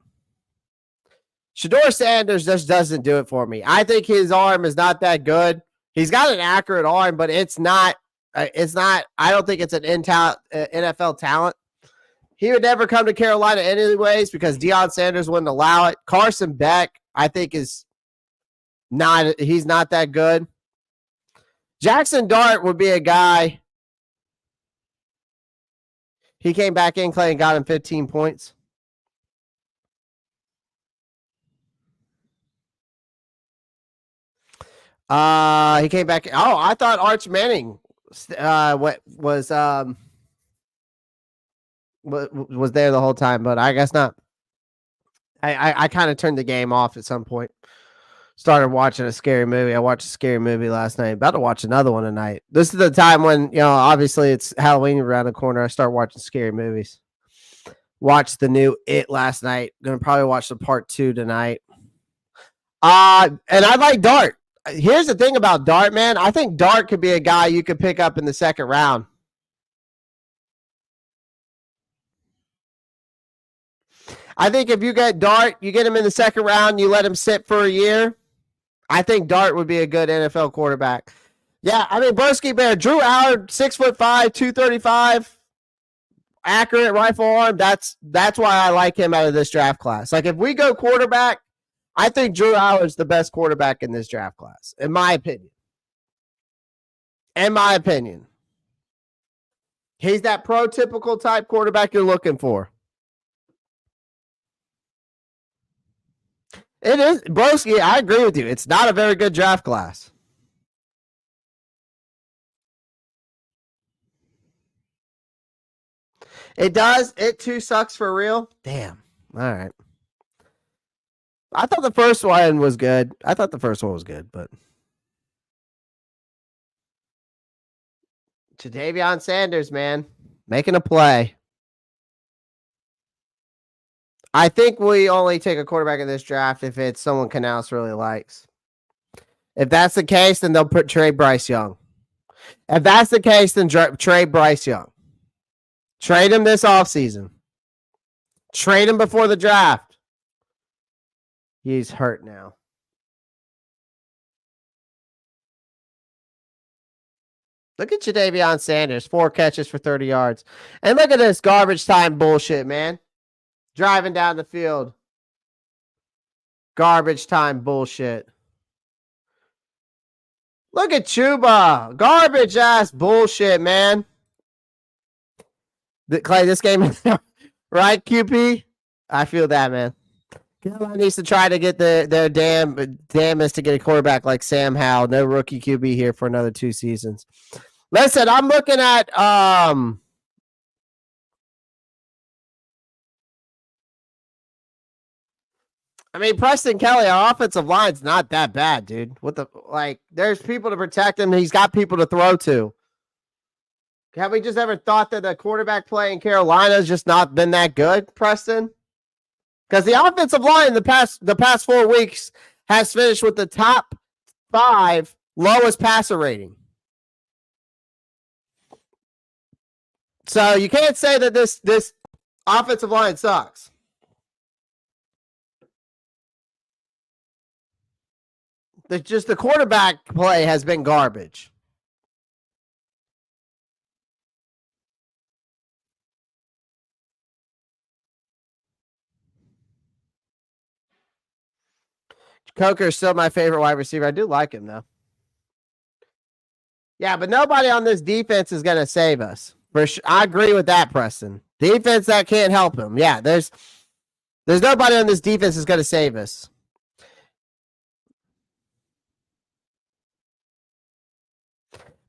Shador Sanders just doesn't do it for me. I think his arm is not that good. He's got an accurate arm, but it's not. I don't think it's an NFL talent. He would never come to Carolina anyways because Deion Sanders wouldn't allow it. Carson Beck, I think, is not. He's not that good. Jackson Dart would be a guy. He came back in, Clay, and got him 15 points. He came back. Oh, I thought Arch Manning was there the whole time, but I guess not. I kind of turned the game off at some point. Started watching a scary movie. I watched a scary movie last night. About to watch another one tonight. This is the time when, obviously it's Halloween around the corner. I start watching scary movies. Watched the new It last night. Gonna probably watch the part 2 tonight. And I like Dart. Here's the thing about Dart, man. I think Dart could be a guy you could pick up in the second round. I think if you get Dart, you get him in the second round, you let him sit for a year. I think Dart would be a good NFL quarterback. Yeah, I mean, Broski Bear, Drew Allard, 6'5", 235, accurate rifle arm. That's why I like him out of this draft class. Like, if we go quarterback, I think Drew Allard's the best quarterback in this draft class, in my opinion. He's that prototypical type quarterback you're looking for. It is, Broski. I agree with you. It's not a very good draft class. It does. It too sucks for real. Damn. All right. I thought the first one was good. But Jadavion Sanders, man, making a play. I think we only take a quarterback in this draft if it's someone Canals really likes. If that's the case, then they'll trade Bryce Young. If that's the case, then trade Bryce Young. Trade him this offseason. Trade him before the draft. He's hurt now. Look at Jadavion Sanders, 4 catches for 30 yards. And look at this garbage time bullshit, man. Driving down the field. Garbage time bullshit. Look at Chuba. Garbage ass bullshit, man. Clay, this game, right, QP? I feel that, man. Carolina needs to try to get their damnest to get a quarterback like Sam Howell. No rookie QB here for another 2 seasons. Listen, I'm looking at I mean, Preston Kelly, our offensive line's not that bad, dude. There's people to protect him. He's got people to throw to. Have we just ever thought that the quarterback play in Carolina has just not been that good, Preston? Because the offensive line the past 4 weeks has finished with the top 5 lowest passer rating. So you can't say that this offensive line sucks. The quarterback play has been garbage. Coker is still my favorite wide receiver. I do like him, though. Yeah, but nobody on this defense is going to save us. For sure. I agree with that, Preston. Defense that can't help him. Yeah, there's nobody on this defense is going to save us.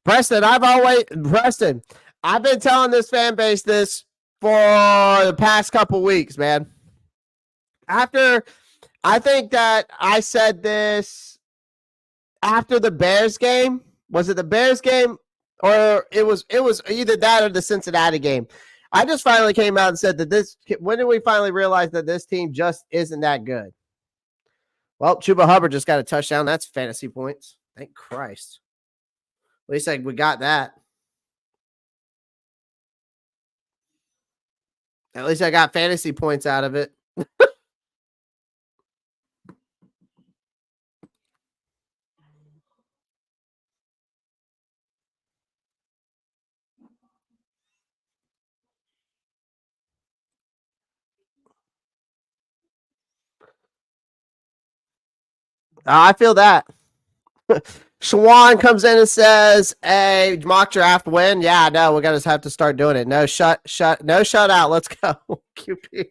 Preston, I've been telling this fan base this for the past couple weeks, man. I think that I said this after the Bears game. Was it the Bears game? Or it was either that or the Cincinnati game. I just finally came out and said that when did we finally realize that this team just isn't that good? Well, Chuba Hubbard just got a touchdown. That's fantasy points. Thank Christ. At least we got that. At least I got fantasy points out of it. I feel that. Shawan comes in and says, "Hey, mock draft win." Yeah, no, we're gonna have to start doing it. No shutout. Let's go. QP.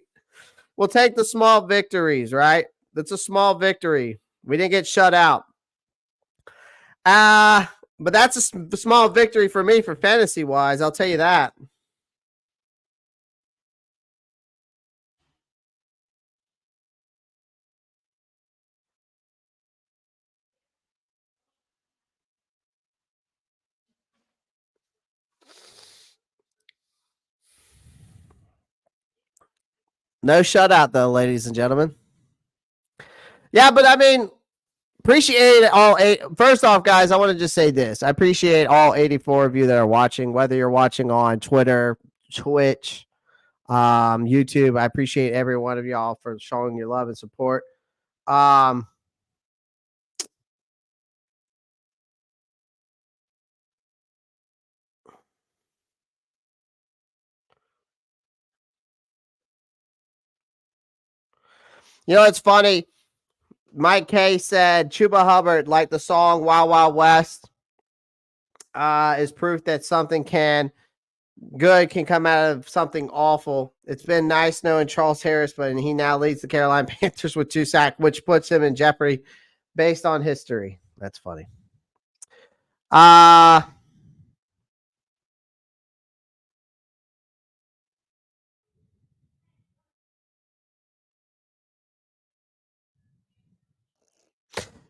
We'll take the small victories, right? That's a small victory. We didn't get shut out. But that's a small victory for me for fantasy wise. I'll tell you that. No shutout, though, ladies and gentlemen. Yeah, but I mean, appreciate all 8. First off, guys, I want to just say this. I appreciate all 84 of you that are watching, whether you're watching on Twitter, Twitch, YouTube. I appreciate every one of y'all for showing your love and support. You know, it's funny. Mike K said Chuba Hubbard, like the song Wild Wild West, is proof that something can good can come out of something awful. It's been nice knowing Charles Harris, but he now leads the Carolina Panthers with 2 sacks, which puts him in jeopardy based on history. That's funny.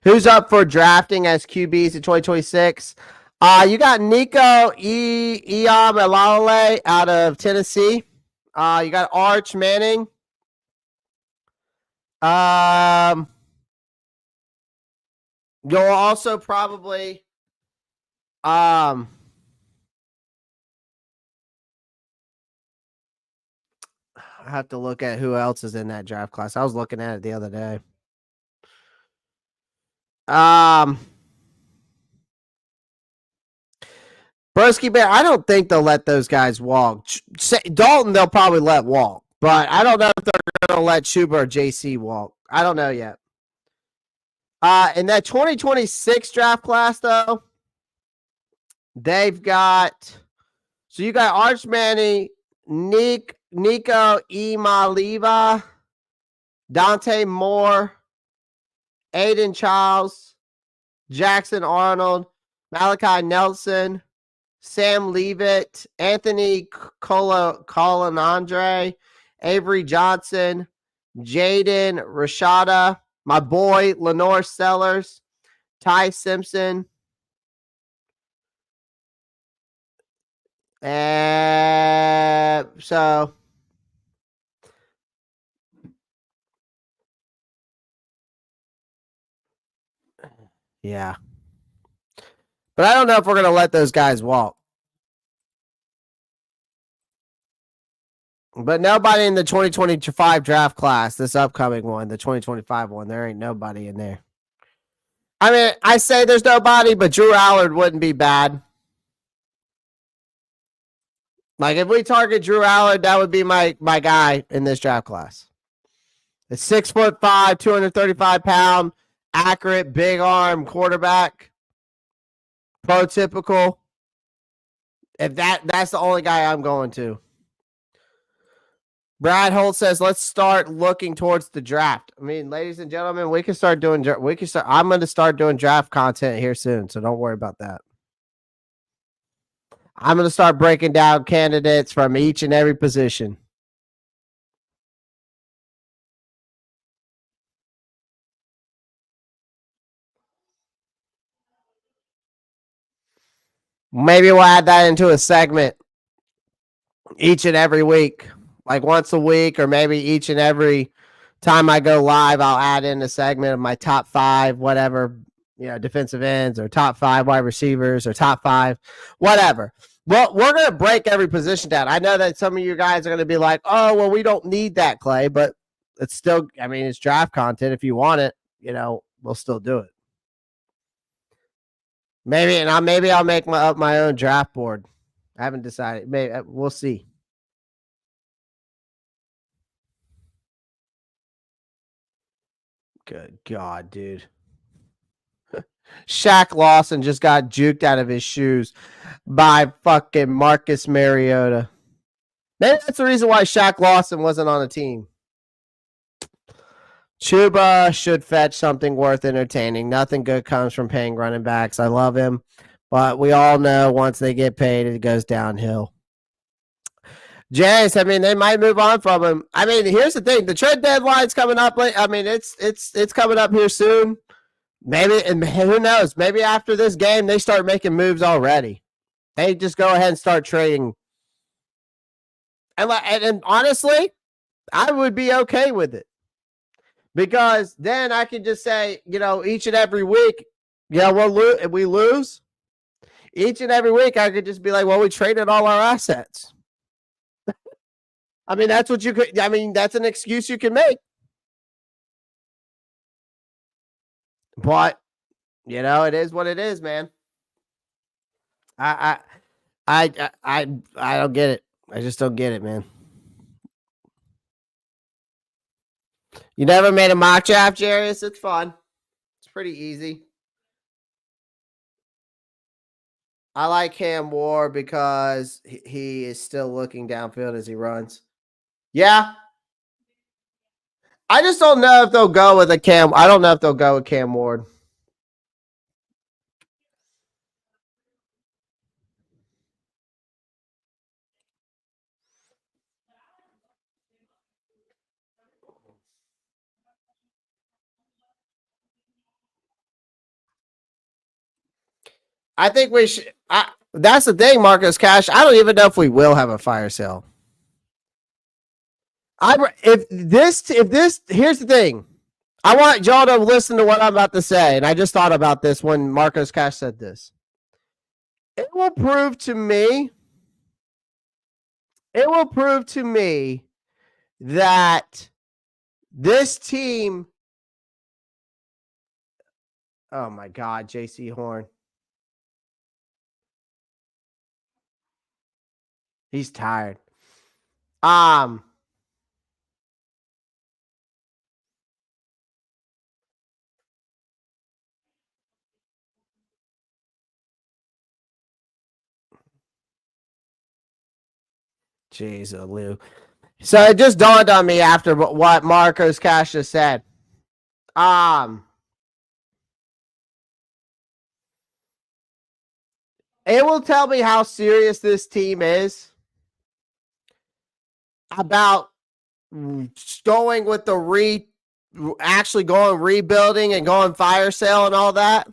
Who's up for drafting as QBs in 2026? You got Nico Iamaleava out of Tennessee. You got Arch Manning. You'll also probably I have to look at who else is in that draft class. I was looking at it the other day. Broski Bear, I don't think they'll let those guys walk. Dalton, they'll probably let walk, but I don't know if they're going to let Chuba or JC walk. I don't know yet. In that 2026 draft class, though, they've got – so you got Arch Manning, Nico Iamaleava, Dante Moore, Aiden Childs, Jackson Arnold, Malachi Nelson, Sam Leavitt, Anthony Colinandre, Avery Johnson, Jaden Rashada, my boy Lenore Sellers, Ty Simpson, and so yeah. But I don't know if we're going to let those guys walk. But nobody in the 2025 draft class, this upcoming one, the 2025 one, there ain't nobody in there. I mean, I say there's nobody, but Drew Allard wouldn't be bad. Like, if we target Drew Allard, that would be my guy in this draft class. It's 6'5", 235-pound, accurate, big arm quarterback. Prototypical. If that's the only guy I'm going to. Brad Holt says, "Let's start looking towards the draft." I mean, ladies and gentlemen, we can start doing. I'm going to start doing draft content here soon, so don't worry about that. I'm going to start breaking down candidates from each and every position. Maybe we'll add that into a segment each and every week, like once a week, or maybe each and every time I go live, I'll add in a segment of my top 5, whatever, defensive ends, or top 5 wide receivers, or top 5, whatever. Well, we're going to break every position down. I know that some of you guys are going to be like, "Oh, well, we don't need that, Clay," but it's still, I mean, it's draft content. If you want it, we'll still do it. Maybe I'll make my own draft board. I haven't decided. Maybe we'll see. Good God, dude. Shaq Lawson just got juked out of his shoes by fucking Marcus Mariota. Maybe that's the reason why Shaq Lawson wasn't on the team. Chuba should fetch something worth entertaining. Nothing good comes from paying running backs. I love him, but we all know once they get paid, it goes downhill. Jace, I mean, they might move on from him. I mean, here's the thing: the trade deadline's coming up. I mean, it's coming up here soon. Maybe, and who knows? Maybe after this game, they start making moves already. They just go ahead and start trading. And honestly, I would be okay with it, because then I can just say, each and every week, we lose. Each and every week, I could just be like, well, we traded all our assets. I mean, that's what you could. I mean, that's an excuse you can make. But it is what it is, man. I don't get it. I just don't get it, man. You never made a mock draft, Jarius? It's fun. It's pretty easy. I like Cam Ward because he is still looking downfield as he runs. Yeah. I just don't know if they'll go with a Cam. I don't know if they'll go with Cam Ward. I think we should. That's the thing, Marcus Cash. I don't even know if we will have a fire sale. If this, here's the thing. I want y'all to listen to what I'm about to say, and I just thought about this when Marcus Cash said this. It will prove to me that this team. Oh my God, JC Horn. He's tired. Jeez, Lou. So it just dawned on me after what Marcos Cash just said. It will tell me how serious this team is about going with the actually going rebuilding and going fire sale and all that.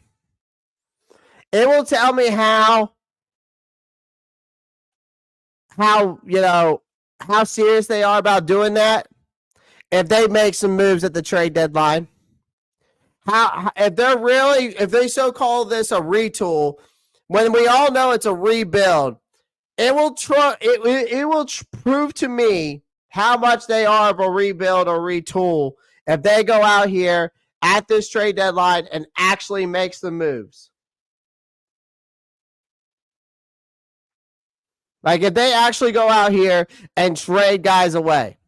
It will tell me how serious they are about doing that if they make some moves at the trade deadline. If they so call this a retool, when we all know it's a rebuild, it will prove to me how much they are of a rebuild or retool if they go out here at this trade deadline and actually makes the moves. Like if they actually go out here and trade guys away.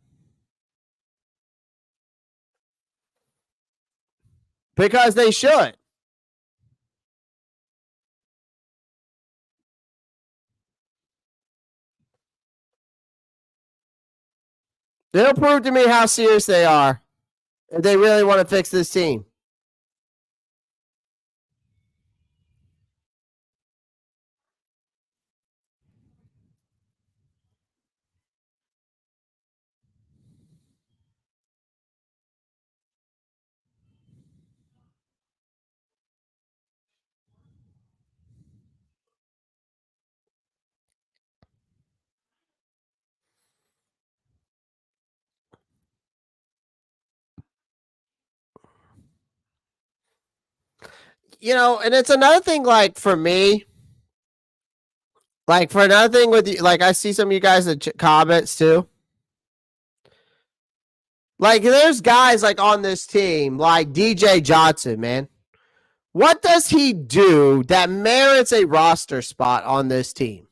Because they should. They'll prove to me how serious they are if they really want to fix this team. And it's another thing, like, for me, like, for another thing with you, like, I see some of you guys in comments, too. Like, there's guys, like, on this team, like DJ Johnson, man. What does he do that merits a roster spot on this team?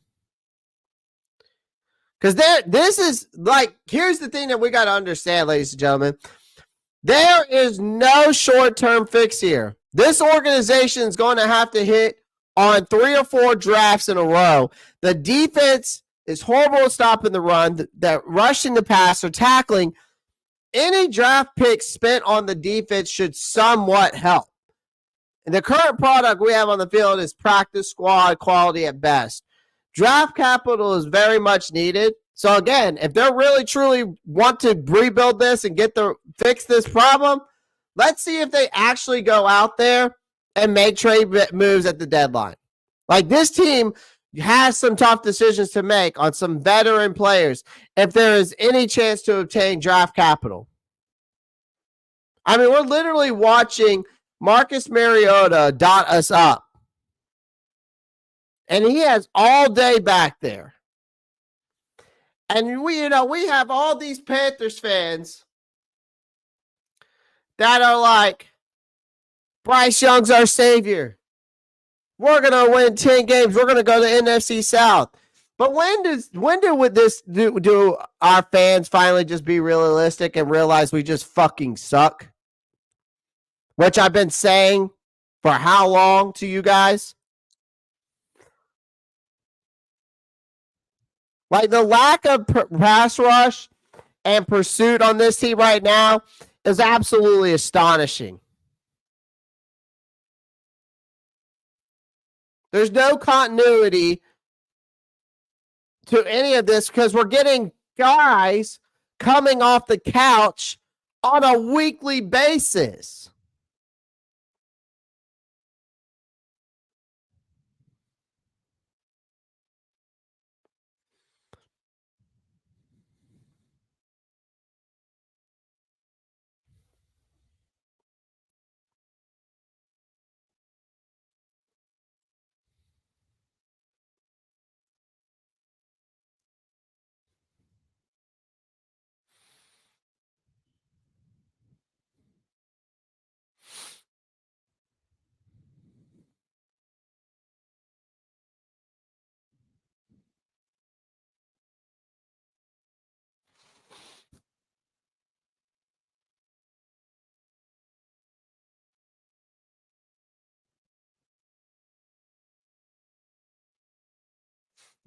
Because this is, like, here's the thing that we got to understand, ladies and gentlemen. There is no short-term fix here. This organization is going to have to hit on 3 or 4 drafts in a row. The defense is horrible at stopping the run, that rushing the pass or tackling. Any draft picks spent on the defense should somewhat help. And the current product we have on the field is practice squad quality at best. Draft capital is very much needed. So again, if they're really truly want to rebuild this and fix this problem, let's see if they actually go out there and make trade moves at the deadline. Like, this team has some tough decisions to make on some veteran players if there is any chance to obtain draft capital. I mean, we're literally watching Marcus Mariota dot us up. And he has all day back there. And we have all these Panthers fans that are like, Bryce Young's our savior. We're going to win 10 games. We're going to go to the NFC South. But when do our fans finally just be realistic and realize we just fucking suck? Which I've been saying for how long to you guys? Like the lack of pass rush and pursuit on this team right now is absolutely astonishing. There's no continuity to any of this because we're getting guys coming off the couch on a weekly basis.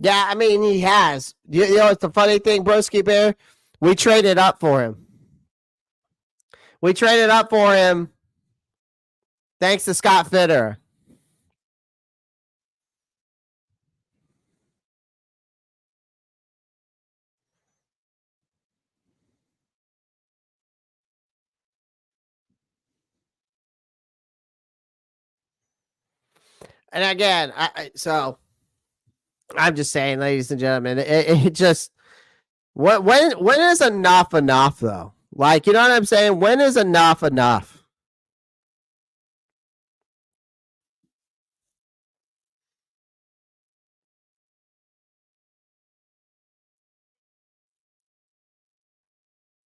Yeah, I mean, he has. You know, it's the funny thing, Broski Bear? We traded up for him. We traded up for him thanks to Scott Fitter. And again, so I'm just saying, ladies and gentlemen, it just when is enough though? Like, you know what I'm saying? When is enough?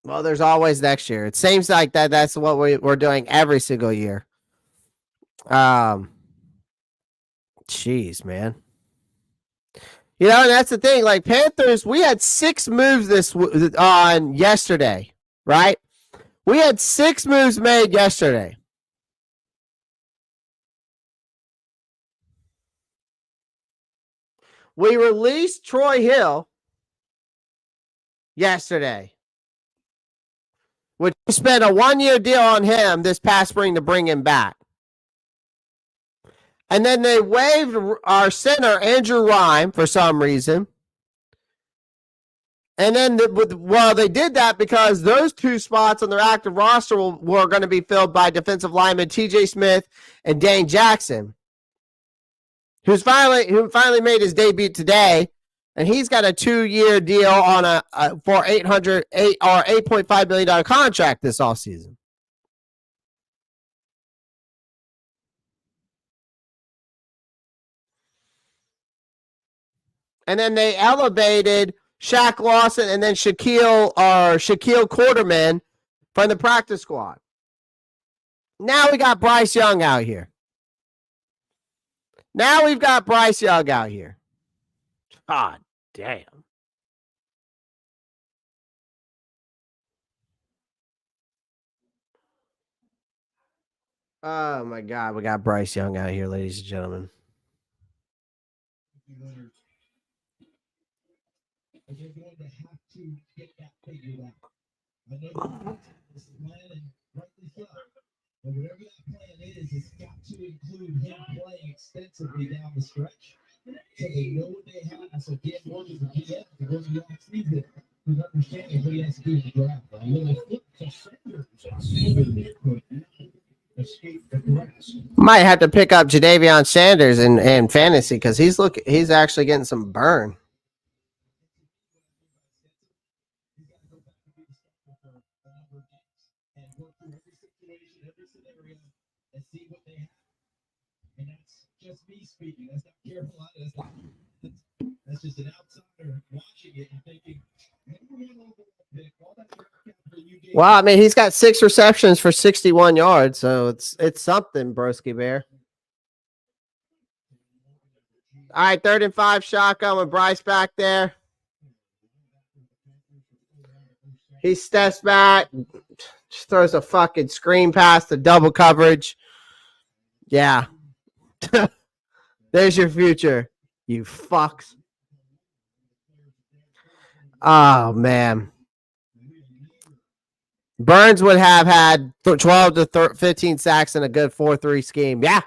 Well, there's always next year. It seems like that's what we're doing every single year. Jeez, man. You know, and that's the thing. Like Panthers, we had 6 moves on yesterday, right? We had 6 moves made yesterday. We released Troy Hill yesterday, which we spent a 1-year deal on him this past spring to bring him back. And then they waived our center, Andrew Rhyme, for some reason. And then, they did that because those 2 spots on their active roster were going to be filled by defensive lineman TJ Smith and Dane Jackson, who finally made his debut today. And he's got a 2-year deal on for $8.5 million contract this offseason. And then they elevated Shaq Lawson and then Shaquille Quarterman from the practice squad. Now we got Bryce Young out here. God damn. Oh my God, we got Bryce Young out here, ladies and gentlemen. They're going to have to get that figured out. I know this is plan, and rightly so. But whatever that plan is, it's got to include him playing extensively down the stretch, so they know what they have. So Dan Morgan, the GM, the one who sees it, who's understanding what he has to do in the draft. A little flip to Sanders and Stephen could escape the grass. Might have to pick up Jadavion Sanders in fantasy because he's actually getting some burn. And see what they have. And that's just me speaking. That's not Carolina. That's just an outsider watching it and thinking, well, I mean, he's got 6 receptions for 61 yards, so it's something, Broski Bear. All right, 3rd and 5 shotgun with Bryce back there. He steps back, just throws a fucking screen pass to double coverage. Yeah. There's your future, you fucks. Oh, man. Burns would have had 12 to 15 sacks in a good 4-3 scheme. Yeah.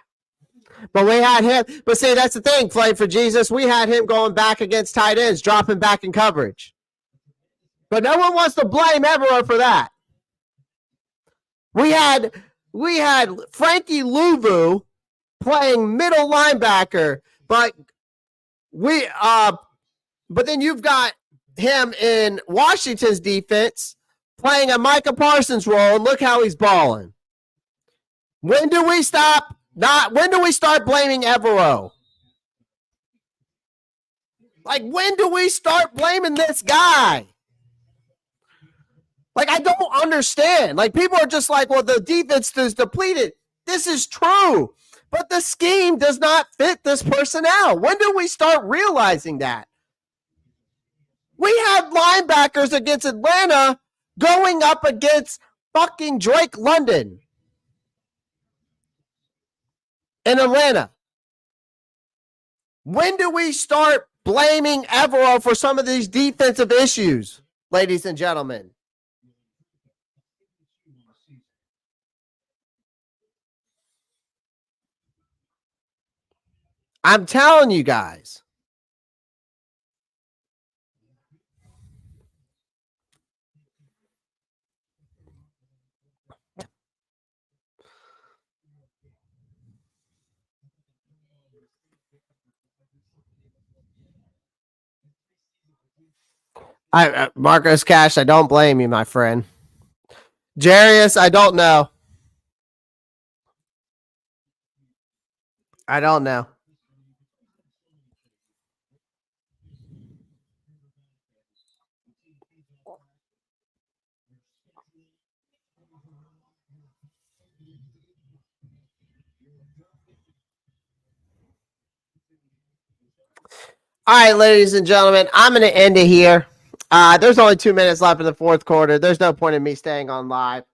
But we had him. But see, that's the thing, Play for Jesus. We had him going back against tight ends, dropping back in coverage. But no one wants to blame Evero for that. We had Frankie Louvu playing middle linebacker, but then you've got him in Washington's defense playing a Micah Parsons role, and look how he's balling. When do we start blaming Evero? Like, when do we start blaming this guy? Like, I don't understand. Like, people are just like, well, the defense is depleted. This is true. But the scheme does not fit this personnel. When do we start realizing that? We had linebackers against Atlanta going up against fucking Drake London in Atlanta. When do we start blaming Evero for some of these defensive issues, ladies and gentlemen? I'm telling you guys. Marcos Cash, I don't blame you, my friend. Jarius, I don't know. I don't know. All right, ladies and gentlemen, I'm going to end it here. There's only 2 minutes left in the fourth quarter. There's no point in me staying on live.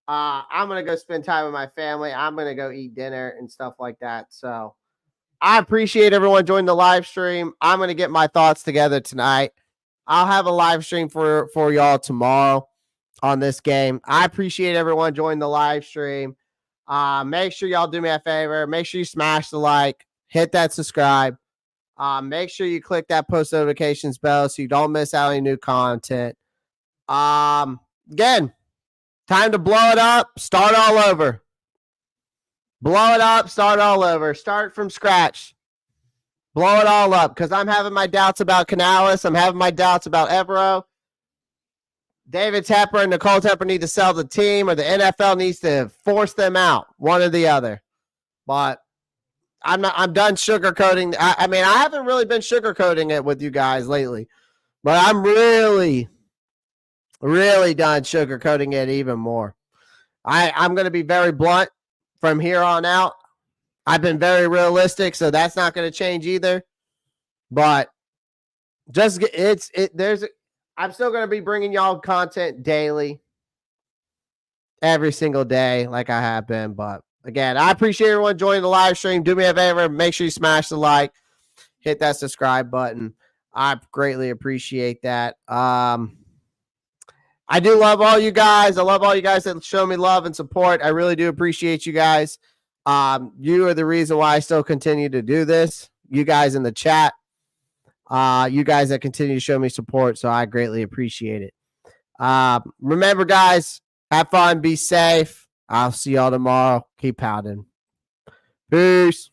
I'm going to go spend time with my family. I'm going to go eat dinner and stuff like that. So I appreciate everyone joining the live stream. I'm going to get my thoughts together tonight. I'll have a live stream for y'all tomorrow on this game. I appreciate everyone joining the live stream. Make sure y'all do me a favor. Make sure you smash the like, hit that subscribe. Make sure you click that post notifications bell so you don't miss out on any new content. Again, time to blow it up, start all over. Blow it up, start all over. Start from scratch. Blow it all up because I'm having my doubts about Canales. I'm having my doubts about Evero. David Tepper and Nicole Tepper need to sell the team, or the NFL needs to force them out, one or the other. But I'm done sugarcoating. I mean, I haven't really been sugarcoating it with you guys lately, but I'm really, really done sugarcoating it even more. I'm going to be very blunt from here on out. I've been very realistic, so that's not going to change either. But just I'm still going to be bringing y'all content daily, every single day, like I have been. But again, I appreciate everyone joining the live stream. Do me a favor, make sure you smash the like, hit that subscribe button. I greatly appreciate that. I do love all you guys. I love all you guys that show me love and support. I really do appreciate you guys. You are the reason why I still continue to do this. You guys in the chat, you guys that continue to show me support. So I greatly appreciate it. Remember, guys, have fun, be safe. I'll see y'all tomorrow. Keep pounding. Peace.